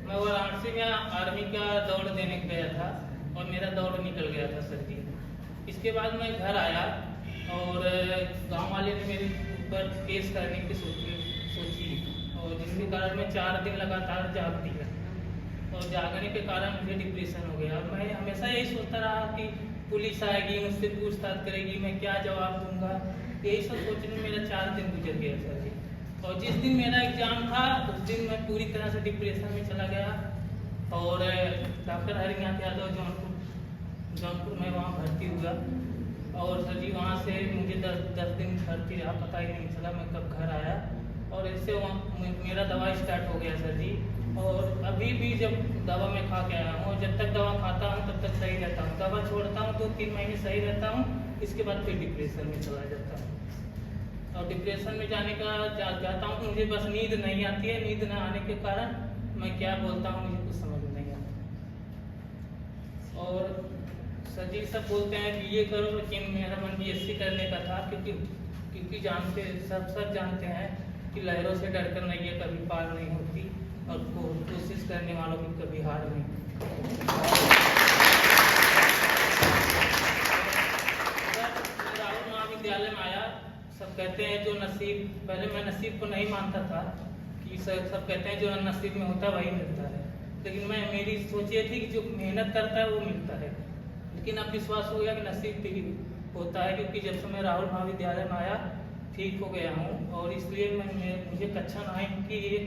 मैं वाराणसी में आर्मी का दौड़ देने गया था और मेरा दौड़ निकल गया था सर जी। इसके बाद मैं घर आया और गांव वाले ने मेरे ऊपर केस करने की सोची और जिसके कारण मैं 4 दिन लगातार जाग दिया और जागने के कारण मुझे डिप्रेशन हो गया। मैं हमेशा यही सोचता रहा कि पुलिस आएगी, मुझसे पूछताछ करेगी, मैं क्या जवाब दूंगा। यही सब सोचने में मेरा 4 दिन गुजर गया सर जी। और जिस दिन मेरा एग्जाम था उस दिन मैं पूरी तरह से डिप्रेशन में चला गया और डॉक्टर हरिनाथ यादव जौनपुर में वहाँ भर्ती हुआ और सर जी वहाँ से मुझे 10 दिन भर्ती रहा, पता ही नहीं चला मैं कब घर आया और इससे वहाँ मेरा दवा स्टार्ट हो गया सर जी। और अभी भी जब दवा मैं खा के आया हूँ और जब तक दवा खाता हूँ तब तक सही रहता हूँ। दवा छोड़ता हूँ 2-3 महीने सही रहता हूँ, इसके बाद फिर डिप्रेशन में चला जाता हूँ। और डिप्रेशन में जाने का जाता हूँ तो मुझे बस नींद नहीं आती है। नींद न आने के कारण मैं क्या बोलता हूँ मुझे कुछ समझ में नहीं आता। और सर जी सब बोलते हैं कि ये करो, लेकिन मेरा मन BSc करने का था क्योंकि सब जानते हैं कि लहरों से डरकर नैया कभी पार नहीं होती और कोशिश करने वालों की कभी हार नहीं। राहुल महाविद्यालय में आया, सब कहते हैं जो नसीब, पहले मैं नसीब को नहीं मानता था कि सब कहते हैं जो नसीब में होता है वही मिलता है, लेकिन मेरी सोच ये थी कि जो मेहनत करता है वो मिलता है। लेकिन अब विश्वास हो गया कि नसीब भी होता है, क्योंकि जब से मैं राहुल महाविद्यालय में आया ठीक हो गया हूँ। और इसलिए मुझे कक्षा 9 की एक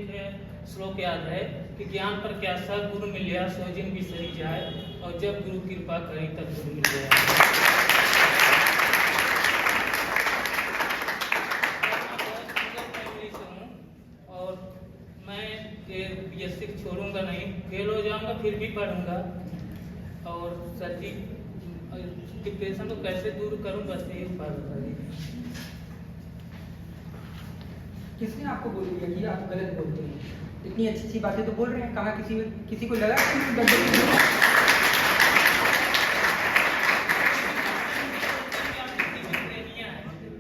श्लोक याद है कि ज्ञान पर क्या सा गुरु मिलिया सो जिन बिसरी जाए और जब गुरु कृपा करी तब गुरु मिल जाए। और मैं BSc छोड़ूंगा नहीं, फेल हो जाऊंगा फिर भी पढ़ूंगा। और सर जी डिप्रेशन को कैसे दूर करूं बस यही उपाय बताइए।
किसने आपको बोल दिया कि आप गलत बोलते हैं? इतनी अच्छी बातें तो बोल रहे हैं, कहाँ किसी को लगा कि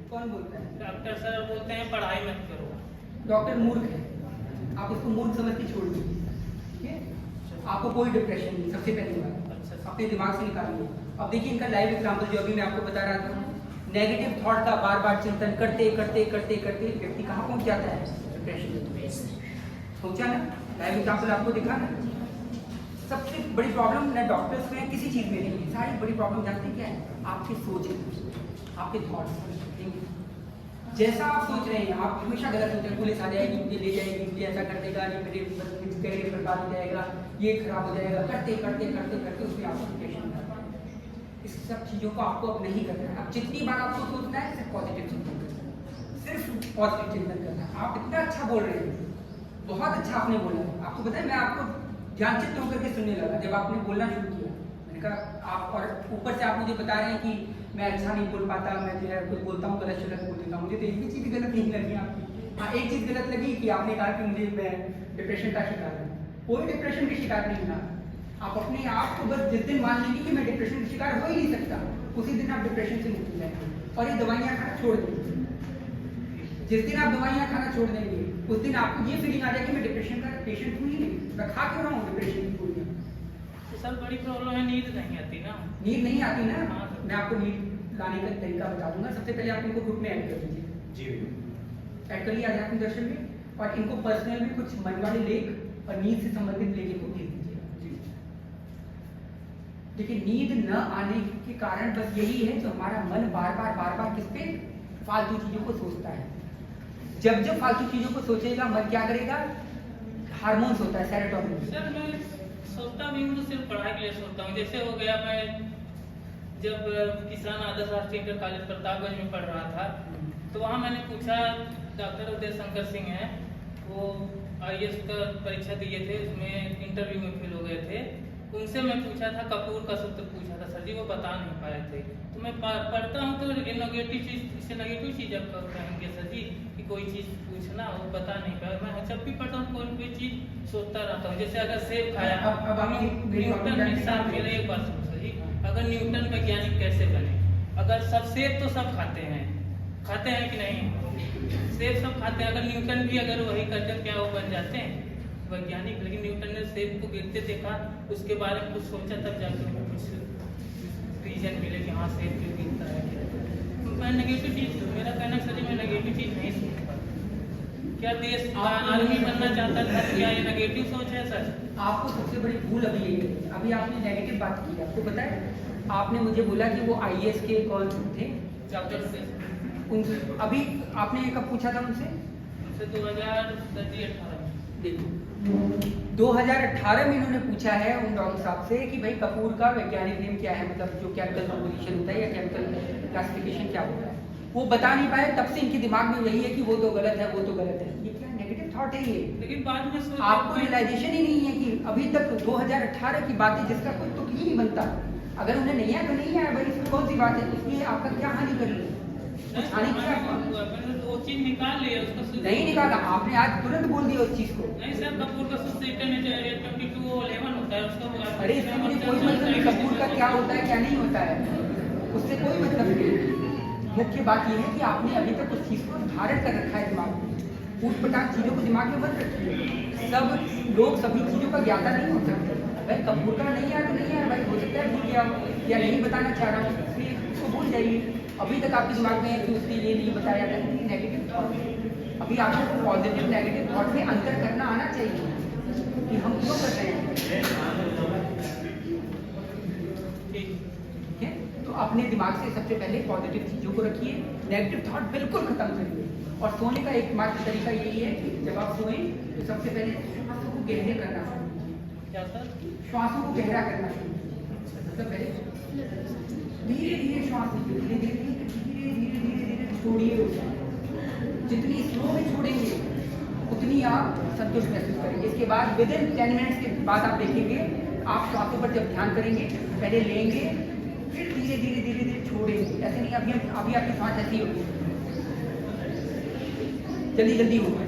कौन बोलता है?
डॉक्टर सर बोलते हैं पढ़ाई मत करो।
डॉक्टर मूर्ख है, आप उसको मूर्ख समझ के छोड़ दीजिए, ठीक है? आपको कोई डिप्रेशन नहीं, सबसे पहली बात अपने दिमाग से निकालिए। अब देखिए इनका लाइव एग्जाम्पल जो अभी मैं आपको बता रहा था, नेगेटिव थॉट का बार बार चिंतन करते करते करते करते व्यक्ति कहाँ पहुँच जाता है? डिप्रेशन में पहुँचा ना। लाइव एग्जाम्पल आपको दिखा ना। सबसे बड़ी प्रॉब्लम न डॉक्टर्स में किसी चीज़ में नहीं है, सारी बड़ी प्रॉब्लम जानते हैं क्या है? आपकी सोच है, आपके थॉट्स। जैसा आप सोच रहे हैं आप हमेशा गलत सोच रहे हैं। पुलिस आ जाएगी, मुझे ले जाएगी, मुझे ऐसा कर देगा, ये मेरे कैरियर बर्बाद हो जाएगा, ये खराब हो जाएगा, करते करते करते करते उसमें आपको डिप्रेशन होता है। इस सब चीज़ों को आपको अब नहीं करना है। अब जितनी बार आपको सोचना है सिर्फ पॉजिटिव चिंतन करना है, सिर्फ पॉजिटिव चिंतन करना है। आप इतना अच्छा बोल रहे हैं, बहुत अच्छा आपने बोला। आपको पता है मैं आपको ध्यानचित्त होकर के सुनने लगा जब आपने बोलना शुरू किया। मैंने कहा आप, और ऊपर से आप मुझे बता रहे हैं कि मैं अच्छा नहीं बोल पाता, मैं जो है कुछ बोलता हूँ गलत शलत बोल देता हूँ। मुझे तो एक भी चीज़ गलत नहीं लगी आपकी। हाँ एक चीज़ गलत लगी कि आपने कहा कि मैं डिप्रेशन का शिकार हूँ। कोई डिप्रेशन के शिकार नहीं हुआ। आप अपने आप को बस जिस दिन मान लीजिए कि मैं डिप्रेशन का शिकार हो ही नहीं सकता, उसी दिन आप डिप्रेशन से मुक्त हो जाएंगे और ये दवाइयाँ खाना छोड़ देंगे। जिस दिन आप दवाइयाँ खाना छोड़ देंगे उस दिन आपको ये फीलिंग आ जाएगी मैं डिप्रेशन का पेशेंट हूँ ही नहीं, मैं खा क्यों रहा हूँ डिप्रेशन की गोलियाँ।
तो सर बड़ी प्रॉब्लम है, नींद नहीं आती ना।
नींद नहीं आती ना, मैं आपको नींद लाने का तरीका बता दूंगा। सबसे पहले आप इनको ग्रुप में ऐड कर दीजिए।
जी
ऐड कर लिया आध्यात्मिक दर्शन में, और इनको पर्सनल में कुछ मन वाले लेख और नींद से संबंधित लेख इनको भेज दीजिए। देखिए नींद न आने के कारण बस यही है जो हमारा मन बार बार किस पे फालतू चीजों को सोचता है। जब फालतू चीजों को सोचेगा मन क्या करेगा? हार्मोन्स होता है सेरोटोनिन।
सर मैं सोचता भी हूँ तो सिर्फ पढ़ाई के लिए सोचता हूँ। जैसे हो गया मैं जब किसान आदर्श राष्ट्रीय इंटर कॉलेज प्रतापगंज में पढ़ रहा था तो वहाँ मैंने पूछा, डॉक्टर उदय शंकर सिंह हैं, वो IAS का परीक्षा दिए थे, उसमें इंटरव्यू में फेल हो गए थे। उनसे मैं पूछा था, कपूर का सूत्र पूछा था सर जी, वो बता नहीं पाए थे। तो मैं पढ़ता हूँ तो नेगेटिव चीज़, इससे नेगेटिव चीज़ अब कहेंगे सर जी कि कोई चीज़ पूछना वो बता नहीं पाया। मैं जब भी पढ़ता हूँ कोई कोई चीज़ सोचता रहता हूँ। जैसे अगर सेब खाया,
अब आप
न्यूटन के साथ मेरे एक बात सुनो सर जी, अगर न्यूटन वैज्ञानिक कैसे बने? अगर सब सेब तो सब खाते हैं कि नहीं? सेब सब खाते हैं, अगर न्यूटन भी अगर वही करते हैं क्या वो बन जाते हैं वैज्ञानिक? लेकिन न्यूटन ने सेब को गिरते देखा, उसके बारे में कुछ सोचा, तब जाके उनको कुछ रीजन मिले कि हाँ सेब क्यों गिरता है। तो मैं नेगेटिव चीज़, मेरा कहना सर जी मैं नेगेटिव चीज़ नहीं सोचता। क्या देश आर्मी बनना चाहता था? क्या ये नेगेटिव सोच है सर?
आपको सबसे बड़ी भूल अभी यही है, अभी आपने नेगेटिव बात की। आपको पता है, आपने मुझे बोला कि वो IAS के कौन थे उन, अभी आपने कब पूछा था उनसे?
2018
देखो 2018 में इन्होंने पूछा है उन डॉक्टर साहब से कि भाई कपूर का वैज्ञानिक नेम क्या है, मतलब जो केमिकल कंपोजिशन होता है या केमिकल क्लासिफिकेशन क्या होता है, वो बता नहीं पाए। तब से इनके दिमाग में यही है कि वो तो गलत है, वो तो गलत है। ये क्या नेगेटिव थॉट है ये?
लेकिन बाद में
आपको रियलाइजेशन ही नहीं है कि अभी तक 2018 की बातें जिसका कोई तुक ही नहीं बनता। अगर उन्हें नहीं आया तो नहीं आया भाई, इसमें कौन सी बात है? इसलिए आपका क्या हानि कर रही है? हानि क्या आपका?
वो चीज निकाल लिया उसको,
नहीं निकाला आपने, आज तुरंत बोल दिया उस चीज को।
नहीं सर, कपूर का सूत्र 2211 होता है उसका।
अरे इससे मुझे कोई मतलब नहीं कपूर का क्या होता है क्या नहीं होता है, उससे कोई मतलब नहीं। मुख्य बात यह है कि आपने अभी तक उस चीज को धारण कर रखा है दिमाग में, ऊट पटाख चीजों को दिमाग में मत रखिए। सब लोग सभी चीजों का ज्ञाता नहीं हो सकते। भाई कपूर का नहीं आया तो नहीं आया भाई, हो सकता है भूल गया या नहीं बताना चाह रहा हूँ, इसलिए उसको भूल जाइए। अभी तक आपके दिमाग में है कि उसने ये नहीं बताया था, नेगेटिव थॉट। अभी आपको पॉजिटिव नेगेटिव थॉट में अंतर करना आना चाहिए कि हम क्यों कर रहे हैं। ठीक है, तो अपने दिमाग से सबसे पहले पॉजिटिव चीजों को रखिए, नेगेटिव थॉट बिल्कुल खत्म करिए। और सोने का एकमात्र तरीका यही है कि जब आप सोएं तो सबसे पहले श्वासों को गहरे करना शुरू,
क्या सर?
श्वासों को गहरा करना शुरू। सबसे पहले धीरे धीरे श्वास लीजिए, धीरे धीरे धीरे धीरे धीरे धीरे छोड़िए उसे। जितनी स्लो में छोड़ेंगे उतनी आप संतुष्ट महसूस करेंगे। इसके बाद विद इन 10 मिनट्स के बाद आप देखेंगे, आप श्वासों पर जब ध्यान करेंगे, पहले लेंगे फिर धीरे धीरे धीरे धीरे छोड़ेंगे। ऐसे नहीं अभी आपकी सांस ऐसी होगी, जल्दी जल्दी होगा।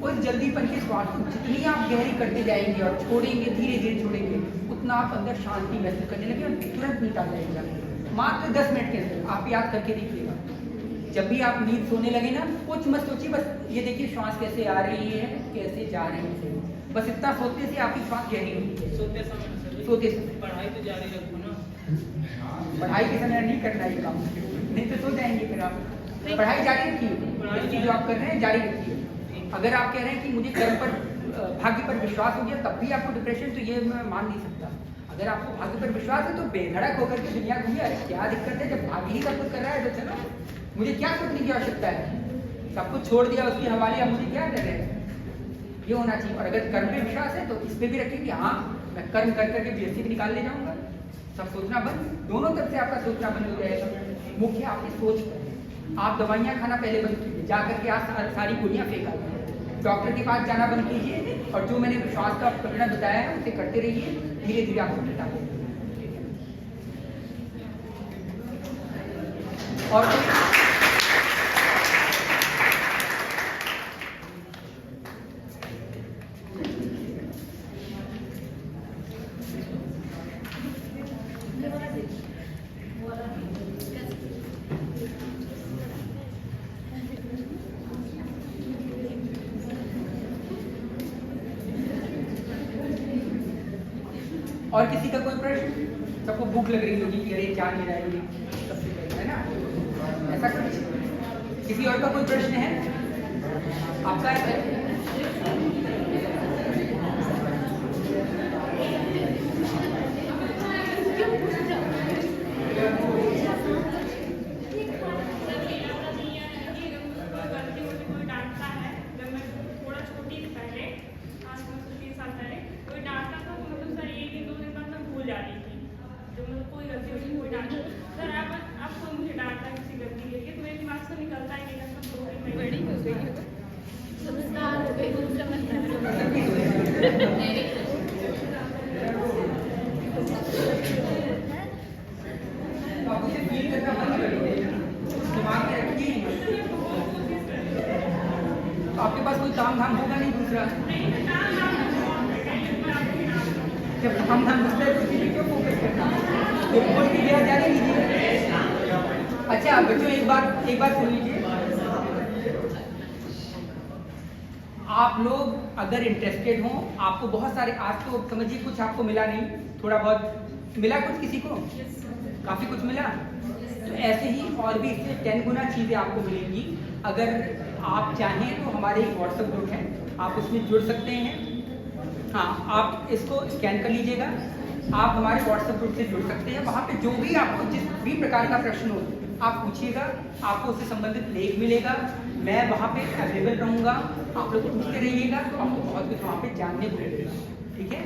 उस जल्दीपन के श्वास को जितनी आप गहरी करते जाएंगे और छोड़ेंगे, धीरे धीरे छोड़ेंगे, उतना आप अंदर शांति महसूस करने लगे और तुरंत नींद आ जाएगा। मात्र 10 मिनट के अंदर आप याद करके देखिएगा। जब भी आप नींद सोने लगे ना, कुछ मत सोचिए, बस ये देखिए श्वास कैसे आ रही है कैसे जा रही है, बस इतना सोचने से आपकी श्वास गहरी होती है।
सोते समय
सोते समय
पढ़ाई तो जारी रखो ना।
पढ़ाई के समय नहीं करना ये काम, नहीं तो सो जाएंगे फिर आप। पढ़ाई जारी रखिए, जो आप कर रहे हैं जारी रखिए। अगर आप कह रहे हैं कि मुझे कर्म पर भाग्य पर विश्वास हो गया तब भी आपको डिप्रेशन, तो ये मैं मान नहीं सकता। अगर आपको भाग्य पर विश्वास है तो बेधड़क होकर के दुनिया घूमिए। अरे क्या दिक्कत है, जब भाग्य ही सब कुछ कर रहा है तो चलो, मुझे क्या सोचने की आवश्यकता है, सब कुछ छोड़ दिया उसके हवाले, अब मुझे क्या कर रहे हैं, ये होना चाहिए। और अगर कर्म पे विश्वास है तो इस पे भी रखिए कि हाँ मैं कर्म कर करके BSc भी निकाल ले जाऊंगा। सब सोचना बंद, दोनों तरफ से आपका सोचना बंद हो जाएगा। मुख्य आपकी सोच पर है। आप दवाइयाँ खाना पहले बंद कीजिए, जाकर के आप सारी गोलियाँ फेंक आइए, डॉक्टर के पास जाना बंद कीजिए, और जो मैंने विश्वास का प्रकरण बताया है उसे करते रहिए, धीरे धीरे आपको मिलता है। और और किसी का कोई प्रश्न? सबको भूख लग रही होगी कि अरे क्या नहीं रहा है ये, सबसे पहले है ना, ऐसा कुछ? किसी और का कोई प्रश्न है? आपका है?
बड़ी हो गई है, समझदार हो गई, समझदार हो गई।
थिंक करना बंद कर दीजिए, दिमाग में रखिए ही मत। तो आपके पास कोई काम धाम होगा नहीं दूसरा, जब काम धाम दूसरा है तो उसी पे क्यों फोकस करना, तो बोल के लिया जाने लीजिए। अच्छा बच्चों एक बात सुन लीजिए, आप लोग अगर इंटरेस्टेड हो, आपको बहुत सारे, आज तो समझिए कुछ आपको मिला नहीं, थोड़ा बहुत मिला, कुछ किसी को काफी कुछ मिला, तो ऐसे ही और भी इससे 10 गुना चीजें आपको मिलेंगी। अगर आप चाहें तो हमारे एक व्हाट्सएप ग्रुप है, आप उसमें जुड़ सकते हैं। हाँ, आप इसको स्कैन कर लीजिएगा, आप हमारे व्हाट्सएप ग्रुप से जुड़ सकते हैं। वहाँ पे जो भी आपको जिस भी प्रकार का प्रश्न हो आप पूछिएगा, आपको उससे संबंधित लेख मिलेगा, मैं वहाँ पे अवेलेबल रहूँगा, आप लोग पूछते रहिएगा, तो आपको बहुत कुछ वहाँ पे जानने को मिलेगा। ठीक है,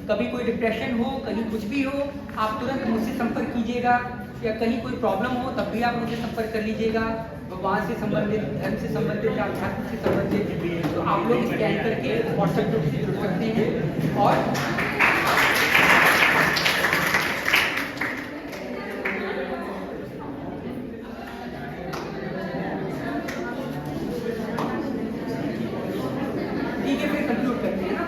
कभी कोई डिप्रेशन हो, कहीं कुछ भी हो, आप तुरंत मुझसे संपर्क कीजिएगा, या कहीं कोई प्रॉब्लम हो तब भी आप मुझसे संपर्क कर लीजिएगा, भगवान से संबंधित, धर्म से संबंधित, अध्यात्म से संबंधित, तो आप लोग स्कैन करके व्हाट्सएप ग्रुप से जुड़ सकते हैं। और ठीक है, फिर कंक्लूड करते हैं ना।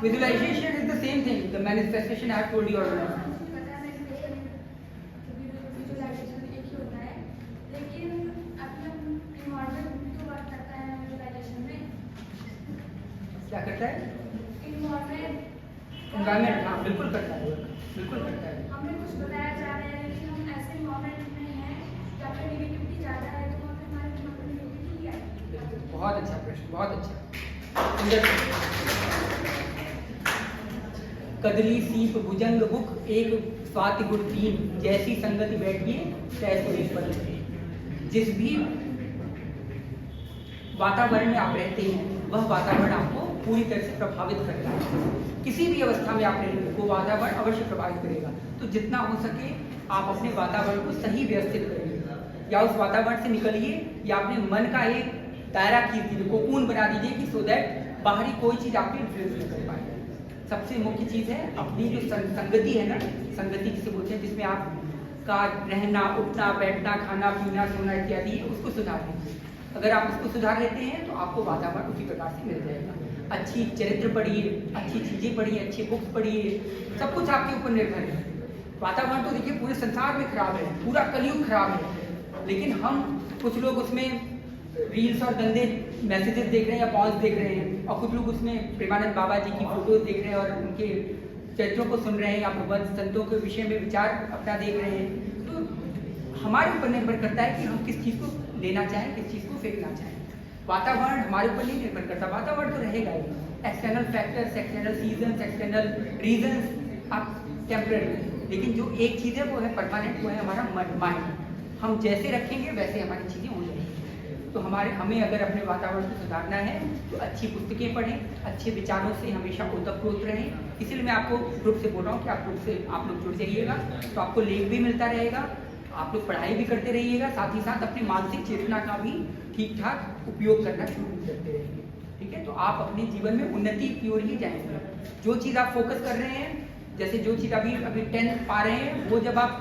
Visualization is the same thing, the manifestation I have told you already. क्या करता है? एनवायरमेंट, हाँ बिल्कुल करता है, बिल्कुल करता है।
हमें कुछ बताया जा रहा है लेकिन हम ऐसे एनवायरमेंट में हैं जहाँ पे नेगेटिविटी ज़्यादा है, तो वहाँ पे हमारे दिमाग में नेगेटिविटी आएगी।
बहुत अच्छा प्रश्न, बहुत अच्छा। कदली सीप भुजंग बुक एक स्वाति गुण तीन, जैसी संगति बैठिए तैसे एक पल। जिस भी वातावरण में आप रहते हैं वह वातावरण आपको पूरी तरह से प्रभावित करता है। किसी भी अवस्था में आप रहेंगे वो वातावरण अवश्य प्रभावित करेगा। तो जितना हो सके आप अपने वातावरण को सही व्यवस्थित करिए, या उस वातावरण से निकलिए, या अपने मन का एक दायरा खींच दीजिए, कोकून बना दीजिए कि सो दैट बाहरी कोई चीज़ आपको इन्फ्लुएंस नहीं कर पाए। सबसे मुख्य चीज़ है अपनी जो संगति है ना, संगति जिसे बोलते हैं, जिसमें आपका रहना, उठना, बैठना, खाना पीना, सोना इत्यादि, उसको सुधार लीजिए। अगर आप उसको सुधार लेते हैं तो आपको वातावरण उसी प्रकार से मिल जाएगा। अच्छी चरित्र पढ़िए, अच्छी चीज़ें पढ़िए, अच्छी बुक्स पढ़िए, सब कुछ आपके ऊपर निर्भर है। वातावरण तो देखिए पूरे संसार में खराब है, पूरा कलयुग खराब है, लेकिन हम कुछ लोग उसमें रील्स और गंदे मैसेजेस देख रहे हैं या पॉन्स देख रहे हैं, और कुछ लोग उसमें प्रेमानंद बाबा जी की फोटोज देख रहे हैं और उनके चरित्रों को सुन रहे हैं, या भगवत संतों के विषय में विचार अपना देख रहे हैं। तो हमारे ऊपर निर्भर करता है कि हम किस चीज़ को लेना चाहें, किस चीज़ को फेंकना चाहें। वातावरण हमारे ऊपर नहीं निर्भर करता, वातावरण तो रहेगा ही। External factors, external seasons, external reasons आप टेम्परेरी, लेकिन जो एक चीज़ है वो है परमानेंट, वो है हमारा माइंड। हम जैसे रखेंगे वैसे हमारी चीज़ें हो जाएंगी। तो हमें अगर अपने वातावरण को सुधारना है तो अच्छी पुस्तकें पढ़ें, अच्छे विचारों से हमेशा ओतप्रोत रहें। इसीलिए मैं आपको ग्रुप से बोल रहा हूँ कि आप लोग जुड़ जाइएगा, तो आपको लेख भी मिलता रहेगा, आप लोग पढ़ाई भी करते रहिएगा, साथ ही साथ अपनी मानसिक चेतना का भी ठीक ठाक उपयोग करना शुरू करते रहेंगे। ठीक है, तो आप अपने जीवन में उन्नति की ओर ही जाएंगे। जो चीज़ आप फोकस कर रहे हैं, जैसे जो चीज़ अभी 10 पा रहे हैं, वो जब आप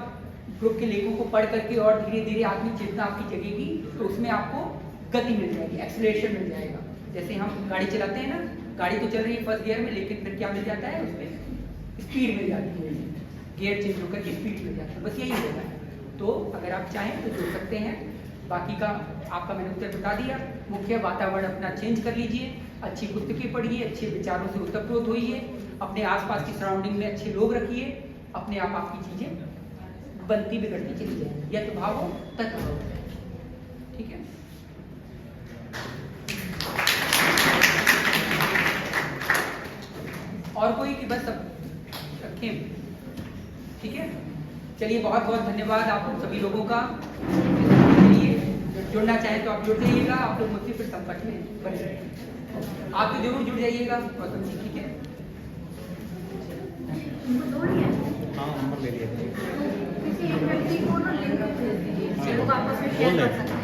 ग्रुप के लेखों को पढ़ करके और धीरे धीरे आत्मिक चेतना आपकी जगेगी, तो उसमें आपको गति मिल जाएगी, एक्सीलरेशन मिल जाएगा। जैसे हम गाड़ी चलाते हैं ना, गाड़ी तो चल रही है फर्स्ट गियर में, लेकिन फिर क्या मिल जाता है, उसमें स्पीड मिल जाती है, गियर चेंज होकर के स्पीड मिल जाती है, बस यही होता है। तो अगर आप चाहें तो जुड़ सकते हैं। बाकी का आपका मैंने उत्तर बता दिया। मुख्य वातावरण अपना चेंज कर लीजिए, अच्छी पुस्तकें पढ़िए, अच्छे विचारों से ओतप्रोत होइए, अपने आसपास की सराउंडिंग में अच्छे लोग रखिए, अपने आप आपकी चीज़ें बनती बिगड़ती चली जाएंगी। यत भावो तत भावो। ठीक है, और कोई कि बस सब रखें। ठीक है, चलिए बहुत बहुत धन्यवाद आप सभी लोगों का। जुड़ना चाहें तो आप जुड़ जाइएगा, आप लोग मुझसे फिर संपर्क में बने। आप तो जरूर जुड़ जाइएगा। ठीक है।
हाँ नंबर ले लिया
किसी एक व्यक्ति को ना लिंक भेज दीजिए, लोग आपस में शेयर कर सकते हैं।